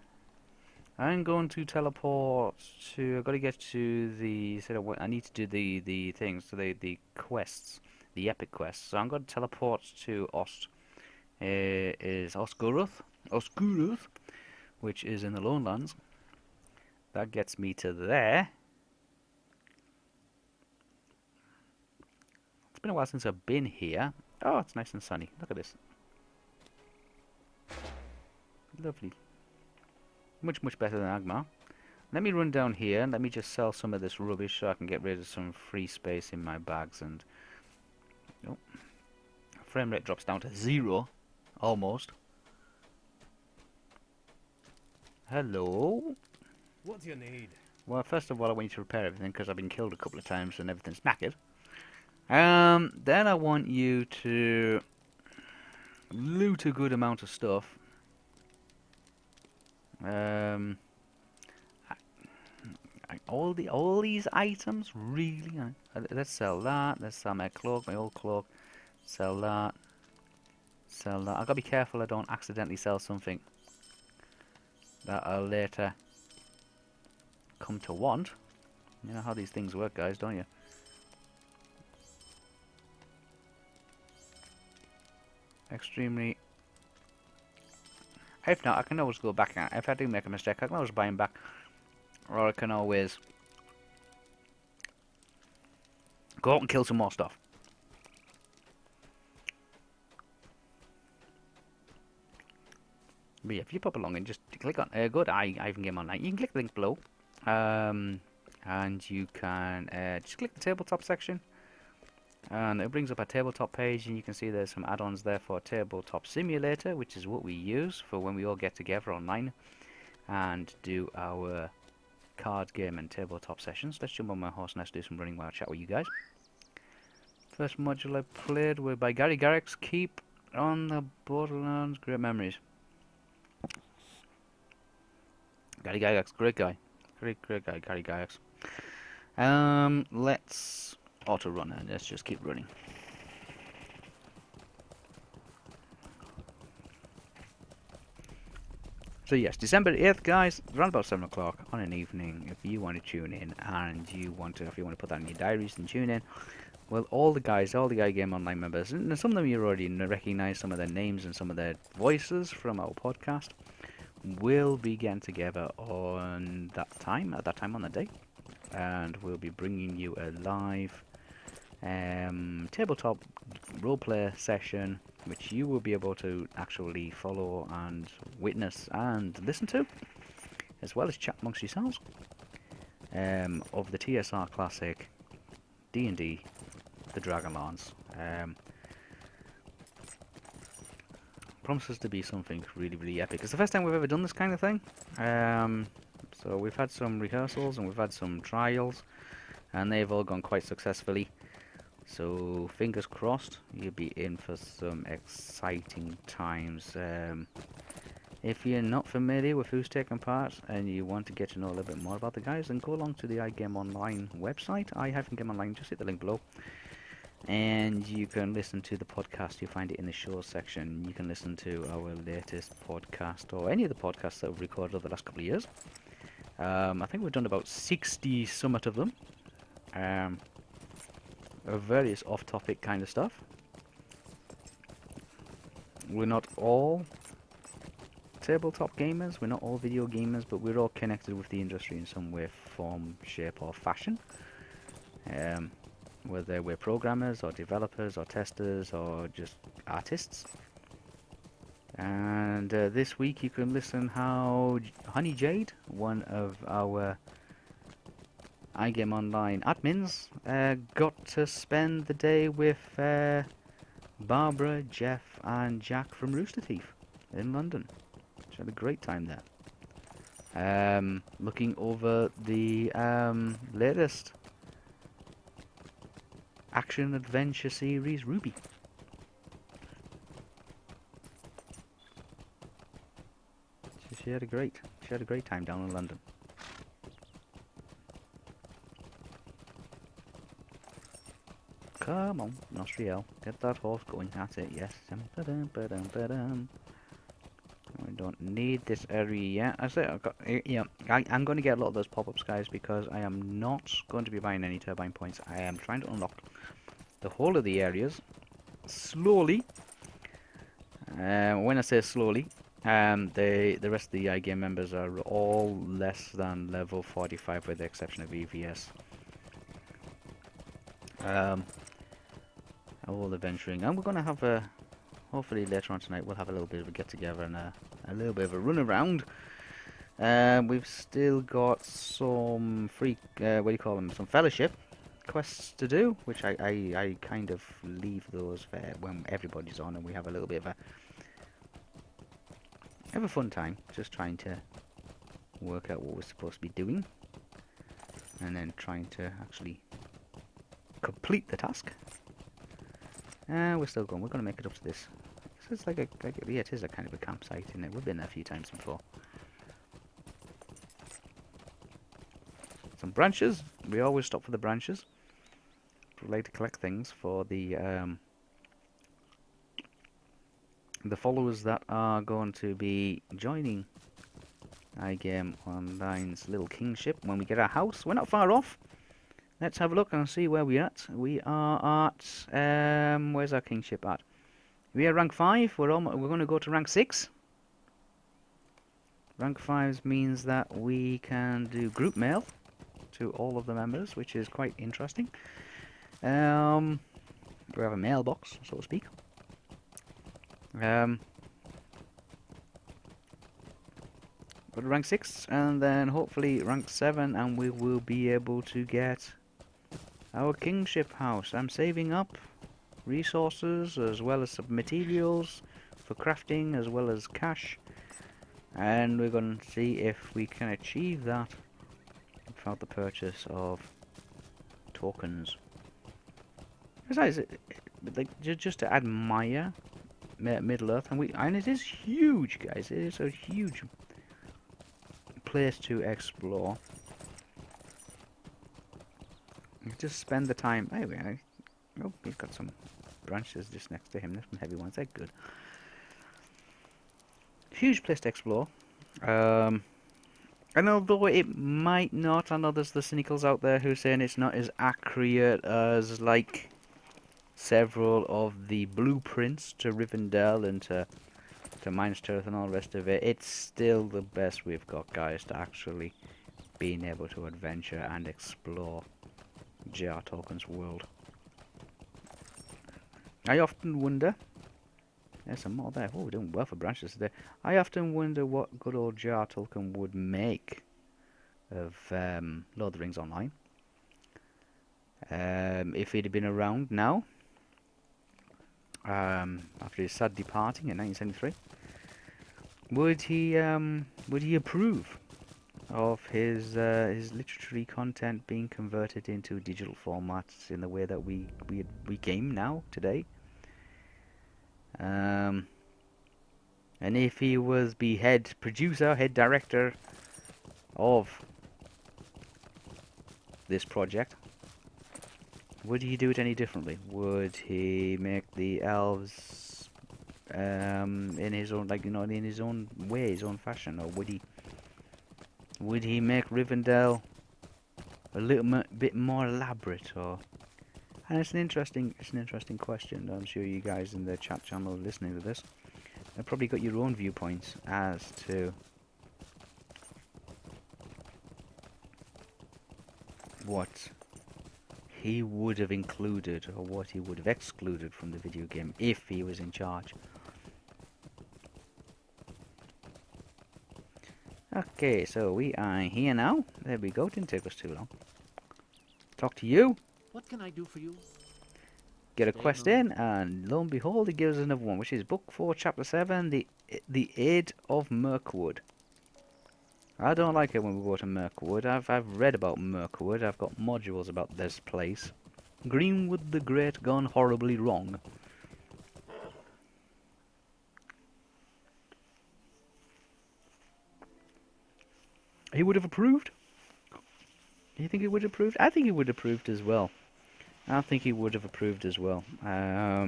Speaker 1: I'm going to teleport to. I've got to get to the. I need to do the things. So the quests, the epic quests. So I'm going to teleport to Oscuruth, which is in the Lone Lands. That gets me to there. It's been a while since I've been here. Oh, it's nice and sunny. Look at this. Lovely. Much, much better than Agmar. Let me run down here and let me just sell some of this rubbish so I can get rid of some free space in my bags. And oh, frame rate drops down to 0, almost. Hello.
Speaker 3: What do you need?
Speaker 1: Well, first of all, I want you to repair everything because I've been killed a couple of times and everything's knackered. Then I want you to loot a good amount of stuff. Um, all these items really. Let's sell that. Let's sell my cloak, my old cloak. Sell that. Sell that. I gotta be careful I don't accidentally sell something that I'll later come to want. You know how these things work, guys, don't you? Extremely. If not, I can always go back. If I do make a mistake, I can always buy them back. Or I can always go out and kill some more stuff. But yeah, if you pop along and just click on go to Ivan Game Online, you can click the link below. And you can just click the tabletop section. And it brings up a tabletop page, and you can see there's some add-ons there for Tabletop Simulator, which is what we use for when we all get together online and do our card game and tabletop sessions. Let's jump on my horse and let's do some running while I chat with you guys. First module I played was by Gary Garrick's Keep on the Borderlands. Great memories. Gary Gygax, great guy. Great guy, Gary Gygax. Let's auto run and let's just keep running. So yes, December 8th, guys, around about 7 o'clock on an evening. If you want to tune in and if you want to put that in your diaries, then tune in. Well, all the Guy Game Online members, and some of them you already recognize some of their names and some of their voices from our podcast. We'll be getting together on at that time on the day, and we'll be bringing you a live tabletop roleplay session, which you will be able to actually follow and witness and listen to, as well as chat amongst yourselves, of the TSR Classic D&D, the Dragonlance. Promises to be something really, really epic. It's the first time we've ever done this kind of thing. So we've had some rehearsals and we've had some trials, and they've all gone quite successfully. So fingers crossed, you'll be in for some exciting times. If you're not familiar with who's taking part and you want to get to know a little bit more about the guys, then go along to the iGame Online website. iGame Online, just hit the link below. And you can listen to the podcast. You'll find it in the shows section. You can listen to our latest podcast or any of the podcasts that we've recorded over the last couple of years. I think we've done about 60 summit of them. Of various off-topic kind of stuff. We're not all tabletop gamers. We're not all video gamers, but we're all connected with the industry in some way, form, shape or fashion. Whether we're programmers or developers or testers or just artists. And this week you can listen how Honey Jade, one of our iGame Online admins, got to spend the day with Barbara, Jeff and Jack from Rooster Teeth in London. She had a great time there. Looking over the latest action adventure series, Ruby. She had a great time down in London. Come on, Nostriel, get that horse going. That's it. Yes. We don't need this area yet. I say I'm going to get a lot of those pop-ups, guys, because I am not going to be buying any turbine points. I am trying to unlock the whole of the areas slowly. When I say slowly, the rest of the iGame members are all less than level 45, with the exception of EVS. All adventuring, and we're going to have a hopefully later on tonight we'll have a little bit of a get together and a little bit of a run around. We've still got some free some fellowship quests to do, which I kind of leave those for when everybody's on and we have a little bit of a fun time, just trying to work out what we're supposed to be doing and then trying to actually complete the task. We're still going. We're going to make it up to this. It's like it is a kind of a campsite, isn't it? We've been there a few times before. some branches. We always stop for the branches. We like to collect things for the followers that are going to be joining iGame Online's little kingship when we get our house. We're not far off. Let's have a look and see where we're at. We are at where's our kingship at? We are rank 5. We're going to go to rank 6. Rank 5 means that we can do group mail to all of the members, which is quite interesting. We have a mailbox, so to speak. Go to rank 6 and then hopefully rank 7, and we will be able to get our kingship house. I'm saving up resources as well as some materials for crafting as well as cash, and we're going to see if we can achieve that without the purchase of tokens. Besides, like, just to admire Middle Earth, and it is huge, guys. It is a huge place to explore. You just spend the time. Anyway, oh, he's got some branches just next to him. There's some heavy ones. They're good. Huge place to explore. And although it might not, I know there's the cynicals out there who are saying it's not as accurate as like several of the blueprints to Rivendell and to Minas Tirith and all the rest of it. It's still the best we've got, guys, to actually being able to adventure and explore J.R. Tolkien's world. I often wonder. There's some more there. Oh, we're doing well for branches today. I often wonder what good old J.R. Tolkien would make of Lord of the Rings Online. If he'd have been around now, after his sad departing in 1973, would he approve of his literary content being converted into digital formats in the way that we game now today? And if he was the head producer, head director of this project, would he do it any differently? Would he make the elves in his own, like, in his own way, his own fashion, or would he make Rivendell a little bit more elaborate? Or, and it's an interesting question. I'm sure you guys in the chat channel listening to this have probably got your own viewpoints as to what he would have included or what he would have excluded from the video game if he was in charge. Okay, so we are here now. There we go. Didn't take us too long. Talk to you.
Speaker 3: What can I do for you?
Speaker 1: Get a
Speaker 3: Stay
Speaker 1: quest
Speaker 3: home.
Speaker 1: in, and lo and behold, it gives us another one, which is Book 4, Chapter 7, the Aid of Mirkwood. I don't like it when we go to Mirkwood. I've read about Mirkwood. I've got modules about this place. Greenwood the Great gone horribly wrong. He would have approved? Do you think he would have approved? I think he would have approved as well. I think he would have approved as well. I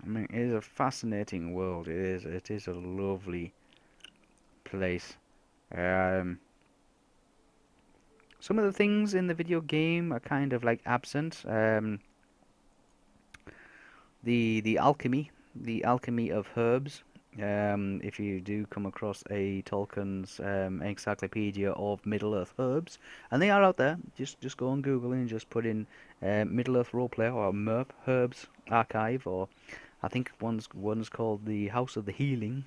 Speaker 1: mean, it is a fascinating world. It is a lovely place. Some of the things in the video game are kind of like absent. The alchemy of herbs. If you do come across a Tolkien's encyclopedia of Middle Earth herbs, and they are out there, just go on Google and just put in Middle Earth roleplay or MERP herbs archive, or I think one's called the House of the Healing,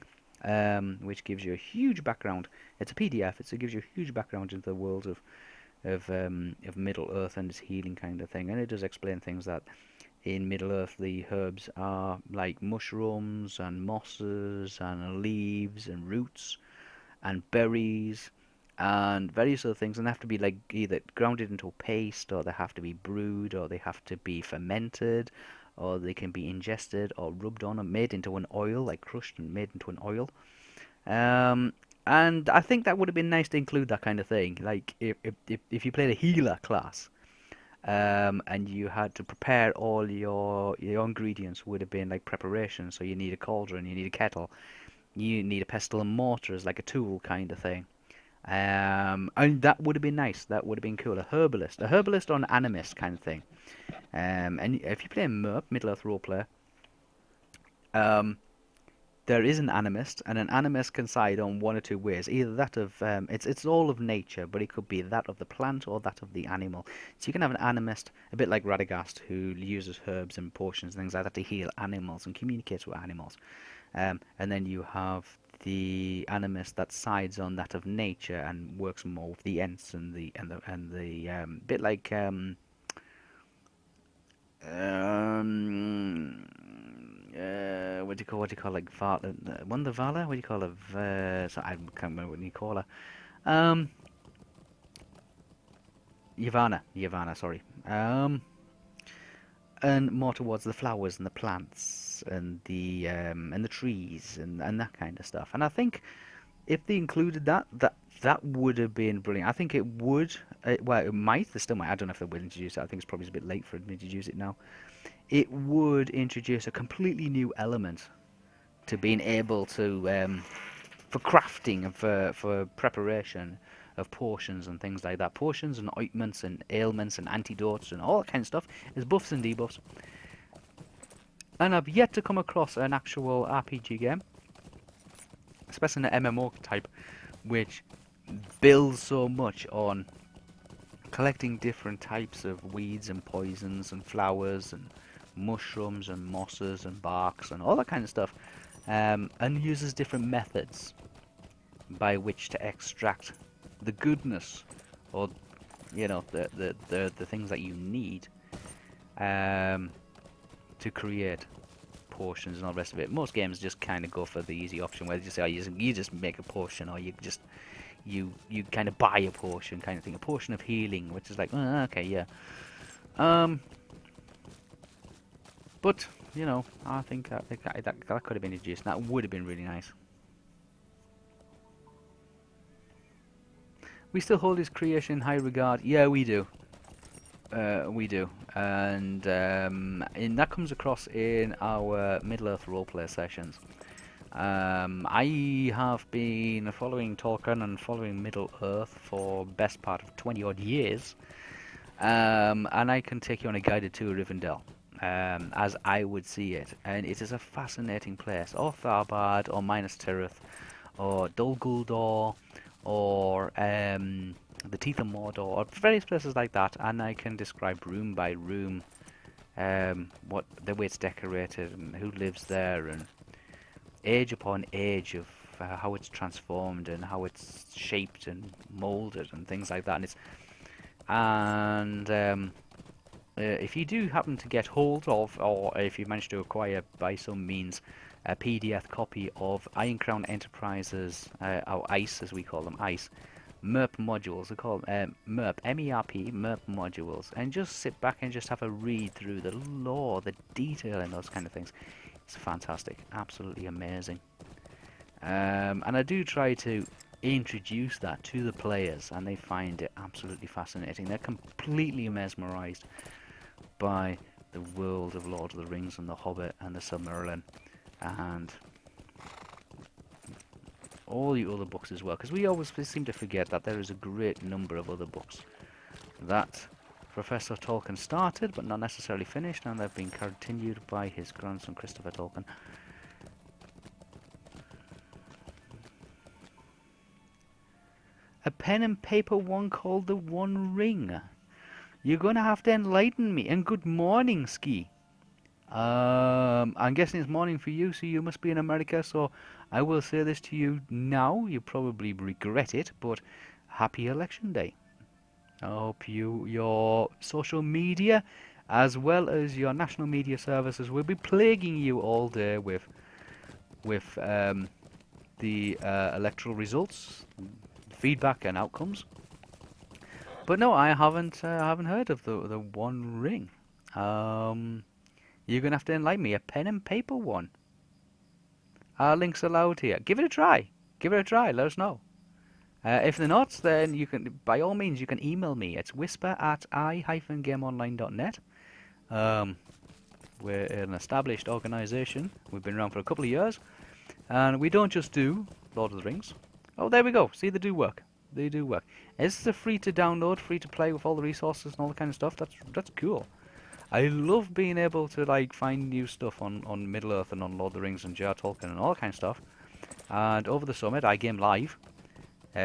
Speaker 1: which gives you a huge background. It's a PDF. It gives you a huge background into the world of Middle Earth and its healing kind of thing, and it does explain things that in Middle Earth the herbs are like mushrooms and mosses and leaves and roots and berries and various other things, and they have to be like either grounded into a paste, or they have to be brewed, or they have to be fermented, or they can be ingested or rubbed on and made into an oil, like crushed and made into an oil. And I think that would have been nice to include that kind of thing. Like if you played a healer class, and you had to prepare all your ingredients would have been like preparation. So you need a cauldron, you need a kettle, you need a pestle and mortar as like a tool kind of thing. And that would have been nice. That would have been cool. A herbalist or an animist kind of thing. And if you play MERP, Middle Earth Roleplay, um, there is an animist, and an animist can side on one or two ways. Either that of it's all of nature, but it could be that of the plant or that of the animal. So you can have an animist, a bit like Radagast, who uses herbs and potions and things like that to heal animals and communicates with animals. And then you have the animist that sides on that of nature and works more with the ents and the bit like um, what do you call like Vala, Wonder Vala? What do you call her? So I can't remember what you call her. Um, Yavanna, sorry. And more towards the flowers and the plants and the trees and that kind of stuff. And I think if they included that would have been brilliant. I think it would. Well, it might. They still might. I don't know if they will introduce it. I think it's probably a bit late for them to introduce it now. It would introduce a completely new element to being able to for crafting and for preparation of potions and things like that. Potions and ointments and ailments and antidotes and all that kind of stuff is buffs and debuffs. And I've yet to come across an actual RPG game, especially an MMO type, which builds so much on collecting different types of weeds and poisons and flowers and mushrooms and mosses and barks and all that kind of stuff, and uses different methods by which to extract the goodness or the things that you need um, to create potions and all the rest of it. Most games just kind of go for the easy option where they just say, oh, you just make a potion, or you kind of buy a potion kind of thing, a potion of healing, which is like, oh, okay, yeah. But I think that could have been introduced. That would have been really nice. We still hold his creation in high regard. Yeah, we do. We do, and that comes across in our Middle Earth roleplay sessions. I have been following Tolkien and following Middle Earth for best part of 20 odd years, and I can take you on a guided tour of Rivendell, as I would see it, and it is a fascinating place. Or Tharbad, or Minas Tirith, or Dol Guldur, or the Teeth of Mordor, or various places like that, and I can describe room by room what the way it's decorated and who lives there, and age upon age of how it's transformed and how it's shaped and molded and things like that. And if you do happen to get hold of, or if you manage to acquire by some means, a PDF copy of Iron Crown Enterprises, or ICE as we call them, ICE, MERP modules, they call them MERP, M-E-R-P, MERP modules, and just sit back and just have a read through the lore, the detail and those kind of things. It's fantastic, absolutely amazing. And I do try to introduce that to the players, and they find it absolutely fascinating. They're completely mesmerized by the world of Lord of the Rings and the Hobbit and the Silmarillion and all the other books as well, because we always seem to forget that there is a great number of other books that Professor Tolkien started but not necessarily finished, and they've been continued by his grandson Christopher Tolkien. A pen and paper one called the One Ring. You're gonna have to enlighten me. And good morning, Ski. I'm guessing it's morning for you, so you must be in America, so I will say this to you now. You probably regret it, but happy election day. I hope your social media, as well as your national media services, will be plaguing you all day with the electoral results, feedback, and outcomes. But no, I haven't heard of the One Ring. You're gonna have to enlighten me. A pen and paper one. Our links allowed here. Give it a try. give it a try. Let us know. If they're not, then you can, by all means, you can email me. It's whisper@i-gameonline.net. Um, we're an established organisation. We've been around for a couple of years, and we don't just do Lord of the Rings. Oh, there we go. See, they do work. They do work. Is it free to download, free to play with all the resources and all that kind of stuff? That's cool. I love being able to like find new stuff on Middle Earth and on Lord of the Rings and J.R. Tolkien and all that kind of stuff. And over the summit, I Game Live,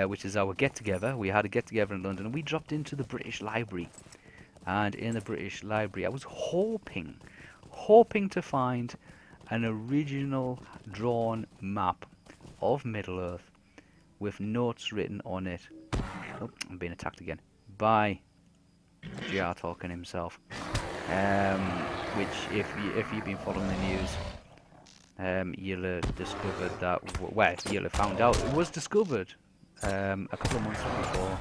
Speaker 1: which is our get-together. We had a get-together in London, and we dropped into the British Library. And in the British Library, I was hoping to find an original drawn map of Middle Earth with notes written on it. Oh, I'm being attacked again by J.R. Tolkien himself. Which, if you've been following the news, you'll have discovered that. Well, you'll have found out it was discovered a couple of months before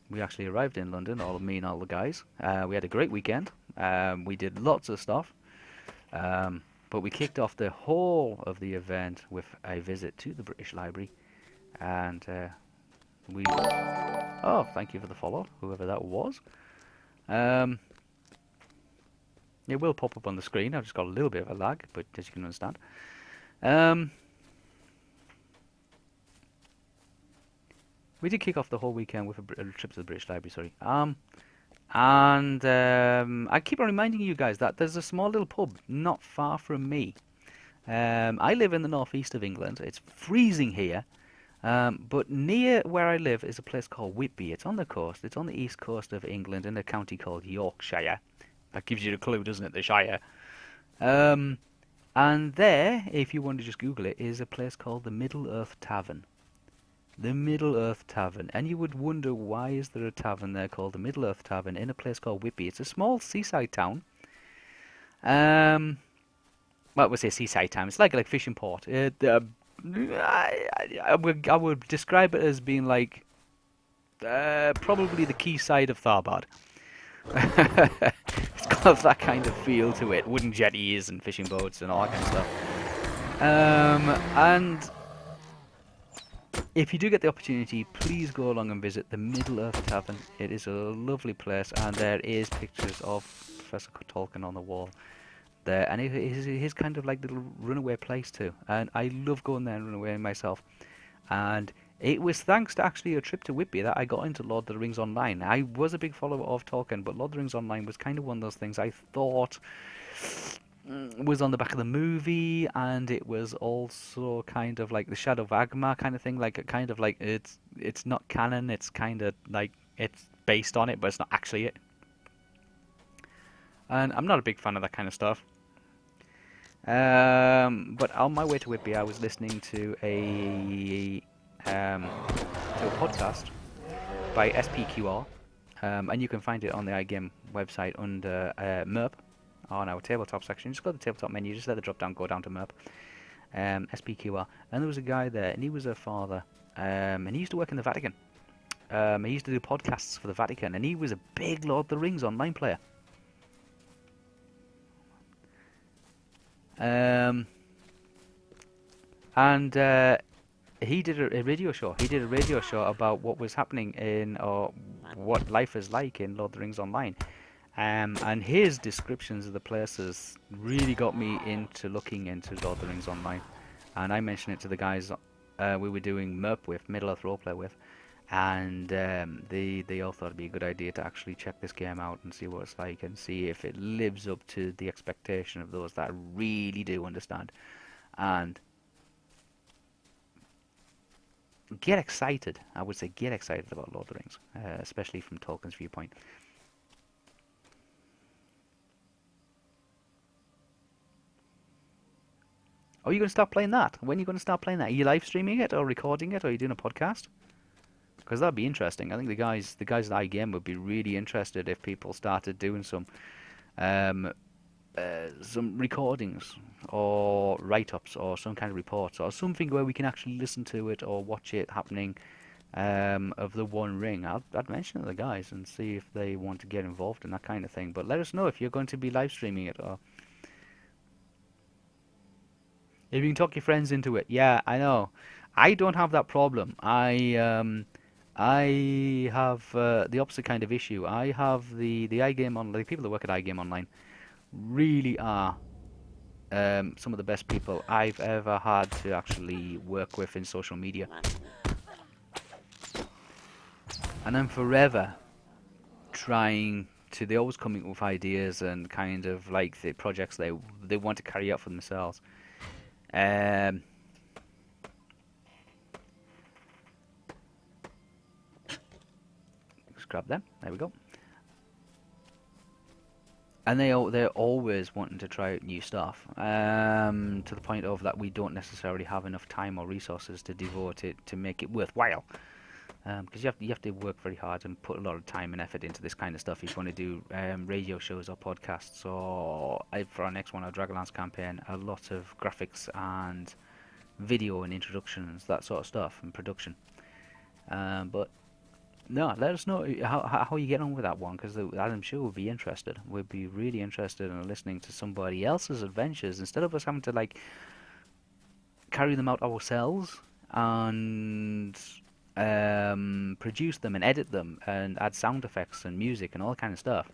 Speaker 1: we actually arrived in London. All of me and all the guys. We had a great weekend. We did lots of stuff. But we kicked off the whole of the event with a visit to the British Library, and we. Oh, thank you for the follow, whoever that was. It will pop up on the screen. I've just got a little bit of a lag, but as you can understand. We did kick off the whole weekend with a trip to the British Library, sorry. And I keep on reminding you guys that there's a small little pub not far from me. I live in the northeast of England. It's freezing here. But near where I live is a place called Whitby. It's on the coast. It's on the east coast of England in a county called Yorkshire. That gives you the clue, doesn't it? The Shire. And there, if you want to just Google it, is a place called the Middle Earth Tavern. The Middle Earth Tavern. And you would wonder, why is there a tavern there called the Middle Earth Tavern in a place called Whitby? It's a small seaside town. Well, we'll say seaside town. It's like fishing port. I would describe it as being like probably the quayside of Tharbad. It's got that kind of feel to it. Wooden jetties and fishing boats and all that kind of stuff. And if you do get the opportunity, please go along and visit the Middle Earth Tavern. It is a lovely place, and there is pictures of Professor Tolkien on the wall there, and it is kind of like the little runaway place too. And I love going there and run away myself. And it was thanks to actually a trip to Whitby that I got into Lord of the Rings Online. I was a big follower of Tolkien, but Lord of the Rings Online was kind of one of those things I thought was on the back of the movie, and it was also kind of like the Shadow of Agmar kind of thing, like kind of like it's not canon, it's kind of like it's based on it, but it's not actually it. And I'm not a big fan of that kind of stuff. But on my way to Whitby, I was listening to a podcast by SPQR, and you can find it on the iGame website under MERP on our tabletop section. Just go to the tabletop menu, just let the drop down go down to MERP, SPQR, and there was a guy there, and he was a father, and he used to work in the Vatican. He used to do podcasts for the Vatican, and he was a big Lord of the Rings online player. He did a radio show. He did a radio show about what was happening in, or what life is like in Lord of the Rings Online. And his descriptions of the places really got me into looking into Lord of the Rings Online. And I mentioned it to the guys we were doing MERP with, Middle Earth Roleplay with. And they all thought it'd be a good idea to actually check this game out and see what it's like and see if it lives up to the expectation of those that really do understand. And get excited. I would say get excited about Lord of the Rings, especially from Tolkien's viewpoint. Oh, you're going to start playing that? When are you going to start playing that? Are you live streaming it or recording it, or are you doing a podcast? Because that'd be interesting. I think the guys at iGame would be really interested if people started doing some recordings or write-ups or some kind of reports or something where we can actually listen to it or watch it happening of the One Ring. I'd mention it to the guys and see if they want to get involved in that kind of thing. But let us know if you're going to be live streaming it, or If you can talk your friends into it, yeah, I know. I don't have that problem. I have the opposite kind of issue. I have the iGame on the people that work at iGame Online really are some of the best people I've ever had to actually work with in social media, and I'm forever trying to. They always come up with ideas and kind of like the projects they want to carry out for themselves. Um, just grab them. There we go. And they're always wanting to try out new stuff, to the point of that we don't necessarily have enough time or resources to devote it to make it worthwhile. Because you have to work very hard and put a lot of time and effort into this kind of stuff if you want to do radio shows or podcasts, or for our next one, our Dragonlance campaign, a lot of graphics and video and introductions, that sort of stuff, and production. But no, let us know how you get on with that one, because I'm sure we'll be interested. We'd be really interested in listening to somebody else's adventures instead of us having to like carry them out ourselves and produce them and edit them and add sound effects and music and all kind of stuff.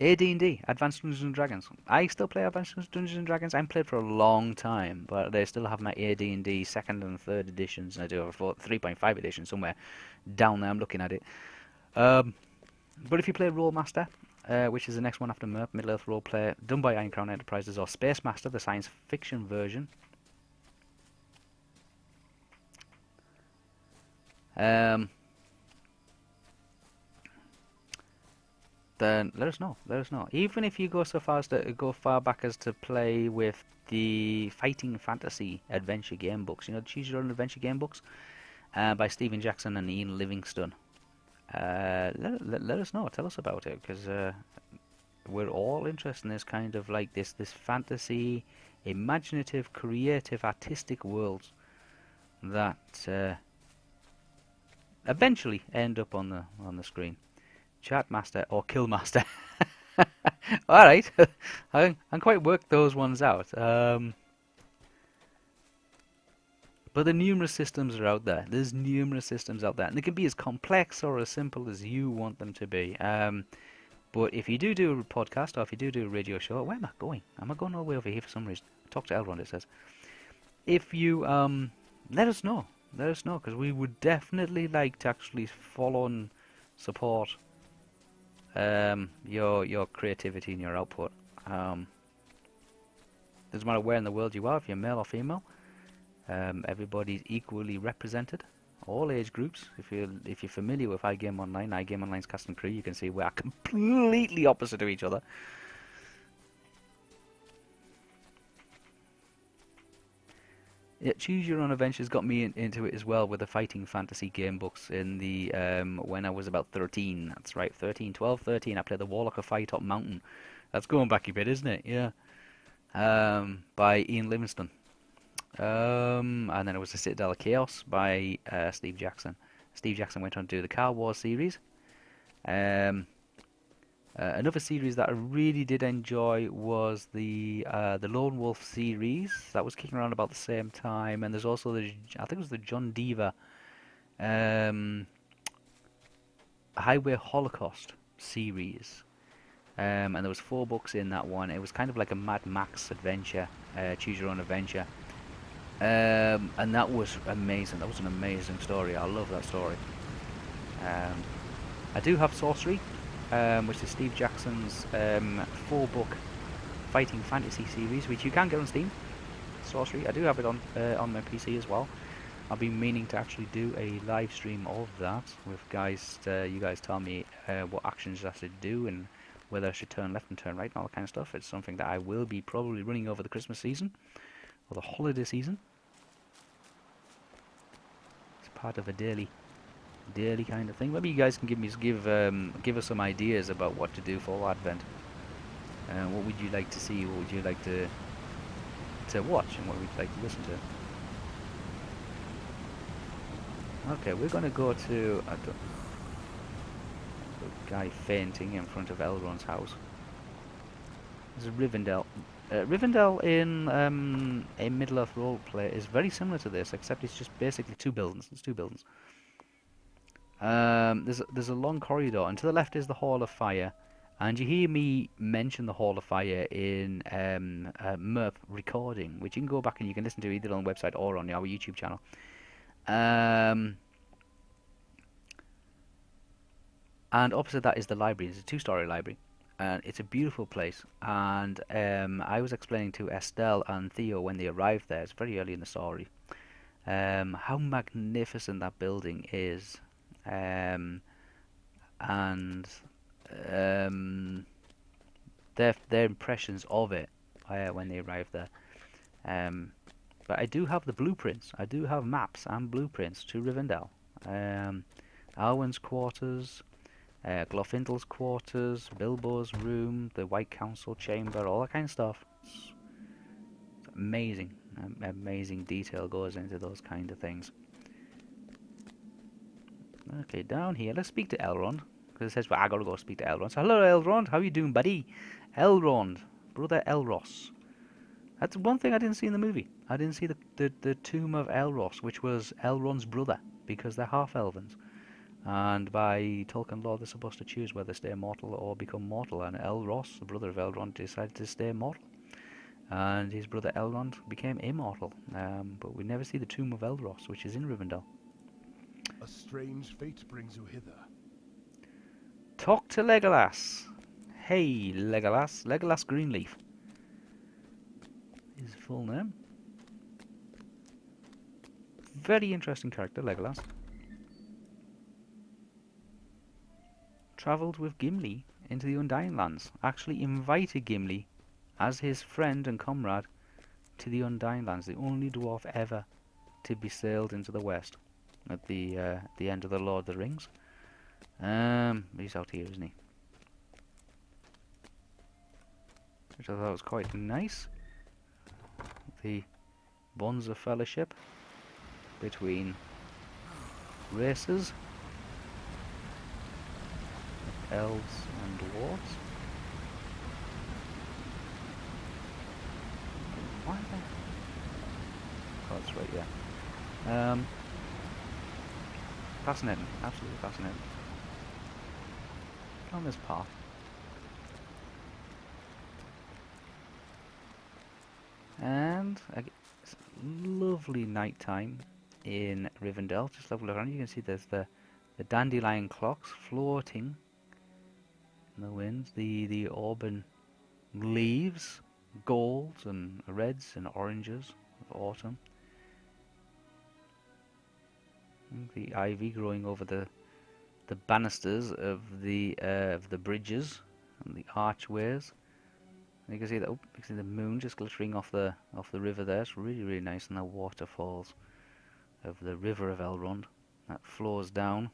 Speaker 1: AD&D, Advanced Dungeons and Dragons. I still play Advanced Dungeons and Dragons. I haven't played for a long time, but they still have my AD&D second and third editions, and I do have a 3.5 edition somewhere down there. I'm looking at it. But if you play Rolemaster, which is the next one after MERP, Middle Earth Roleplay, done by Iron Crown Enterprises, or Space Master, the science fiction version, then let us know. Let us know. Even if you go so far as to go far back as to play with the fighting fantasy adventure game books, you know, choose your own adventure game books, by Stephen Jackson and Ian Livingstone. Let us know. Tell us about it, because we're all interested in this kind of like this fantasy, imaginative, creative, artistic worlds that eventually end up on the screen. Chat master or kill master. All right, I quite worked those ones out. But the numerous systems are out there. There's numerous systems out there, and they can be as complex or as simple as you want them to be. But if you do a podcast, or if you do a radio show, where am I going? Am I going all the way over here for some reason? Talk to Elrond, it says. If you let us know, because we would definitely like to actually follow and support your creativity and your output. Doesn't matter where in the world you are, if you're male or female. Everybody's equally represented, all age groups. If you're familiar with iGame Online's cast and crew, you can see we are completely opposite of each other. Yeah, Choose Your Own Adventures got me into it as well with the fighting fantasy game books in the when I was about 13. That's right, 13, 12, 13. I played the Warlock of Firetop Mountain. That's going back a bit, isn't it? Yeah. By Ian Livingstone. And then it was the Citadel of Chaos by Steve Jackson. Steve Jackson went on to do the Car Wars series. Another series that I really did enjoy was the Lone Wolf series. That was kicking around about the same time, and there's also I think it was the John Deaver Highway Holocaust series. And there was 4 books in that one. It was kind of like a Mad Max adventure, choose your own adventure. And that was amazing. That was an amazing story. I love that story. I do have Sorcery, which is Steve Jackson's 4-book fighting fantasy series, which you can get on Steam. Sorcery. I do have it on my PC as well. I've been meaning to actually do a live stream of that with guys. You guys tell me what actions I should do and whether I should turn left and turn right and all that kind of stuff. It's something that I will be probably running over the Christmas season or the holiday season. It's part of a daily kind of thing. Maybe you guys can give us some ideas about what to do for Advent. What would you like to see? What would you like to watch, and what would you like to listen to? Okay, we're gonna go to a guy fainting in front of Elrond's house. There's a Rivendell. Rivendell in Middle-earth roleplay is very similar to this, except it's just basically two buildings. It's two buildings. There's a long corridor, and to the left is the Hall of Fire. And you hear me mention the Hall of Fire in a MERP recording, which you can go back and you can listen to either on the website or on our YouTube channel. And opposite that is the library. It's a two-story library, and it's a beautiful place. And I was explaining to Estelle and Theo when they arrived there. It's very early in the story. How magnificent that building is, and their impressions of it when they arrived there. But I do have the blueprints. I do have maps and blueprints to Rivendell. Arwen's quarters, Glorfindel's quarters, Bilbo's room, the White Council chamber, all that kind of stuff. It's amazing. Amazing detail goes into those kind of things. Okay, down here, let's speak to Elrond. Because it says, well, I gotta go speak to Elrond. So, hello, Elrond. How you doing, buddy? Elrond. Brother Elros. That's one thing I didn't see in the movie. I didn't see the tomb of Elros, which was Elrond's brother, because they're half-elvens. And by Tolkien law, they're supposed to choose whether to stay mortal or become mortal. And Elros, the brother of Elrond, decided to stay mortal. And his brother Elrond became immortal. But we never see the tomb of Elros, which is in Rivendell.
Speaker 4: A strange fate brings you hither.
Speaker 1: Talk to Legolas. Hey, Legolas. Legolas Greenleaf. His full name. Very interesting character, Legolas. Travelled with Gimli into the Undying Lands. Actually invited Gimli as his friend and comrade to the Undying Lands. The only dwarf ever to be sailed into the west at the end of the Lord of the Rings. He's out here, isn't he? Which I thought was quite nice. The bonds of fellowship between races, elves and dwarves. Why are they? Oh, that's right, yeah. Fascinating, absolutely fascinating. On this path. And it's lovely night time in Rivendell. Just have a look around. You can see there's the dandelion clocks floating in the wind. The auburn leaves, golds and reds and oranges of autumn. And the ivy growing over the banisters of the bridges and the archways. And you can see that. Oh, you can see the moon just glittering off the river there. It's really, really nice. And the waterfalls of the river of Elrond that flows down,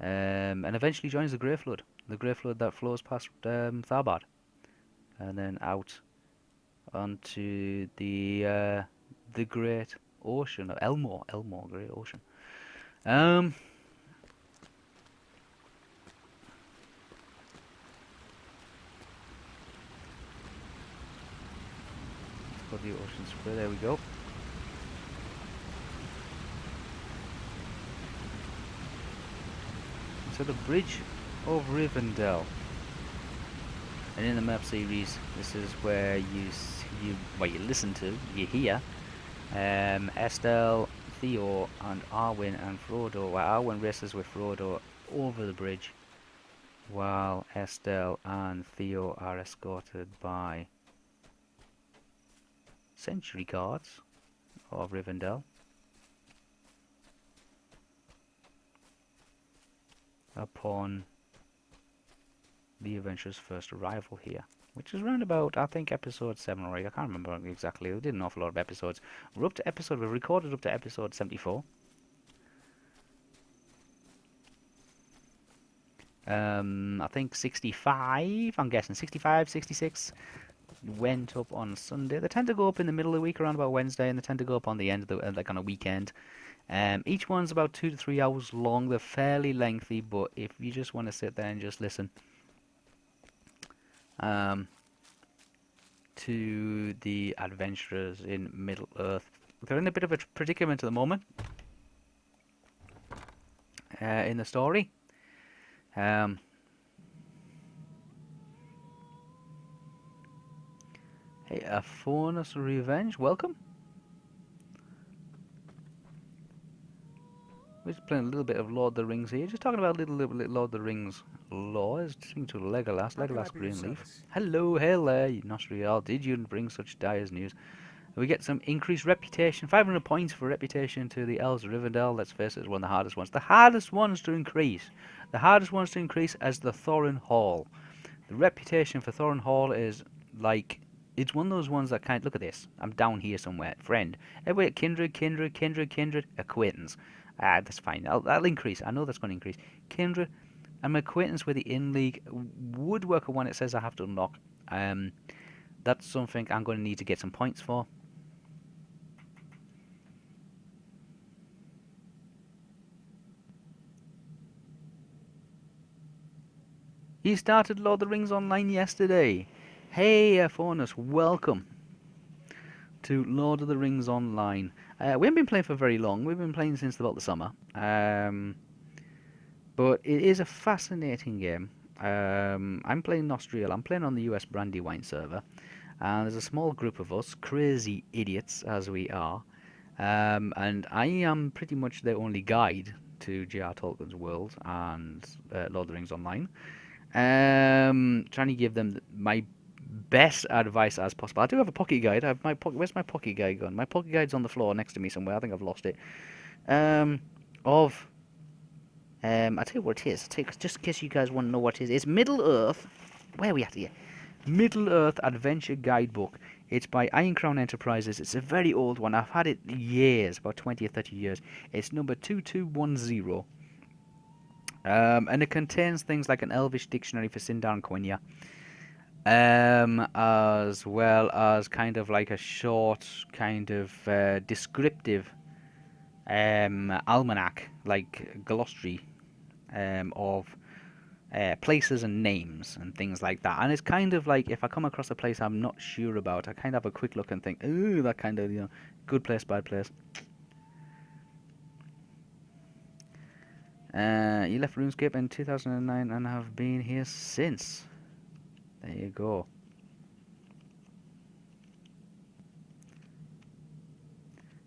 Speaker 1: and eventually joins the Grey Flood. The Grey Flood that flows past Tharbad, and then out onto the Great Ocean, or Elmore, Great Ocean. Got the Ocean Spray, there we go. So the Bridge of Rivendell. And in the map series, this is where you listen to, you hear Estelle, Theo, and Arwen and Frodo. Where Arwen races with Frodo over the bridge, while Estelle and Theo are escorted by Century Guards of Rivendell upon the adventurer's first arrival here, which is around about, I think, episode 7 or 8. I can't remember exactly. We did an awful lot of episodes. We've recorded up to episode 74. I think 65, I'm guessing 65, 66 went up on Sunday. They tend to go up in the middle of the week around about Wednesday, and they tend to go up on the end of the, like on a weekend. Each one's about 2 to 3 hours long. They're fairly lengthy, but if you just want to sit there and just listen to the adventurers in Middle Earth. They're in a bit of a predicament at the moment in the story. Um, hey, a Faunus Revenge, welcome. We're just playing a little bit of Lord of the Rings here. Just talking about a little Lord of the Rings lore. Speaking to Legolas,
Speaker 4: How can I
Speaker 1: Legolas
Speaker 4: be of
Speaker 1: Greenleaf.
Speaker 4: service?
Speaker 1: Hello, hail there, Nostriel. Did you bring such dire news? We get some increased reputation, 500 points for reputation to the Elves of Rivendell. Let's face it, it's one of the hardest ones. The hardest ones to increase. The hardest ones to increase as the Thorin Hall. The reputation for Thorin Hall is like, it's one of those ones that kind of, look at this. I'm down here somewhere. Friend. Everybody, kindred, acquaintance. Ah, that's fine. That'll increase. I know that's going to increase. Kindred, I'm an acquaintance with the In League. Woodworker one, it says I have to unlock. That's something I'm going to need to get some points for. He started Lord of the Rings Online yesterday. Hey, Faunus, welcome to Lord of the Rings Online. We haven't been playing for very long. We've been playing since about the summer. But it is a fascinating game. I'm playing Nostriel. I'm playing on the US Brandywine server. And there's a small group of us, crazy idiots as we are. And I am pretty much the only guide to J.R. Tolkien's world and Lord of the Rings Online. Trying to give them my best advice as possible. I do have a pocket guide. I have my where's my pocket guide gone? My pocket guide's on the floor next to me somewhere. I think I've lost it. I tell you what it is. Just in case you guys want to know what it is. It's Middle Earth. Where are we at here? Middle Earth Adventure Guidebook. It's by Iron Crown Enterprises. It's a very old one. I've had it years, about 20 or 30 years. It's number 2210. And it contains things like an Elvish dictionary for Sindar and Quenya, as well as kind of like a short, kind of descriptive almanac, like glossary of places and names and things like that. And it's kind of like if I come across a place I'm not sure about, I kind of have a quick look and think, ooh, that kind of, good place, bad place. You left RuneScape in 2009 and have been here since. There you go.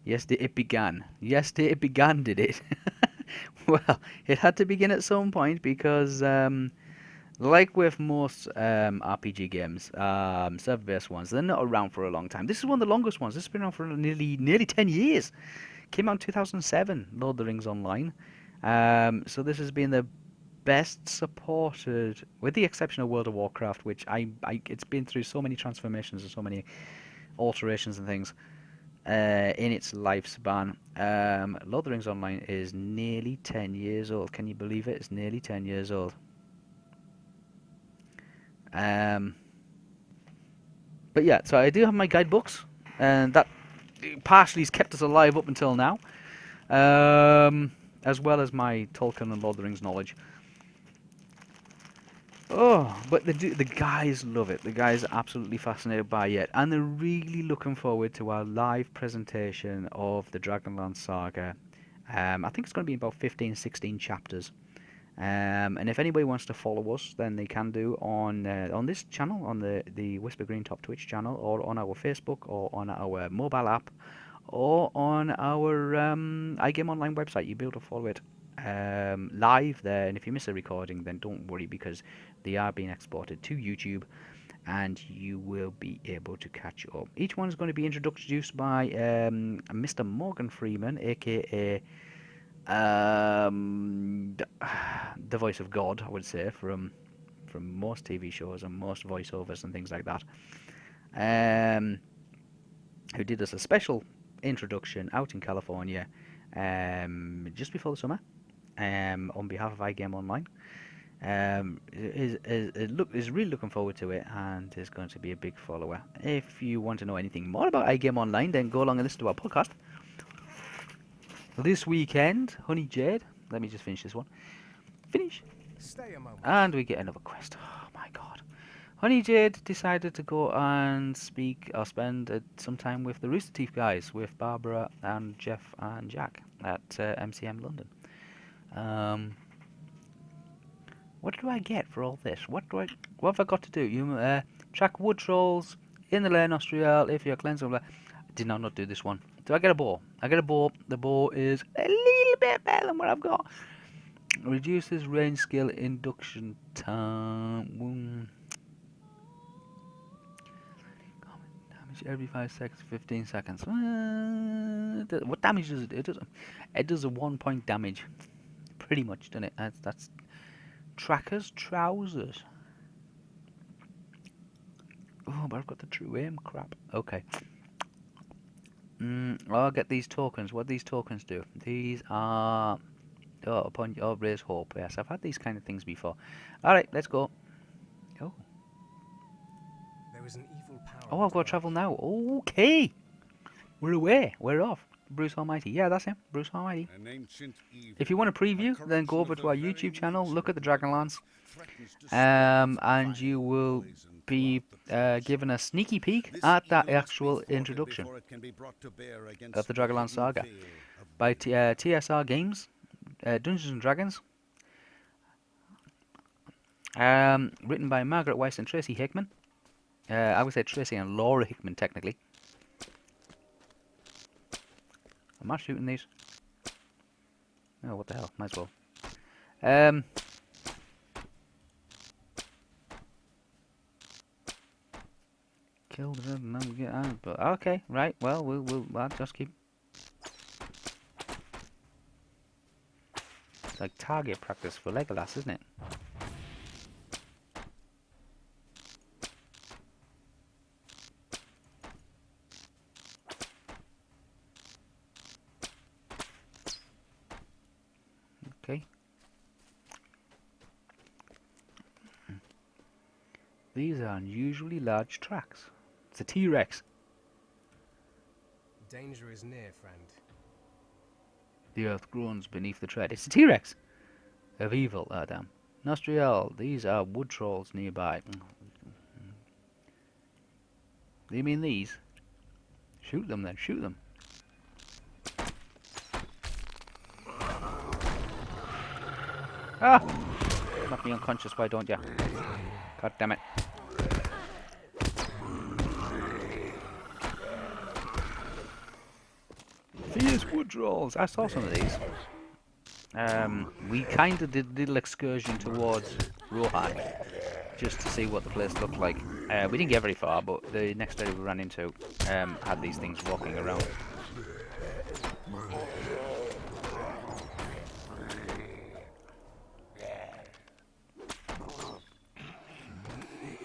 Speaker 1: Yesterday it began. Yesterday it began, did it? Well, it had to begin at some point because, like with most RPG games, server-based ones, they're not around for a long time. This is one of the longest ones. This has been around for nearly 10 years. Came out in 2007, Lord of the Rings Online. So this has been the best supported, with the exception of World of Warcraft, which it's been through so many transformations and so many alterations and things in its lifespan. Lord of the Rings Online is nearly 10 years old. Can you believe it? It's nearly 10 years old. But yeah, so I do have my guidebooks, and that partially has kept us alive up until now, as well as my Tolkien and Lord of the Rings knowledge. Oh, but the guys love it. The guys are absolutely fascinated by it, and they're really looking forward to our live presentation of the Dragonlance Saga. I think it's going to be about 15, 16 chapters. And if anybody wants to follow us, then they can do on this channel, on the Whisper Green Top Twitch channel, or on our Facebook, or on our mobile app, or on our iGame Online website. You'll be able to follow it live there. And if you miss a recording, then don't worry, because they are being exported to YouTube, and you will be able to catch up. Each one is going to be introduced by Mr. Morgan Freeman, aka the voice of God, I would say, from most TV shows and most voiceovers and things like that. Who did us a special introduction out in California just before the summer on behalf of iGame Online. Is really looking forward to it, and is going to be a big follower. If you want to know anything more about iGame Online, then go along and listen to our podcast. This weekend, Honey Jade. Let me just finish this one. Finish.
Speaker 4: Stay a moment.
Speaker 1: And we get another quest. Oh my god. Honeydid decided to go and speak or spend some time with the Rooster Teeth guys, with Barbara and Jeff and Jack at MCM London. What do I get for all this? What have I got to do? You track wood trolls in the lane Austral if you're cleansing. Did not do this one. Do I get a bow? I get a bow. The bow is a little bit better than what I've got. Reduces range skill induction time. Damage every 5 seconds, 15 seconds. What damage does it do? It does a 1 point damage. Pretty much, doesn't it? That's Tracker's trousers. Oh, but I've got the true aim. Crap. Okay. I'll get these tokens. What these tokens do? These are upon your raise hope. Yes, I've had these kind of things before. All right, let's go. Oh.
Speaker 5: There is an evil power.
Speaker 1: Oh, I've got to travel now. Okay. We're away. We're off. Bruce Almighty. Yeah, that's him. Bruce Almighty. If you want a preview, then go over to our YouTube channel, look at the Dragonlance, and you will be given a sneaky peek at that actual introduction of the Dragonlance Saga by TSR Games, Dungeons and Dragons, written by Margaret Weiss and Tracy Hickman. I would say Tracy and Laura Hickman, technically. Am I shooting these? Oh, what the hell? Might as well. Killed it, and then we get out. But okay, right. Well, I'll just keep. It's like target practice for Legolas, isn't it? Okay. These are unusually large tracks. It's a T-Rex.
Speaker 5: Danger is near, friend.
Speaker 1: The earth groans beneath the tread. It's a T-Rex of evil, Adam. Nostriel, these are wood trolls nearby. Do you mean these? Shoot them then, shoot them. Ah! Knock me unconscious, why don't you? God damn it. Fierce wood trolls. I saw some of these. We kind of did a little excursion towards Rohan just to see what the place looked like. We didn't get very far, but the next area we ran into had these things walking around.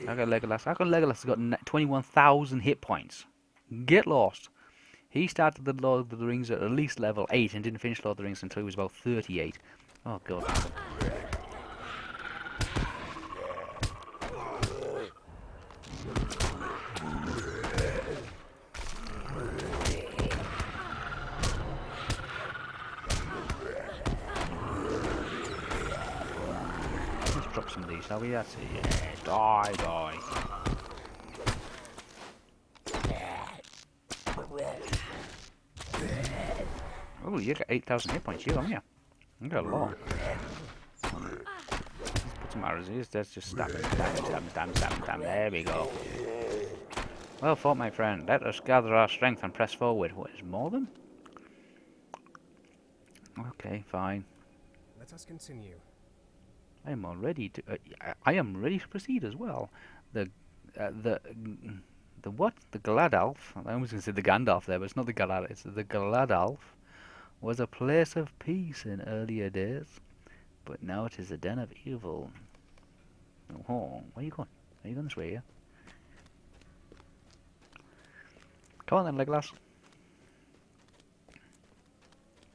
Speaker 1: I got Legolas. Legolas has got 21,000 hit points. Get lost. He started the Lord of the Rings at least level 8 and didn't finish Lord of the Rings until he was about 38. Oh, God. Let's drop some of these, shall we? That's it. Yeah, die. Oh, you got 8,000 hit points, haven't you? You got a lot. Let's put some arrows in. Let's just stab him. There we go. Well fought, my friend. Let us gather our strength and press forward. What is more than? Okay, fine.
Speaker 5: Let us continue.
Speaker 1: I am ready to proceed as well. The what? The Galadalf. I was going to say the Gandalf there, but it's not the Galadalf. It's the Galadalf. Was a place of peace in earlier days, but now it is a den of evil. Oh, where are you going? Are you going this way, yeah? Come on then, Legolas.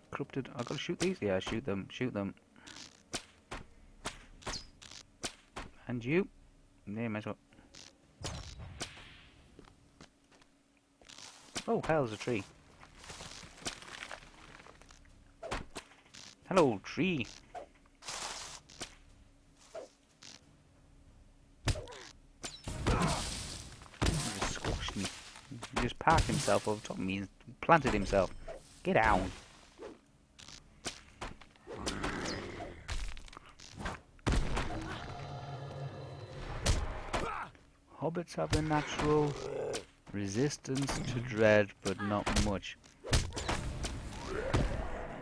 Speaker 1: Corrupted. I've got to shoot these? Yeah, shoot them. And you? Yeah, might as well. Oh, hell's a tree. Hello, tree. parked himself over top of me and planted himself. Get down. Hobbits have a natural resistance to dread, but not much.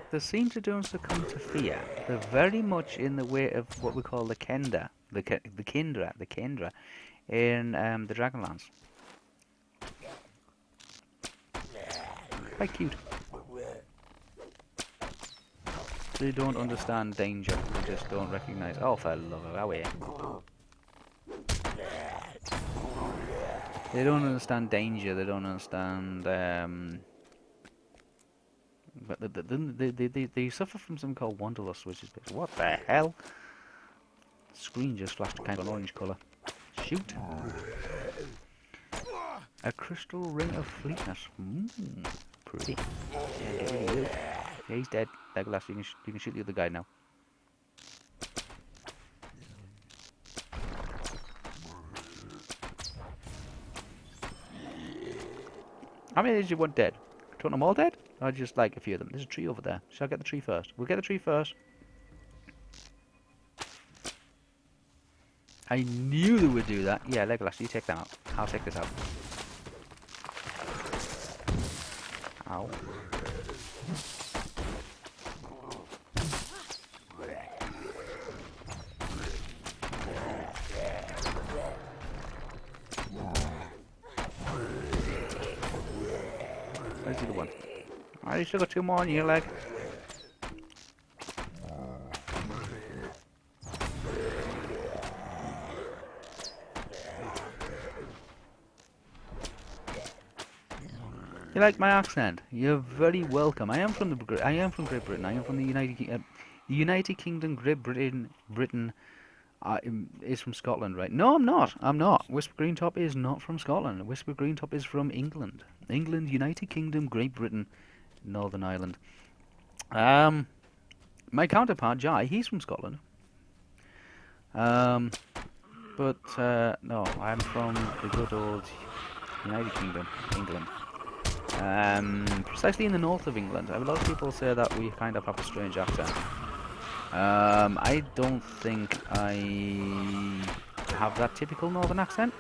Speaker 1: They seem to don't succumb to fear. They're very much in the way of what we call the Kendra, the Kendra, in the Dragonlance. Quite cute. They don't understand danger. They just don't recognise. Oh, for the love of our way. They don't understand danger. They don't understand. But they suffer from something called wanderlust, which is what the hell? Screen just flashed a kind of an orange colour. Shoot! A crystal ring of fleetness. Pretty. Yeah, get rid of you. Yeah, he's dead. Legolas, you can shoot the other guy now. How many did you want dead? Do you want them all dead? Or just like a few of them? There's a tree over there. Shall I get the tree first? We'll get the tree first. I knew they would do that. Yeah, Legolas, you take them out. I'll take this out. Ow. Where's the other one? Oh, you still got two more on your leg. You like my accent? You're very welcome. I am from Great Britain. I am from the United Kingdom. Great Britain. Is from Scotland, right? No, I'm not. I'm not. Wispa Greentop is not from Scotland. Wispa Greentop is from England. England, United Kingdom, Great Britain, Northern Ireland. My counterpart, Jai, he's from Scotland. No, I'm from the good old United Kingdom, England. Precisely in the north of England. A lot of people say that we kind of have a strange accent. I don't think I have that typical northern accent.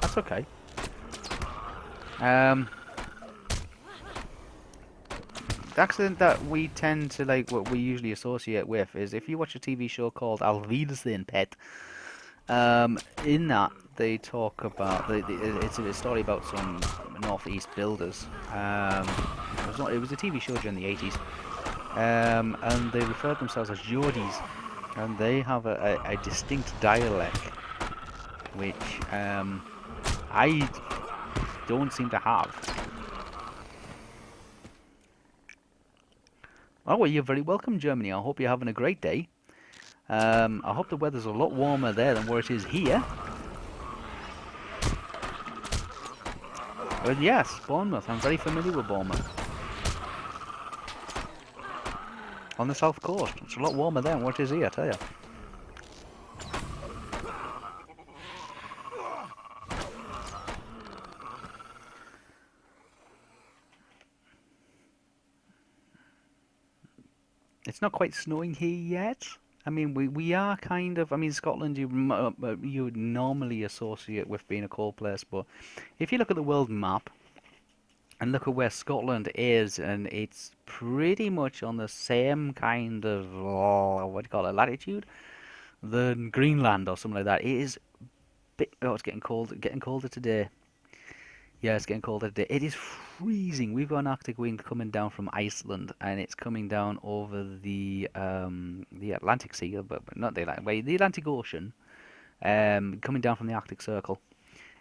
Speaker 1: That's okay. The accent that we tend to like, what we usually associate with, is if you watch a TV show called Alvidsson Pet. In that they talk about it's a story about some northeast builders. It was a TV show during the 80s. And they referred themselves as Geordies, and they have a distinct dialect, which I don't seem to have. Oh, well, you're very welcome, Germany. I hope you're having a great day. I hope the weather's a lot warmer there than where it is here. But yes, Bournemouth. I'm very familiar with Bournemouth. On the south coast. It's a lot warmer there than what it is here, I tell you. It's not quite snowing here yet. I mean, we are kind of... I mean, Scotland you would normally associate with being a cold place, but if you look at the world map and look at where Scotland is, and it's pretty much on the same kind of, what do you call it, latitude than Greenland or something like that. It is... it's getting colder today. Yeah, it's getting colder today. It is freezing. We've got an Arctic wind coming down from Iceland, and it's coming down over the Atlantic Sea, but not the Atlantic, the Atlantic Ocean, coming down from the Arctic Circle,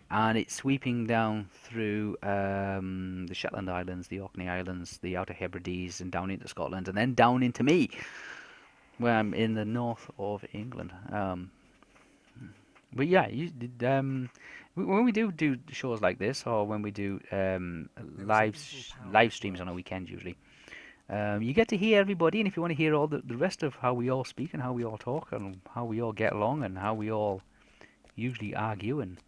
Speaker 1: and it's sweeping down through the Shetland Islands, the Orkney Islands, the Outer Hebrides, and down into Scotland, and then down into me, where I'm in the north of England. But yeah, when we do shows like this, or when we do live streams on a weekend usually, you get to hear everybody, and if you want to hear all the rest of how we all speak and how we all talk and how we all get along and how we all usually argue and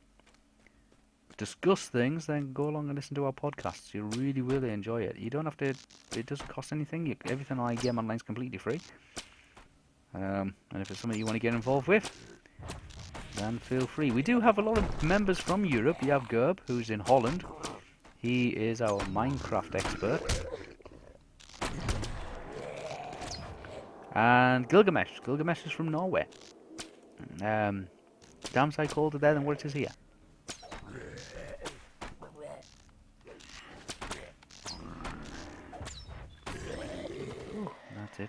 Speaker 1: discuss things, then go along and listen to our podcasts. You'll really, really enjoy it. You don't have to. It doesn't cost anything. Everything on iGame Online is completely free. And if it's something you want to get involved with, then feel free. We do have a lot of members from Europe. You have Gerb, who's in Holland. He is our Minecraft expert. And Gilgamesh. Gilgamesh is from Norway. Downside colder there than what it is here. Ooh, that's it.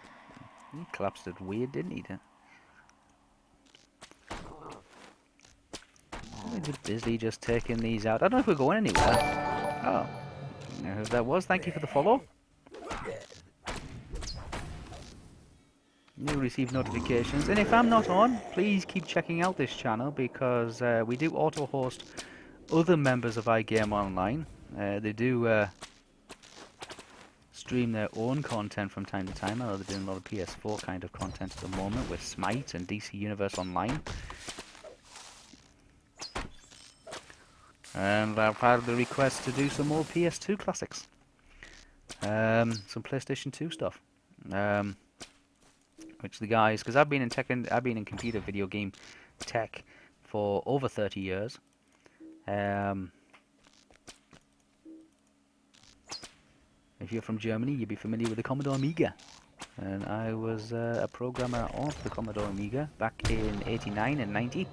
Speaker 1: He collapsed it weird, didn't he? We're busy just taking these out. I don't know if we're going anywhere. Oh, you know who that was. Thank you for the follow. You'll receive notifications, and if I'm not on, please keep checking out this channel because we do auto-host other members of iGame Online. They do stream their own content from time to time. I know they're doing a lot of PS4 kind of content at the moment with Smite and DC Universe Online. And I've had the request to do some more PS2 classics. Some PlayStation 2 stuff. Which the guys, because I've been in computer video game tech for over 30 years. If you're from Germany, you'd be familiar with the Commodore Amiga. And I was a programmer on the Commodore Amiga back in 89 and 90.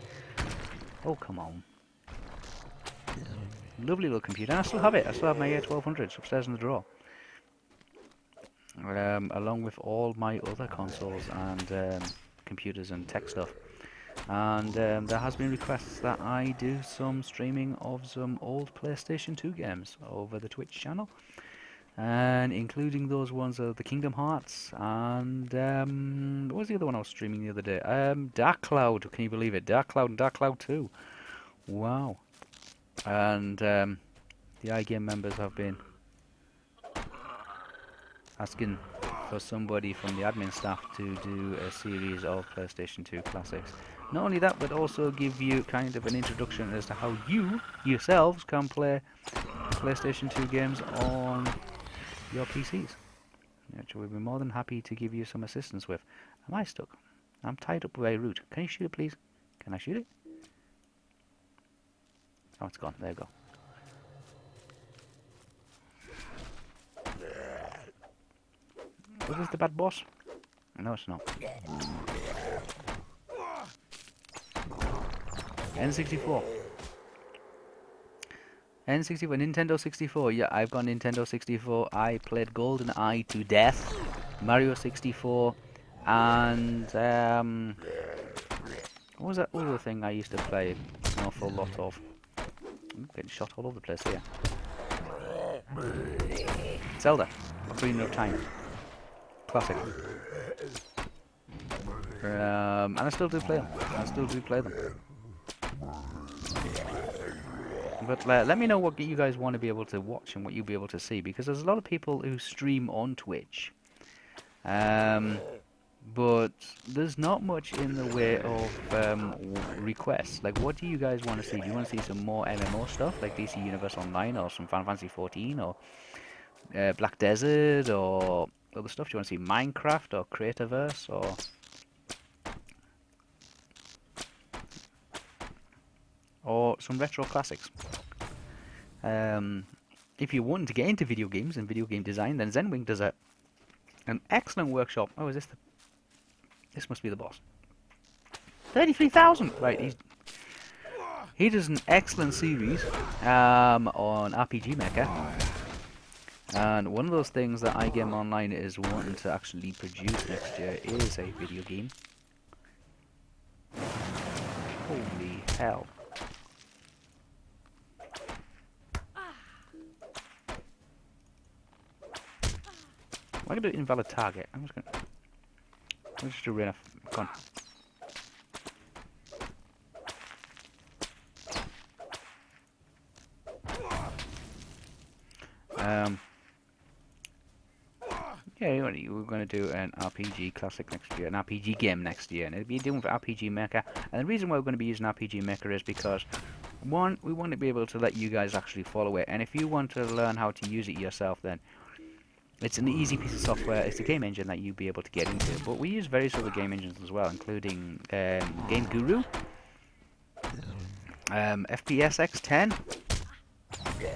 Speaker 1: Oh, come on. Lovely little computer. And I still have it. I still have my A1200s upstairs in the drawer. Along with all my other consoles and computers and tech stuff. And there has been requests that I do some streaming of some old PlayStation 2 games over the Twitch channel. And including those ones of the Kingdom Hearts and what was the other one I was streaming the other day? Dark Cloud, can you believe it? Dark Cloud and Dark Cloud 2. Wow. And the iGame members have been asking for somebody from the admin staff to do a series of PlayStation 2 classics. Not only that, but also give you kind of an introduction as to how you yourselves can play PlayStation 2 games on your PCs. Which we'll be more than happy to give you some assistance with. Am I stuck? I'm tied up by a root. Can you shoot it, please? Can I shoot it? Oh, it's gone. There you go. Was this the bad boss? No, it's not. N64. N64, Nintendo 64. Yeah, I've got Nintendo 64. I played GoldenEye to death. Mario 64. And, what was that other thing I used to play an awful lot of? I'm getting shot all over the place here. Zelda. Ocarina of Time. Classic. And I still do play them. But let me know what you guys want to be able to watch and what you'll be able to see, because there's a lot of people who stream on Twitch. But there's not much in the way of requests. Like, what do you guys want to see? Do you want to see some more MMO stuff, like DC Universe Online, or some Final Fantasy 14, or Black Desert, or other stuff? Do you want to see Minecraft, or Creatorverse, or some retro classics? If you're wanting to get into video games and video game design, then Zenwing does an excellent workshop. Oh, is this this must be the boss. 33,000! Right, he does an excellent series on RPG Maker. And one of those things that iGame Online is wanting to actually produce next year is a video game. Holy hell. I'm going to do invalid target. I'm just do enough. Come on. Yeah, we're going to do an RPG classic next year, an RPG game next year, and it'll be doing for RPG Maker. And the reason why we're going to be using RPG Maker is because One, we want to be able to let you guys actually follow it, and if you want to learn how to use it yourself, then it's an easy piece of software. It's a game engine that you'll be able to get into. But we use various other game engines as well, including Game Guru, FPS X10,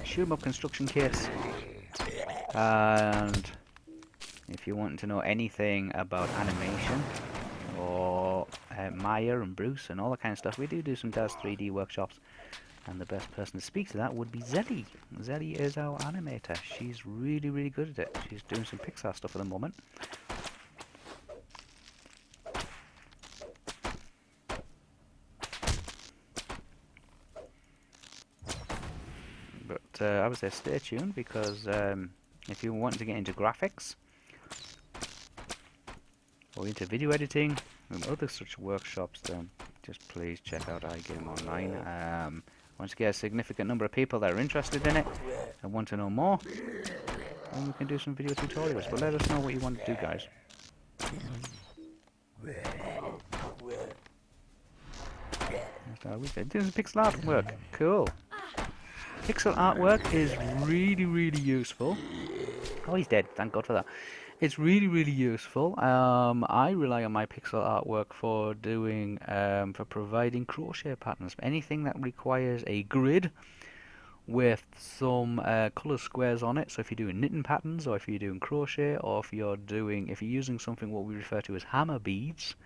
Speaker 1: shoot 'em up construction kits, and if you want to know anything about animation or Maya and Bruce and all that kind of stuff, we do some Daz 3D workshops. And the best person to speak to that would be Zelly. Zelly is our animator. She's really, really good at it. She's doing some Pixar stuff at the moment. But I would say stay tuned, because if you want to get into graphics or into video editing and other such workshops, then just please check out iGame Online. Once you get a significant number of people that are interested in it and want to know more, then we can do some video tutorials. But let us know what you want to do, guys. Doing some pixel artwork. Cool. Pixel artwork is really, really useful. Oh, he's dead. Thank God for that. It's really, really useful. I rely on my pixel artwork for doing, for providing crochet patterns. Anything that requires a grid with some color squares on it. So if you're doing knitting patterns, or if you're doing crochet, or if you're using something what we refer to as hammer beads.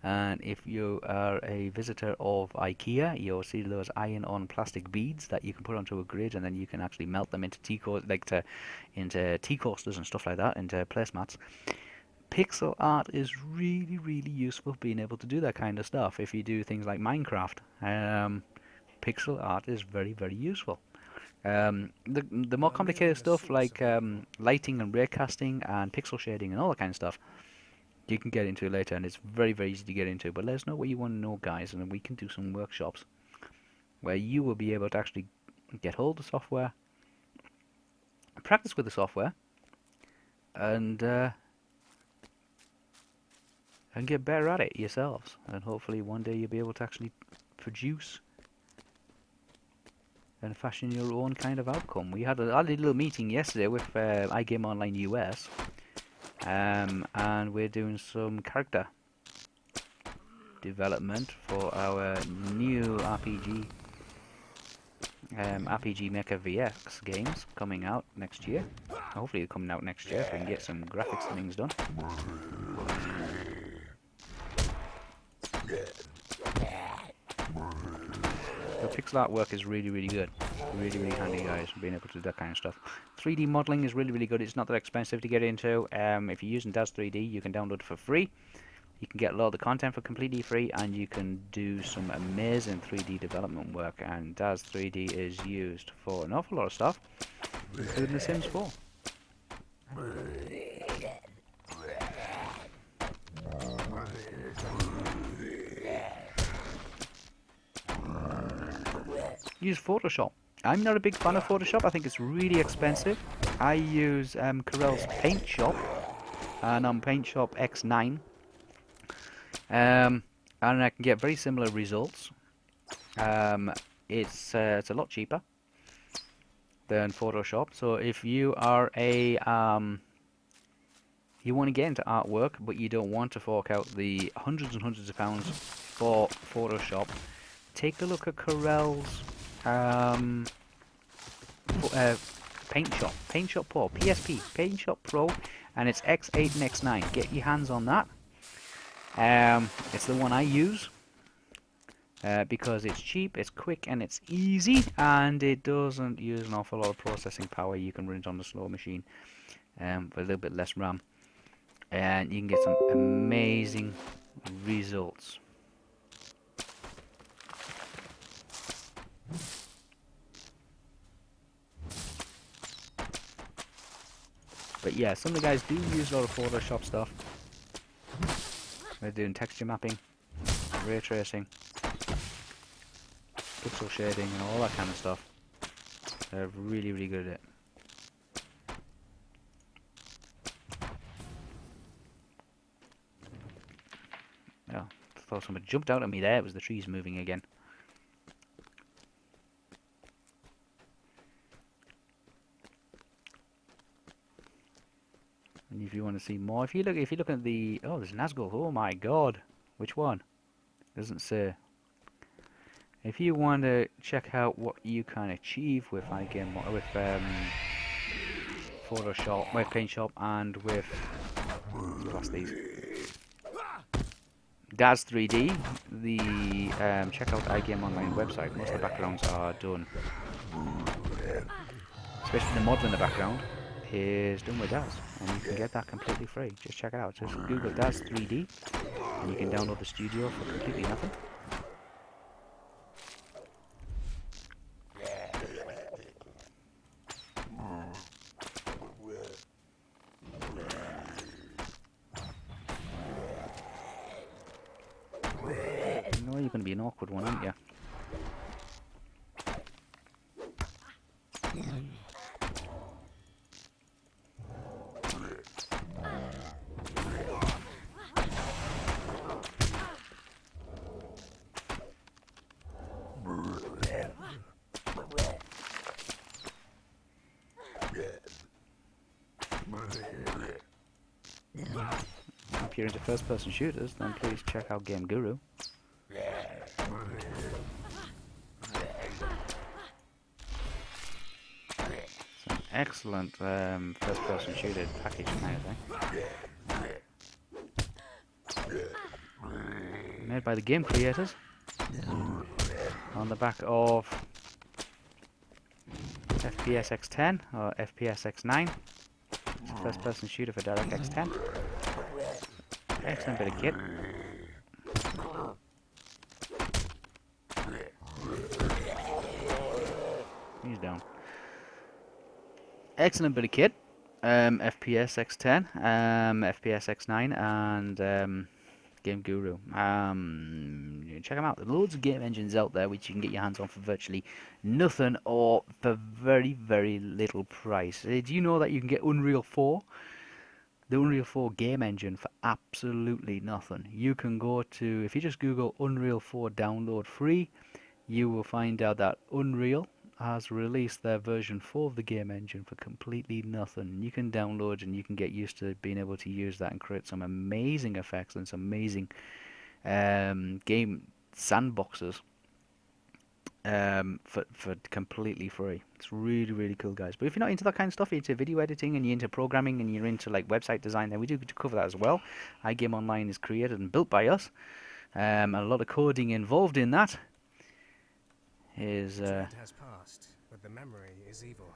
Speaker 1: And if you are a visitor of IKEA, you'll see those iron-on plastic beads that you can put onto a grid, and then you can actually melt them into into tea coasters and stuff like that, into placemats. Pixel art is really, really useful, being able to do that kind of stuff. If you do things like Minecraft, pixel art is very, very useful. The more complicated stuff like lighting and raycasting and pixel shading and all that kind of stuff, you can get into later, and it's very, very easy to get into. But let us know what you want to know, guys, and then we can do some workshops where you will be able to actually get hold of the software, practice with the software, and get better at it yourselves. And hopefully one day you'll be able to actually produce and fashion your own kind of outcome. We had a little meeting yesterday with iGame Online US. And we're doing some character development for our new RPG Maker VX games coming out next year. Hopefully they're coming out next year if we can get some graphics and things done. The pixel artwork is really, really good. Really, really handy, guys, being able to do that kind of stuff. 3D modeling is really, really good. It's not that expensive to get into. If you're using Daz 3D, you can download it for free. You can get a lot of the content for completely free, and you can do some amazing 3D development work. And Daz 3D is used for an awful lot of stuff, including The Sims 4. Use Photoshop. I'm not a big fan of Photoshop. I think it's really expensive. I use Corel's Paint Shop, and I'm Paint Shop X9. And I can get very similar results. It's a lot cheaper than Photoshop. So if you are you want to get into artwork, but you don't want to fork out the hundreds and hundreds of pounds for Photoshop, take a look at Corel's Paint Shop Pro, PSP, Paint Shop Pro, and it's X8 and X9. Get your hands on that. It's the one I use because it's cheap, it's quick, and it's easy, and it doesn't use an awful lot of processing power. You can run it on the slow machine with a little bit less RAM, and you can get some amazing results. But yeah, some of the guys do use a lot of Photoshop stuff. They're doing texture mapping, ray tracing, pixel shading, and all that kind of stuff. They're really, really good at it. Oh, I thought somebody jumped out at me there. It was the trees moving again. to see more. If you look at the there's Nazgul. Oh my God, which one? Doesn't say. If you want to check out what you can achieve with Photoshop, with Paint and with what's these? Daz 3D, check out iGame Online website. Most of the backgrounds are done, especially the model in the background is done with Daz, and you can get that completely free. Just check it out. Just Google Daz 3D, and you can download the studio for completely nothing. You know you're going to be an awkward one, aren't you? If you're into first-person shooters, then please check out Game Guru. It's an excellent first-person shooter package kind of thing. Made by the game creators on the back of FPS X10 or FPS X9. It's a first-person shooter for DirectX 10. Excellent bit of kit. He's down. Excellent bit of kit. FPS X10, FPS X9, and Game Guru. Check them out. There are loads of game engines out there which you can get your hands on for virtually nothing or for very, very little price. Do you know that you can get Unreal 4? The Unreal 4 game engine for absolutely nothing. You can go to, if you just Google Unreal 4 download free, you will find out that Unreal has released their version 4 of the game engine for completely nothing. You can download and you can get used to being able to use that and create some amazing effects and some amazing game sandboxes for completely free. It's really, really cool, guys. But if you're not into that kind of stuff, you're into video editing and you're into programming and you're into like website design, then we do cover that as well. iGame Online is created and built by us. A lot of coding involved in that is
Speaker 5: Dread has passed, but the memory is evil.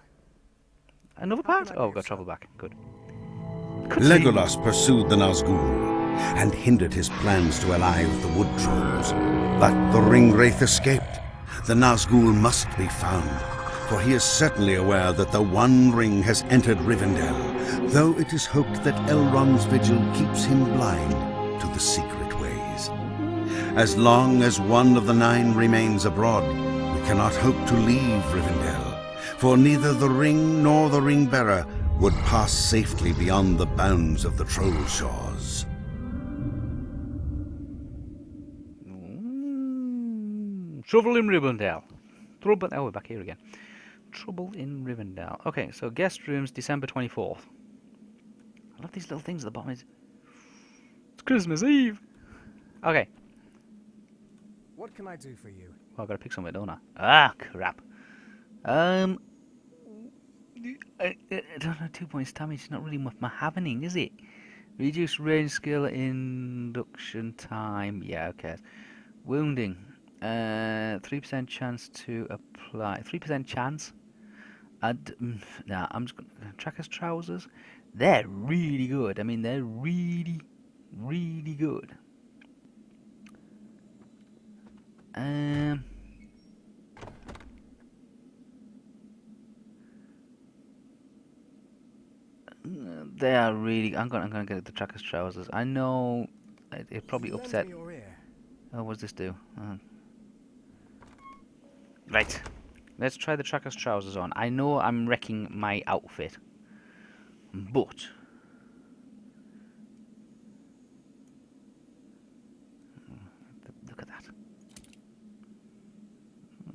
Speaker 1: another
Speaker 5: How
Speaker 1: part.
Speaker 5: can I
Speaker 1: Oh,
Speaker 5: be
Speaker 1: got
Speaker 5: of
Speaker 1: travel
Speaker 5: help?
Speaker 1: back. Good.
Speaker 6: Legolas pursued the Nazgul and hindered his plans to ally with the wood trolls. But the Ringwraith escaped. The Nazgul must be found, for he is certainly aware that the One Ring has entered Rivendell, though it is hoped that Elrond's vigil keeps him blind to the secret ways. As long as one of the nine remains abroad, we cannot hope to leave Rivendell, for neither the ring nor the ring-bearer would pass safely beyond the bounds of the Troll Shores.
Speaker 1: Trouble in Rivendell. Trouble. Oh, we're back here again. Trouble in Rivendell. Okay, so guest rooms, December 24th. I love these little things at the bottom. It's Christmas Eve. Okay.
Speaker 5: What can I do for you?
Speaker 1: Well, I've got to pick somewhere, don't I? Ah, crap. I don't know, 2 points damage is not really much my happening, is it? Reduce range skill, induction time. Yeah, okay. Wounding. 3% chance to apply. 3% chance. Nah, I'm just gonna. Tracker's trousers. They're really good. I mean, they're really, really good. They are really. I'm gonna get the Tracker's trousers. I know it probably
Speaker 5: Lend
Speaker 1: upset.
Speaker 5: me your ear.
Speaker 1: Oh, what does this do? Right. Let's try the Tracker's trousers on. I know I'm wrecking my outfit, but look at that.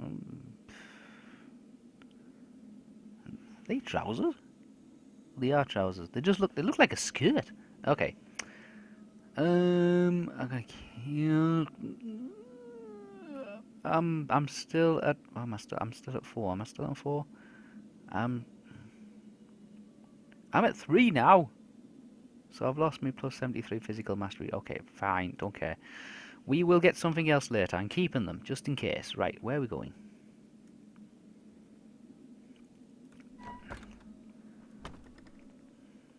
Speaker 1: Are they trousers? They are trousers. They look like a skirt. Okay. Okay. Yeah. I'm still at. Oh, I'm still at 4. Am I still at 4? Um. I'm at 3 now. So I've lost me plus 73 physical mastery. Okay, fine. Don't care. We will get something else later. I'm keeping them just in case. Right. Where are we going?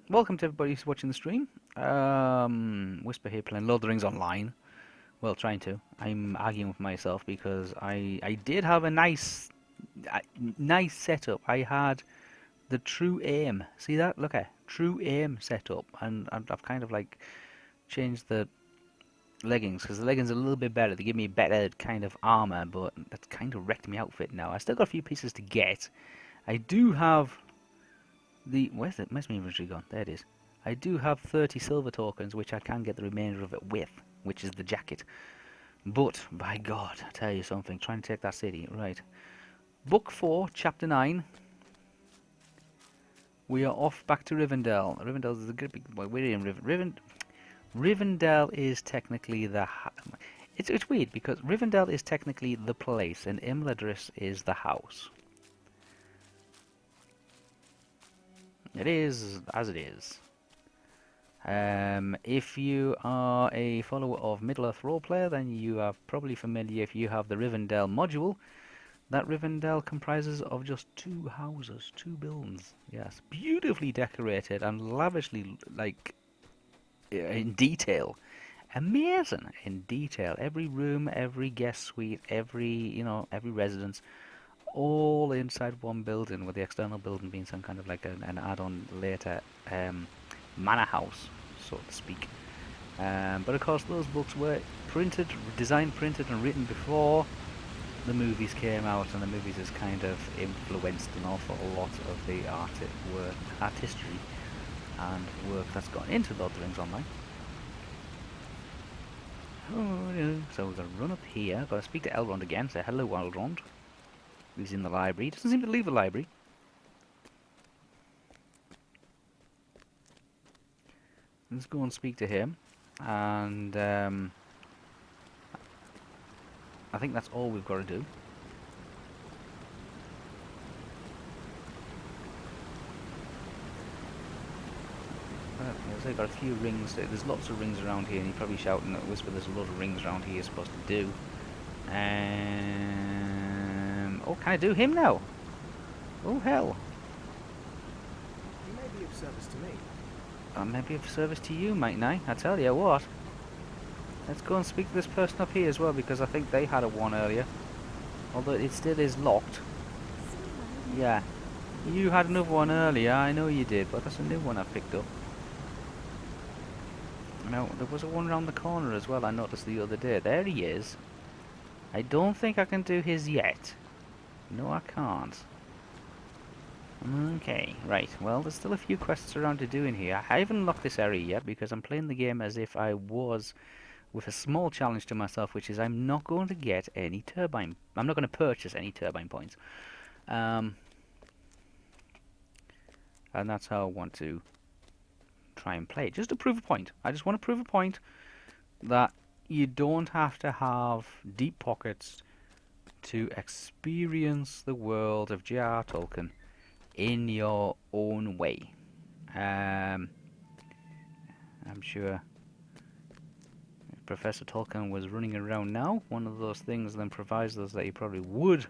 Speaker 1: Welcome to everybody who's watching the stream. Whisper here playing Lord of the Rings Online. Well, trying to. I'm arguing with myself because I did have a nice setup. I had the true aim. See that? Look at true aim setup, and I've kind of like changed the leggings because the leggings are a little bit better. They give me better kind of armor, but that's kind of wrecked my outfit now. I still got a few pieces to get. I do have where's my inventory gone? There it is. I do have 30 silver tokens, which I can get the remainder of it with, which is the jacket. But, by God, I tell you something, trying to take that city. Right. Book 4, Chapter 9. We are off back to Rivendell. Rivendell is a good big... Well, we're in Rivendell is technically the... It's weird, because Rivendell is technically the place, and Imladris is the house. It is as it is. If you are a follower of Middle-earth Roleplayer, then you are probably familiar if you have the Rivendell module. That Rivendell comprises of just 2 houses, 2 buildings. Yes, beautifully decorated and lavishly, like, in detail. Amazing in detail. Every room, every guest suite, every residence, all inside one building, with the external building being some kind of like an add-on later manor house, so to speak. But of course those books were designed, printed and written before the movies came out, and the movies has kind of influenced an awful lot of the artistry and work that's gone into Lord of the Rings Online. Oh, yeah. So we're going to run up here. Got to speak to Elrond again. Say hello, Elrond. He's in the library. He doesn't seem to leave the library. Let's go and speak to him. And I think that's all we've got to do. I've got a few rings. There's lots of rings around here, and you're probably shouting at Whisper, there's a lot of rings around here you're supposed to do. Oh, can I do him now? Oh, hell.
Speaker 5: You may be of service to me.
Speaker 1: I may be of service to you, mightn't I? I tell you what. Let's go and speak to this person up here as well, because I think they had a one earlier. Although it still is locked. Yeah. You had another one earlier, I know you did, but that's a new one I picked up. Now, there was a one around the corner as well I noticed the other day. There he is. I don't think I can do his yet. No, I can't. Okay, right. Well, there's still a few quests around to do in here. I haven't unlocked this area yet because I'm playing the game as if I was with a small challenge to myself, which is I'm not going to get any turbine. I'm not going to purchase any turbine points. And that's how I want to try and play it. Just to prove a point. I just want to prove a point that you don't have to have deep pockets to experience the world of J.R.R. Tolkien in your own way. I'm sure if Professor Tolkien was running around now, one of those things then provisos that he probably would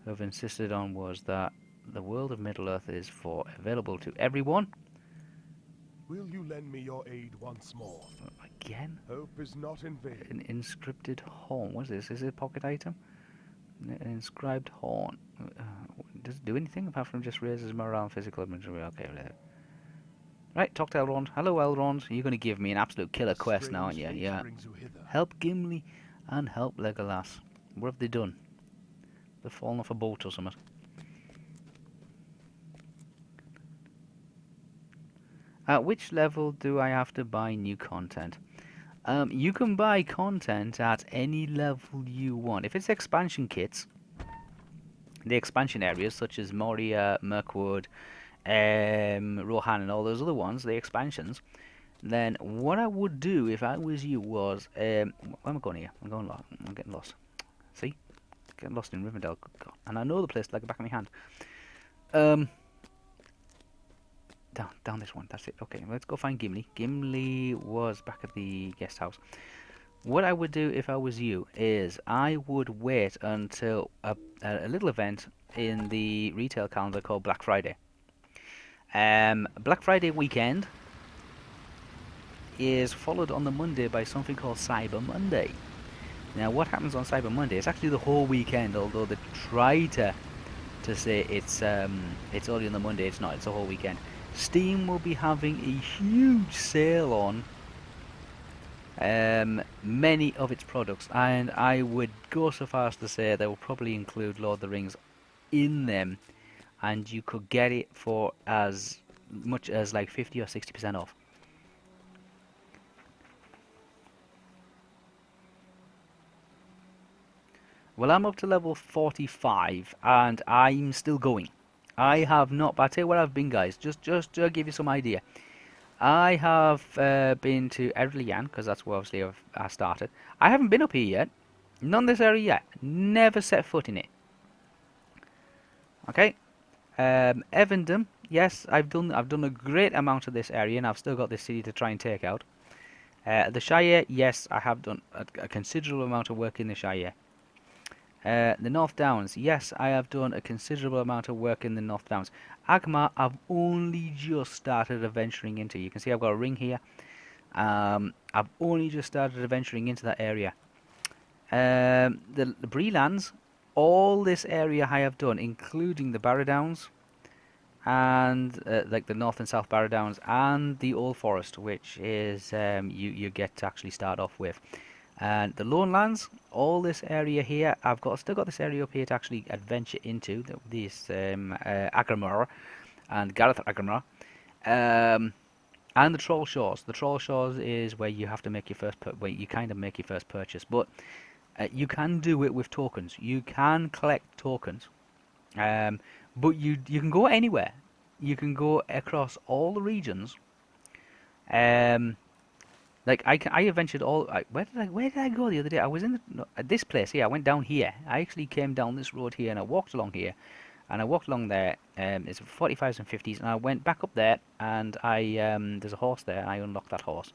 Speaker 1: have insisted on was that the world of Middle-earth is available to everyone.
Speaker 4: Will you lend me your aid once more?
Speaker 1: Again?
Speaker 4: Hope is not in vain.
Speaker 1: An inscripted horn. What is this? Is it a pocket item? An inscribed horn. Does it do anything apart from just raises morale and physical inventory? Okay, right, talk to Elrond. Hello, Elrond. You're going to give me an absolute killer quest now, aren't you? Yeah. Help Gimli and help Legolas. What have they done? They've fallen off a boat or something. At which level do I have to buy new content? You can buy content at any level you want. If it's expansion kits, the expansion areas such as Moria, Mirkwood, Rohan and all those other ones, the expansions, then what I would do if I was you was, where am I going here? I'm going lost. I'm getting lost. See? Getting lost in Rivendell. Good God. And I know the place like the back of my hand. Down this one. That's it. Okay, let's go find Gimli. Gimli was back at the guest house. What I would do if I was you is I would wait until a little event in the retail calendar called Black Friday. Black Friday weekend is followed on the Monday by something called Cyber Monday. Now, what happens on Cyber Monday? It's actually the whole weekend, although they try to say it's only on the Monday. It's not. It's the whole weekend. Steam will be having a huge sale on many of its products, and I would go so far as to say they will probably include Lord of the Rings in them, and you could get it for as much as like 50 or 60% off. Well, I'm up to level 45, and I'm still going. I have not, but I'll tell you where I've been, guys, just to give you some idea. I have been to Erlian, because that's where obviously I started. I haven't been up here yet. None this area yet. Never set foot in it. Okay. Evendom, yes, I've done a great amount of this area, and I've still got this city to try and take out. The Shire, yes, I have done a considerable amount of work in the Shire. The North Downs, yes, I have done a considerable amount of work in the North Downs. Agmar, I've only just started adventuring into. You can see I've got a ring here. I've only just started adventuring into that area. The Bree Lands, all this area I have done, including the Barrow Downs, and like the North and South Barrow Downs, and the Old Forest, which is you get to actually start off with. And the Lone Lands, all this area here, still got this area up here to actually adventure into. This Agramar and Gareth Agramar, and the Troll Shores. The Troll Shores is where you have to make your first purchase, but you can do it with tokens. You can collect tokens, but you can go anywhere. You can go across all the regions. Like I adventured all. Where did I go the other day? I was in this place here. I went down here. I actually came down this road here and I walked along here, and I walked along there. It's 45s and 50s, and I went back up there, and there's a horse there, and I unlocked that horse.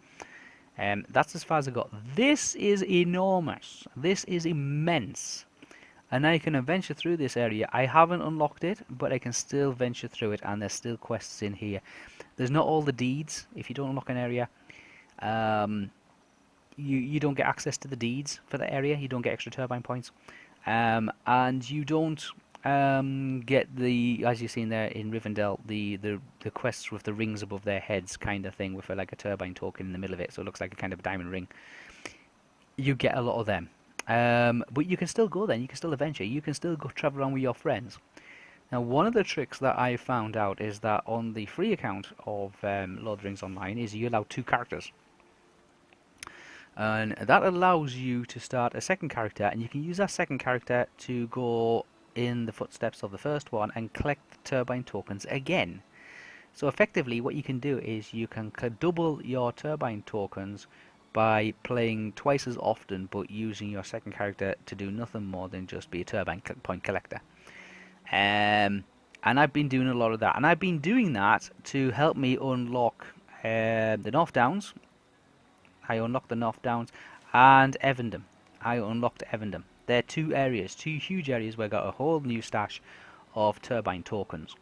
Speaker 1: That's as far as I got. This is enormous. This is immense, and I can venture through this area. I haven't unlocked it, but I can still venture through it, and there's still quests in here. There's not all the deeds. If you don't unlock an area, you don't get access to the deeds for the area. You don't get extra turbine points, and you don't get as you've seen there in Rivendell, the quests with the rings above their heads kind of thing, with like a turbine token in the middle of it, so it looks like a kind of a diamond ring. You get a lot of them, but you can still go there. You can still adventure. You can still go travel around with your friends. Now, one of the tricks that I found out is that on the free account of Lord of the Rings Online is you allow 2 characters. And that allows you to start a second character, and you can use that second character to go in the footsteps of the first one and collect the turbine tokens again. So effectively what you can do is you can double your turbine tokens by playing twice as often, but using your second character to do nothing more than just be a turbine point collector. And I've been doing a lot of that, and I've been doing that to help me unlock the North Downs. I unlocked the North Downs, and Evendom. I unlocked Evendom. They're 2 huge areas where I got a whole new stash of turbine tokens.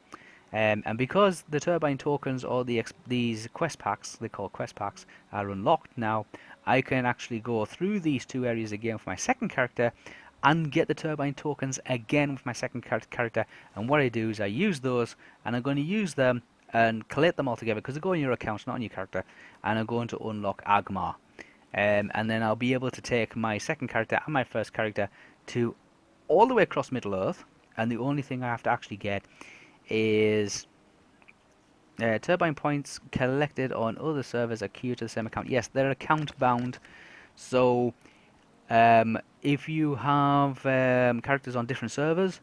Speaker 1: And because the turbine tokens, or these quest packs, they call quest packs, are unlocked now, I can actually go through these 2 areas again with my second character and get the turbine tokens again with my second character. And what I do is I use those, and I'm going to use them and collect them all together, because they go in your account, not on your character, and I'm going to unlock Agmar. And then I'll be able to take my second character and my first character to all the way across Middle Earth, and the only thing I have to actually get is turbine points collected on other servers are queued to the same account. Yes, they're account bound, so if you have characters on different servers,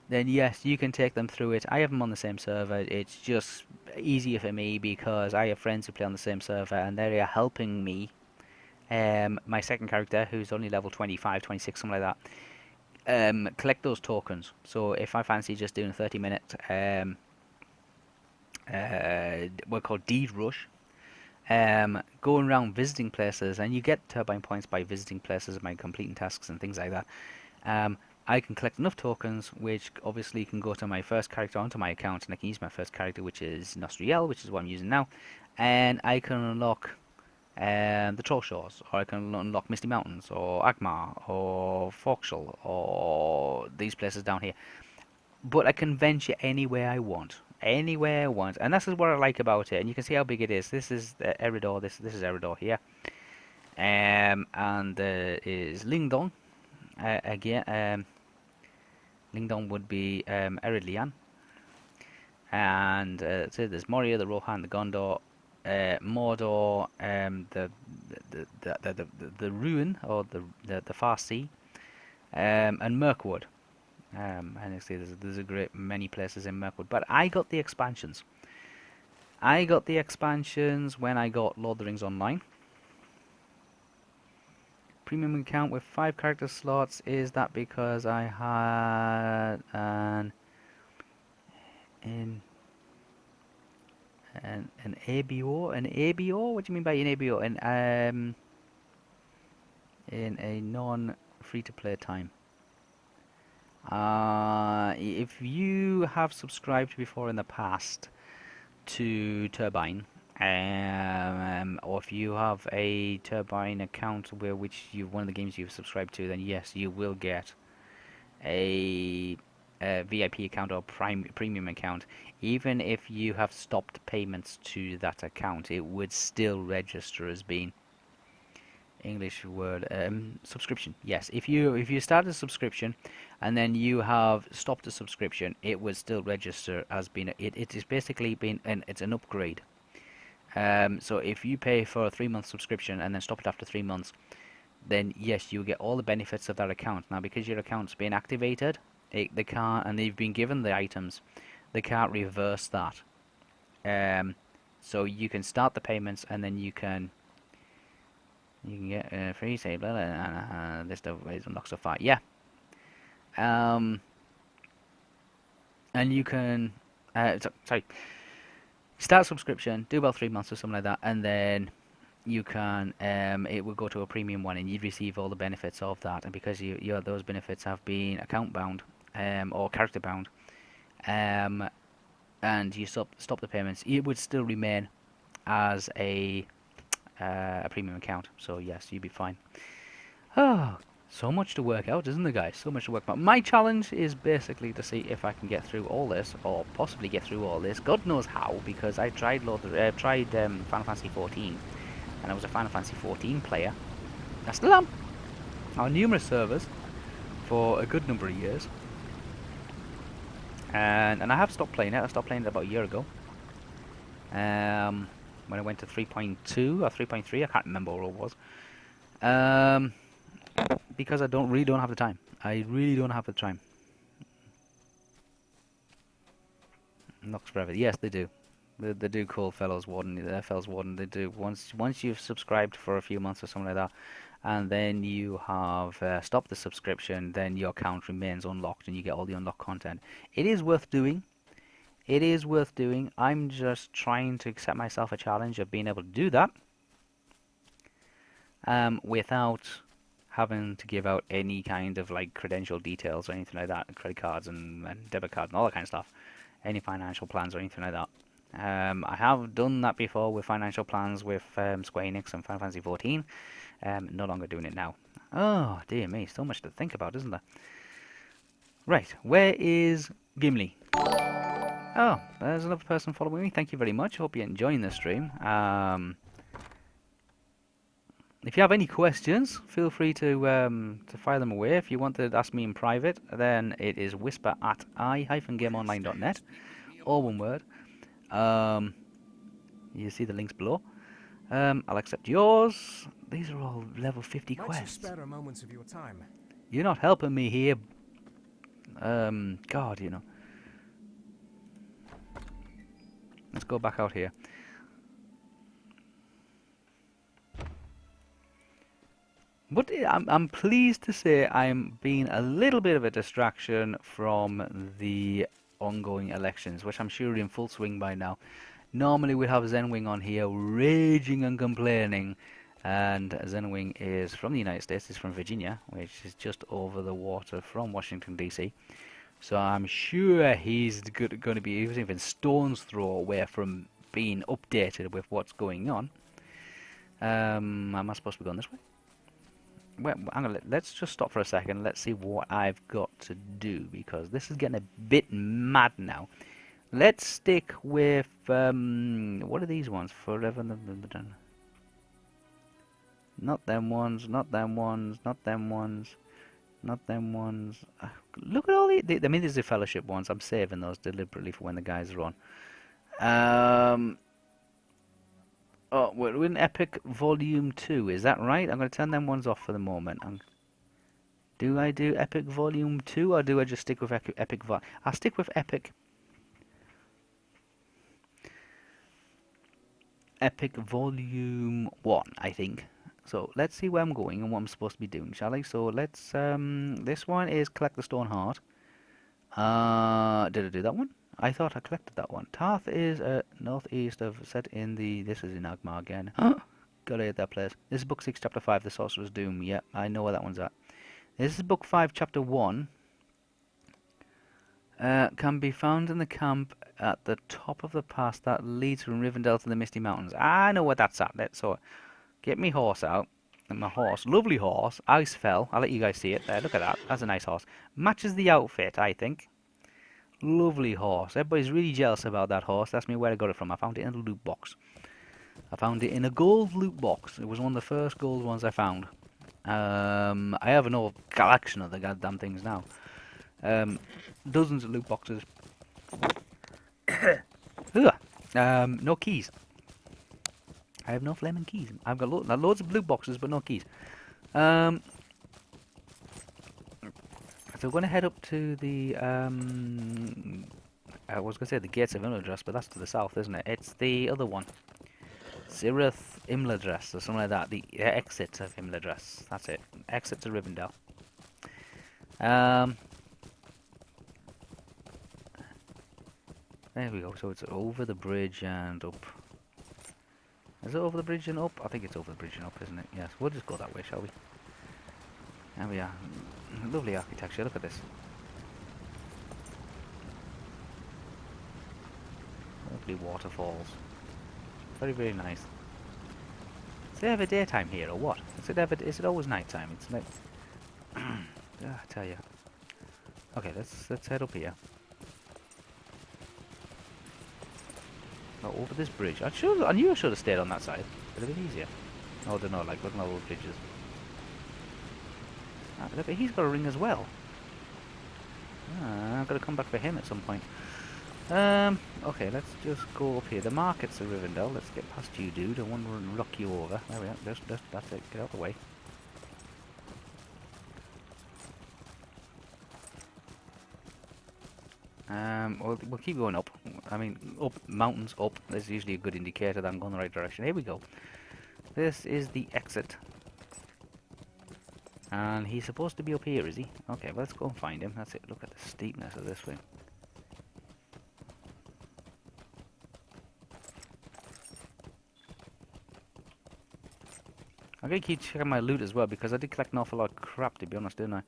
Speaker 1: then yes, you can take them through it. I have them on the same server. It's just easier for me because I have friends who play on the same server, and they are helping me. My second character, who's only level 25, 26, something like that, collect those tokens. So if I fancy just doing a 30-minute, we're called Deed Rush, going around visiting places, and you get turbine points by visiting places by completing tasks and things like that. I can collect enough tokens, which obviously can go to my first character onto my account, and I can use my first character, which is Nostriel, which is what I'm using now, and I can unlock the Troll Shores, or I can unlock Misty Mountains, or Agmar, or Forkshall, or these places down here. But I can venture anywhere I want. Anywhere I want. And this is what I like about it. And you can see how big it is. This is Eridor. This is Eridor here. And is Lingdong. Again, Lingdong would be Eridlian. And so there's Moria, the Rohan, the Gondor, Mordor, the Ruin, or the Far Sea, and Mirkwood. And you see there's a great many places in Mirkwood. But I got the expansions. I got the expansions when I got Lord of the Rings Online. Premium account with 5 character slots. Is that because I had an ABO? An ABO? What do you mean by an ABO? In a non free to play time. If you have subscribed before in the past to Turbine, or if you have a Turbine account where which one of the games you've subscribed to, then yes, you will get a VIP account or premium account. Even if you have stopped payments to that account, it would still register as being English word subscription. Yes, if you start a subscription and then you have stopped a subscription, it would still register as being it is basically being it's an upgrade. So if you pay for a 3-month subscription and then stop it after 3 months, then yes, you get all the benefits of that account. Now, because your account's been activated, they can't, and they've been given the items, they can't reverse that. So you can start the payments and then you can get free save, this stuff is unlocked so far. Yeah. And you can, sorry, start subscription, do about 3 months or something like that, and then you can, it will go to a premium one, and you'd receive all the benefits of that. And because those benefits have been account bound, or character bound, and you stop the payments, it would still remain as a premium account. So yes, you'd be fine. Oh, so much to work out, isn't there, guys? So much to work out. My challenge is basically to see if I can get through all this, or possibly get through all this. God knows how, because I tried Final Fantasy 14, and I was a Final Fantasy 14 player. I still am on numerous servers for a good number of years, and I have stopped playing it. I stopped playing it about a year ago. When I went to 3.2 or 3.3, I can't remember what it was. Because I really don't have the time. I really don't have the time. Knocks forever. Yes, they do. They do call Fellows Warden. Fellows Warden. They do. Once you've subscribed for a few months or something like that, and then you have stopped the subscription, then your account remains unlocked, and you get all the unlocked content. It is worth doing. It is worth doing. I'm just trying to set myself a challenge of being able to do that without having to give out any kind of like credential details or anything like that, credit cards and debit cards and all that kind of stuff, any financial plans or anything like that. I have done that before with financial plans with Square Enix and Final Fantasy 14. No longer doing it now. Oh dear me, so much to think about, isn't there? Right, where is Gimli? Oh, there's another person following me. Thank you very much. Hope you're enjoying the stream. If you have any questions, feel free to fire them away. If you want to ask me in private, then it is whisper@i-gameonline.net, all one word. You see the links below. I'll accept yours. These are all level 50
Speaker 5: Might you
Speaker 1: quests.
Speaker 5: spare a moment of your time?
Speaker 1: You're not helping me here. God, Let's go back out here. But I'm pleased to say I'm being a little bit of a distraction from the ongoing elections, which I'm sure are in full swing by now. Normally we have Zenwing on here raging and complaining, and Zenwing is from the United States, he's from Virginia, which is just over the water from Washington DC. So I'm sure he's going to be even stone's throw away from being updated with what's going on. Am I supposed to be going this way? Well, let's just stop for a second. Let's see what I've got to do, because this is getting a bit mad now. Let's stick with what are these ones? Forever. Not them ones. Not them ones. Not them ones. Not them ones. Look at all I mean, these are fellowship ones. I'm saving those deliberately for when the guys are on. Oh, we're in Epic Volume 2, is that right? I'm going to turn them ones off for the moment. Do I do Epic Volume 2, or do I just stick with Epic Volume? I'll stick with Epic Volume 1, I think. So let's see where I'm going and what I'm supposed to be doing, shall I? So let's, this one is Collect the Stone Heart. Did I do that one? I thought I collected that one. Tarth is northeast of, set in the, this is in Agmar again. Gotta hit that place. This is Book 6, Chapter 5, The Sorcerer's Doom. Yeah, I know where that one's at. This is Book 5, Chapter 1. Can be found in the camp at the top of the pass that leads from Rivendell to the Misty Mountains. I know where that's at. So, get me horse out. And my horse, lovely horse, Icefell. I'll let you guys see it. There, look at that. That's a nice horse. Matches the outfit, I think. Lovely horse. Everybody's really jealous about that horse. Ask me where I got it from. I found it in a loot box. I found it in a gold loot box. It was one of the first gold ones I found. I have an whole collection of the goddamn things now. Dozens of loot boxes. No keys. I have no flaming keys. I've got loads of loot boxes, but no keys. So we're going to head up to the, I was going to say the Gates of Imladras, but that's to the south, isn't it? It's the other one. Zirith Imladras, or something like that. The exit of Imladras. That's it. Exit to Rivendell. There we go. So it's over the bridge and up. Is it over the bridge and up? I think it's over the bridge and up, isn't it? Yes. We'll just go that way, shall we? There we are. Lovely architecture. Look at this. Lovely waterfalls. Very, very nice. Is it ever daytime here or what? Is it always nighttime? It's like I tell you. Okay, let's head up here. Oh, over this bridge. I knew I should have stayed on that side. It'd have been easier. Oh, I don't know, like looking at all those bridges. Look, he's got a ring as well. I've got to come back for him at some point. Okay, let's just go up here. The market's at Rivendell. Let's get past you, dude. I want to rock you over. There we are. That's it. Get out of the way. We'll keep going up. I mean, up, mountains, up. That's usually a good indicator that I'm going the right direction. Here we go. This is the exit. And he's supposed to be up here, is he? Okay, well, let's go and find him. That's it. Look at the steepness of this thing. I'm going to keep checking my loot as well, because I did collect an awful lot of crap, to be honest, didn't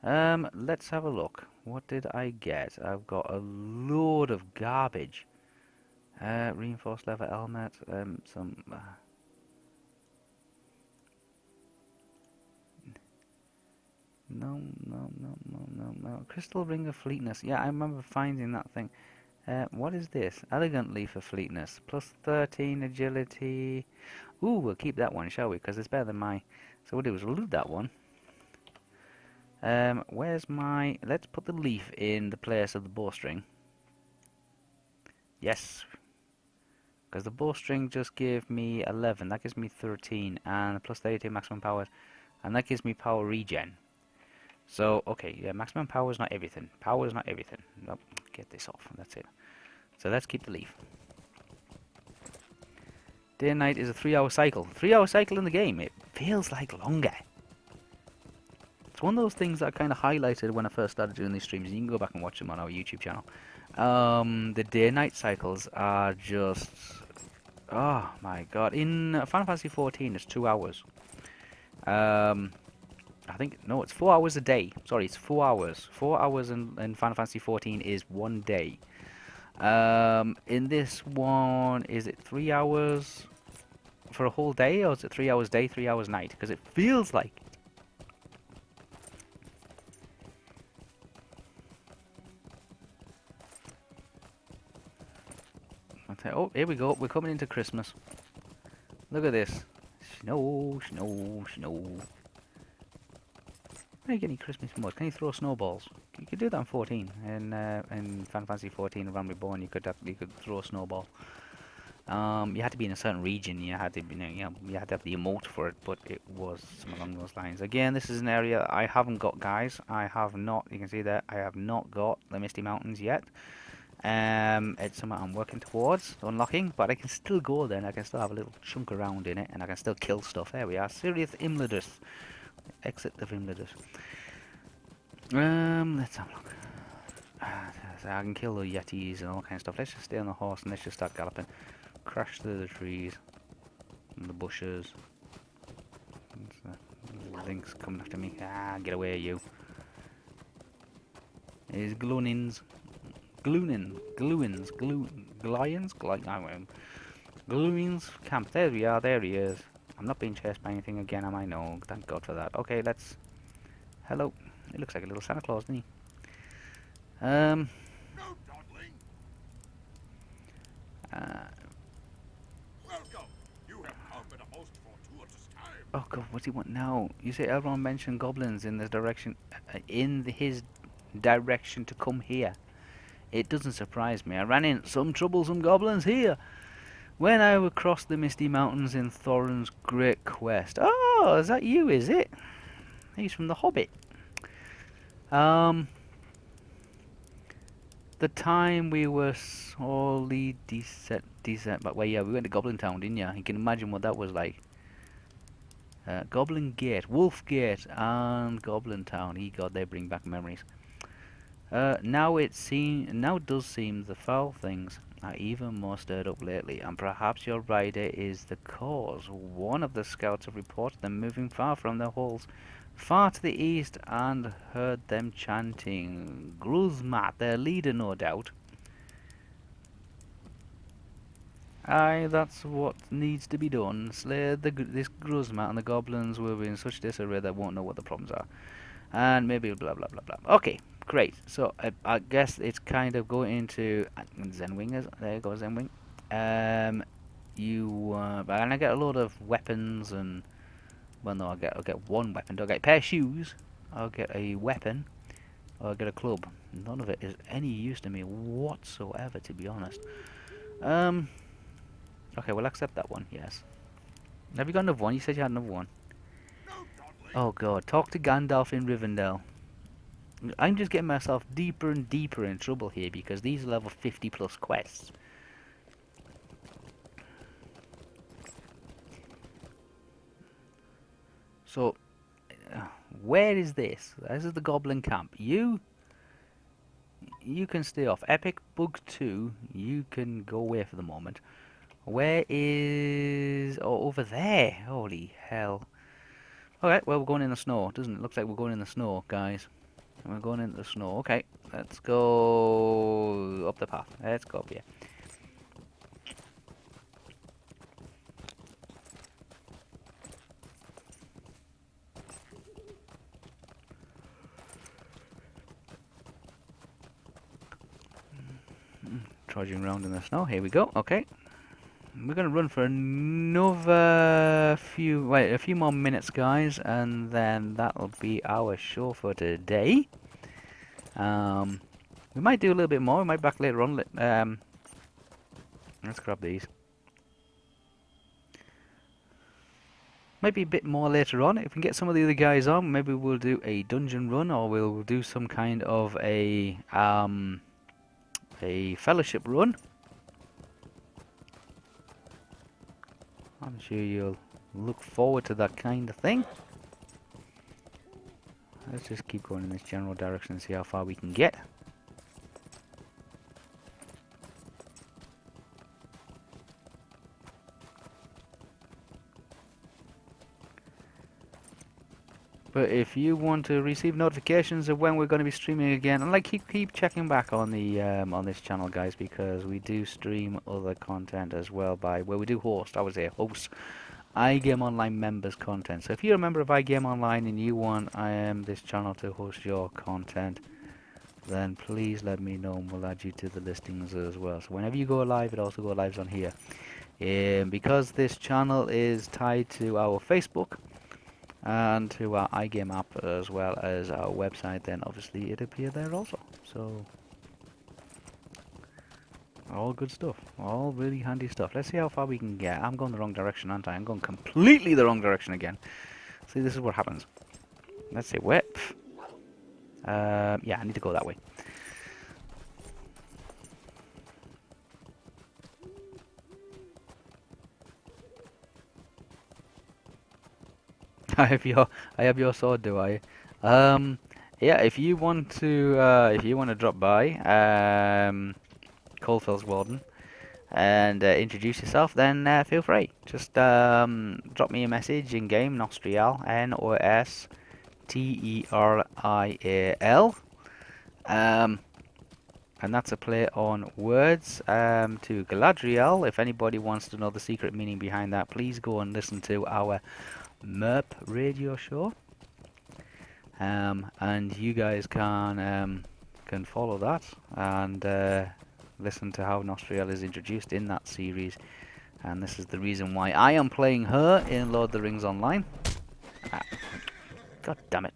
Speaker 1: I? Let's have a look. What did I get? I've got a load of garbage. Reinforced leather helmet, some... No. Crystal ring of fleetness. Yeah, I remember finding that thing. What is this? Elegant leaf of fleetness. Plus 13 agility. Ooh, we'll keep that one, shall we? Because it's better than my... So what we'll do is we'll loot that one. Where's my... Let's put the leaf in the place of the bowstring. Yes. Because the bowstring just gave me 11. That gives me 13. And plus 32 maximum powers. And that gives me power regen. So, okay, yeah, maximum power is not everything. Power is not everything. Nope, get this off. That's it. So let's keep the leaf. Day and night is a 3-hour cycle. 3-hour cycle in the game. It feels like longer. It's one of those things that I kind of highlighted when I first started doing these streams. You can go back and watch them on our YouTube channel. The day-night cycles are just... Oh my god. In Final Fantasy 14, it's 2 hours. I think, no, it's 4 hours a day. Sorry, it's 4 hours. 4 hours in Final Fantasy 14 is 1 day. In this one, is it 3 hours for a whole day, or is it 3 hours day, 3 hours night? Because it feels like... Oh, here we go. We're coming into Christmas. Look at this. Snow, snow, snow. Can you get any Christmas mods? Can you throw snowballs? You could do that in 14. In Final Fantasy 14, Around Reborn, you could throw a snowball. You had to be in a certain region. You had to, you had to have the emote for it, but it was something along those lines. Again, this is an area I haven't got, guys. I have not. You can see that I have not got the Misty Mountains yet. It's something I'm working towards unlocking, but I can still go there, and I can still have a little chunk around in it, and I can still kill stuff. There we are. Serious Imladus. Exit of Imladus. Let's have a look. So I can kill the Yetis and all kind of stuff. Let's just stay on the horse and let's just start galloping. Crash through the trees and the bushes. Link's coming after me. Ah, get away, you. Is Gloonins. Gluins, Gluins camp. There we are, there he is. I'm not being chased by anything again, am I? No, thank God for that. Okay, let's... Hello. He looks like a little Santa Claus, doesn't he?
Speaker 4: No, Dodling. Welcome. You have come at a most fortuitous time.
Speaker 1: Oh God, what's he want now? You say everyone mentioned goblins in this direction, his direction to come here. It doesn't surprise me. I ran into some troublesome goblins here when I would cross the Misty Mountains in Thorin's Great Quest. Oh, is that you, is it? He's from The Hobbit. The time we were sorely descent, but well, yeah, we went to Goblin Town, didn't you? You can imagine what that was like. Goblin Gate, Wolf Gate, and Goblin Town. God, they bring back memories. Now it does seem the foul things are even more stirred up lately, and perhaps your rider is the cause. One of the scouts have reported them moving far from their halls, far to the east, and heard them chanting. Gruzmat, their leader, no doubt. Aye, that's what needs to be done. Slay this Gruzmat, and the goblins will be in such disarray they won't know what the problems are. And maybe blah blah blah blah. Okay, great. So I guess it's kind of going into Zenwing. There you go, Zenwing. And I get a lot of weapons and, well, no, I'll get one weapon. I'll get a pair of shoes. I'll get a weapon. Or I'll get a club. None of it is any use to me whatsoever, to be honest. Okay, we'll accept that one. Yes. Have you got another one? You said you had another one. Oh God, talk to Gandalf in Rivendell. I'm just getting myself deeper and deeper in trouble here because these are level 50 plus quests. So, where is this? This is the Goblin Camp. You can stay off. Epic Bug 2, you can go away for the moment. Where is... Oh, over there. Holy hell. Alright, well, we're going in the snow, doesn't it? Looks like we're going in the snow, guys. We're going into the snow. Okay, let's go up the path. Let's go up here. Trudging around in the snow. Here we go. Okay. We're going to run for another a few more minutes, guys, and then that'll be our show for today. We might do a little bit more. We might back later on. Let's grab these. Maybe a bit more later on. If we can get some of the other guys on, maybe we'll do a dungeon run, or we'll do some kind of a fellowship run. I'm sure you'll look forward to that kind of thing. Let's just keep going in this general direction and see how far we can get. But if you want to receive notifications of when we're going to be streaming again, and like keep checking back on the on this channel, guys, because we do stream other content as well by where we do host. I would say host iGame Online members content. So if you're a member of iGame Online and you want this channel to host your content, then please let me know and we'll add you to the listings as well. So whenever you go live, it also goes live on here. Because this channel is tied to our Facebook and to our iGame app as well as our website, then obviously it'll appear there also. So all good stuff, all really handy stuff. Let's see how far we can get. I'm going the wrong direction, aren't I? I'm going completely the wrong direction again. See, this is what happens. Let's see, where? Yeah, I need to go that way. I have your sword, do I? Yeah. If you want to drop by, Coalfield's Warden, and introduce yourself, then feel free. Just drop me a message in game, Nostrial, Nosterlial, and that's a play on words to Galadriel. If anybody wants to know the secret meaning behind that, please go and listen to our MERP radio show, and you guys can follow that and listen to how Nostriel is introduced in that series. And this is the reason why I am playing her in Lord of the Rings Online. God damn it.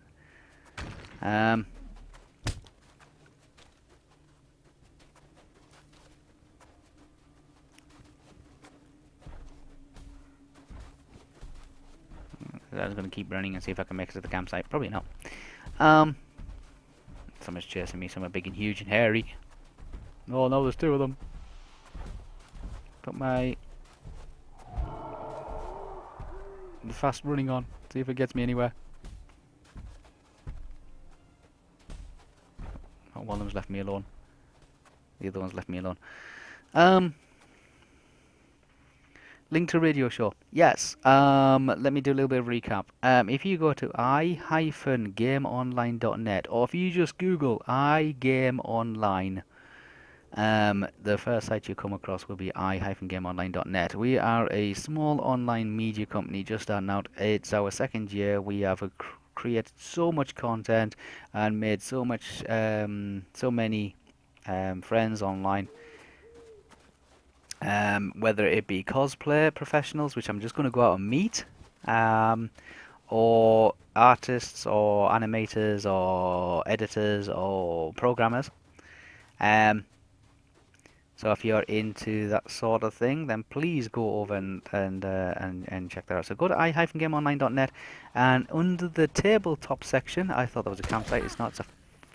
Speaker 1: I was going to keep running and see if I can make it to the campsite. Probably not. Someone's chasing me. Someone big and huge and hairy. Oh no, there's two of them. Put my fast running on. See if it gets me anywhere. Oh, one of them's left me alone. The other one's left me alone. Link to radio show. Yes. Let me do a little bit of recap. If you go to i-gameonline.net, or if you just Google iGameOnline, the first site you come across will be i-gameonline.net. We are a small online media company just starting out. It's our second year. We have created so much content and made so many friends online. Whether it be cosplay professionals, which I'm just going to go out and meet, or artists, or animators, or editors, or programmers. So if you're into that sort of thing, then please go over and check that out. So go to i-gameonline.net, and under the tabletop section, I thought that was a campsite. It's not. It's a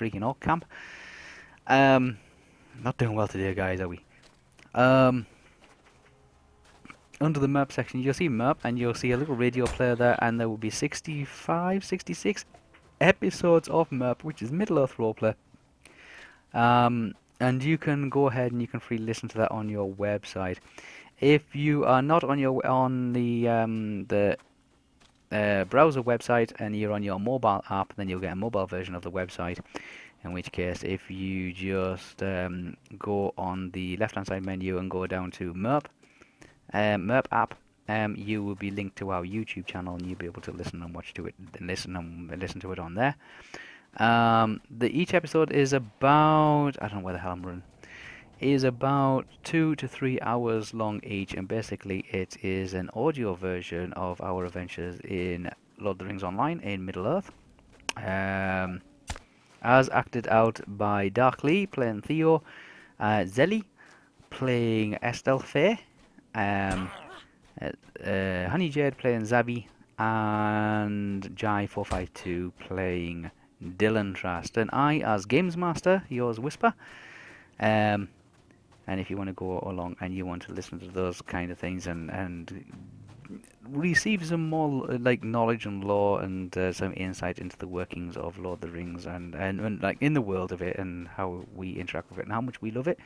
Speaker 1: freaking orc camp. Not doing well today, guys, are we? Under the MERP section, you'll see MERP, and you'll see a little radio player there, and there will be 65, 66 episodes of MERP, which is Middle-earth roleplay. And you can go ahead and you can freely listen to that on your website. If you are not on the browser website and you're on your mobile app, then you'll get a mobile version of the website. In which case, if you just go on the left-hand side menu and go down to MERP app, you will be linked to our YouTube channel, and you'll be able to listen and watch to it, and listen to it on there. Each episode is about, I don't know where the hell I'm running, is about 2 to 3 hours long each, and basically it is an audio version of our adventures in Lord of the Rings Online in Middle-earth, as acted out by Dark Lee playing Theo, Zelly playing Estelle Faye, Honey Jade playing Zabi, and Jai452 playing Dylan Trust, and I as Games Master, yours Whisper. And if you want to go along and you want to listen to those kind of things and receive some more like knowledge and lore and some insight into the workings of Lord of the Rings and like in the world of it and how we interact with it and how much we love it.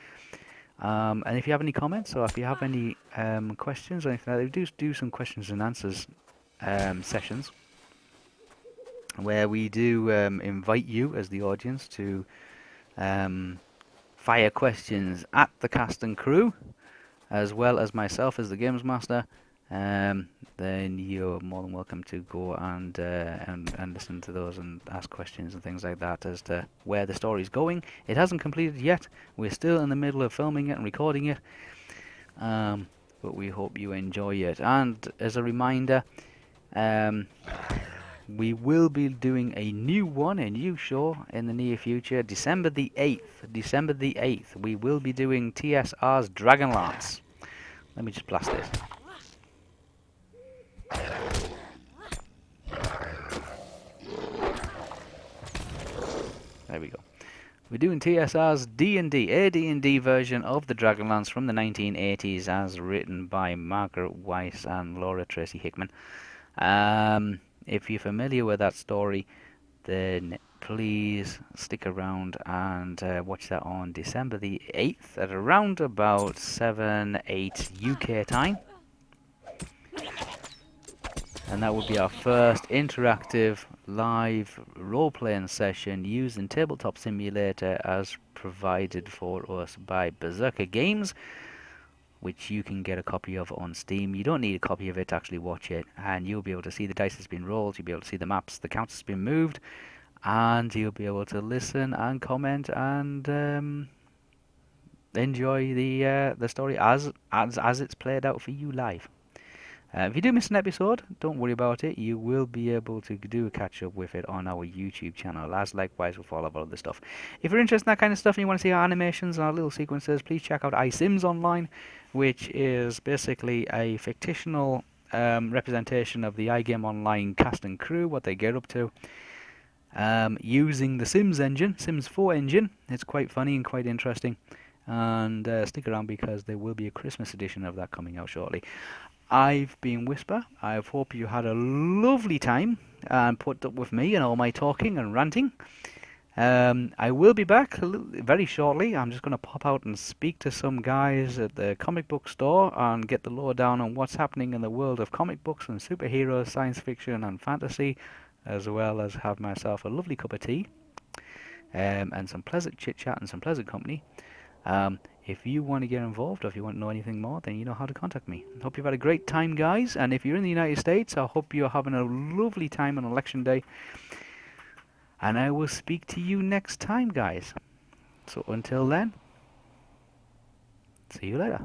Speaker 1: And if you have any comments or if you have any questions or anything like that, we do some questions and answers sessions where we do invite you as the audience to fire questions at the cast and crew, as well as myself as the games master. Then you're more than welcome to go and listen to those and ask questions and things like that as to where the story's going. It hasn't completed yet. We're still in the middle of filming it and recording it. But we hope you enjoy it. And as a reminder, we will be doing a new show in the near future, December the 8th. We will be doing TSR's Dragonlance. Let me just blast this. There we go. We're doing TSR's D&D, a D&D version of the Dragonlance from the 1980s as written by Margaret Weiss and Laura Tracy Hickman. If you're familiar with that story, then please stick around and watch that on December the 8th at around about 7, 8 UK time. And that will be our first interactive live role-playing session using Tabletop Simulator as provided for us by Berserker Games, which you can get a copy of on Steam. You don't need a copy of it to actually watch it, and you'll be able to see the dice that's been rolled, you'll be able to see the maps, the counters been moved, and you'll be able to listen and comment and enjoy the story as it's played out for you live. If you do miss an episode, don't worry about it. You will be able to do a catch-up with it on our YouTube channel, as likewise with all of our other stuff. If you're interested in that kind of stuff and you want to see our animations and our little sequences, please check out iSims Online, which is basically a fictional representation of the iGame Online cast and crew, what they get up to, using the Sims engine, Sims 4 engine. It's quite funny and quite interesting. And stick around because there will be a Christmas edition of that coming out shortly. I've been Whisper. I hope you had a lovely time and put up with me and all my talking and ranting. I will be back very shortly. I'm just going to pop out and speak to some guys at the comic book store and get the lowdown on what's happening in the world of comic books and superheroes, science fiction and fantasy, as well as have myself a lovely cup of tea and some pleasant chit-chat and some pleasant company. If you want to get involved or if you want to know anything more, then you know how to contact me. Hope you've had a great time, guys. And if you're in the United States, I hope you're having a lovely time on Election Day. And I will speak to you next time, guys. So until then, see you later.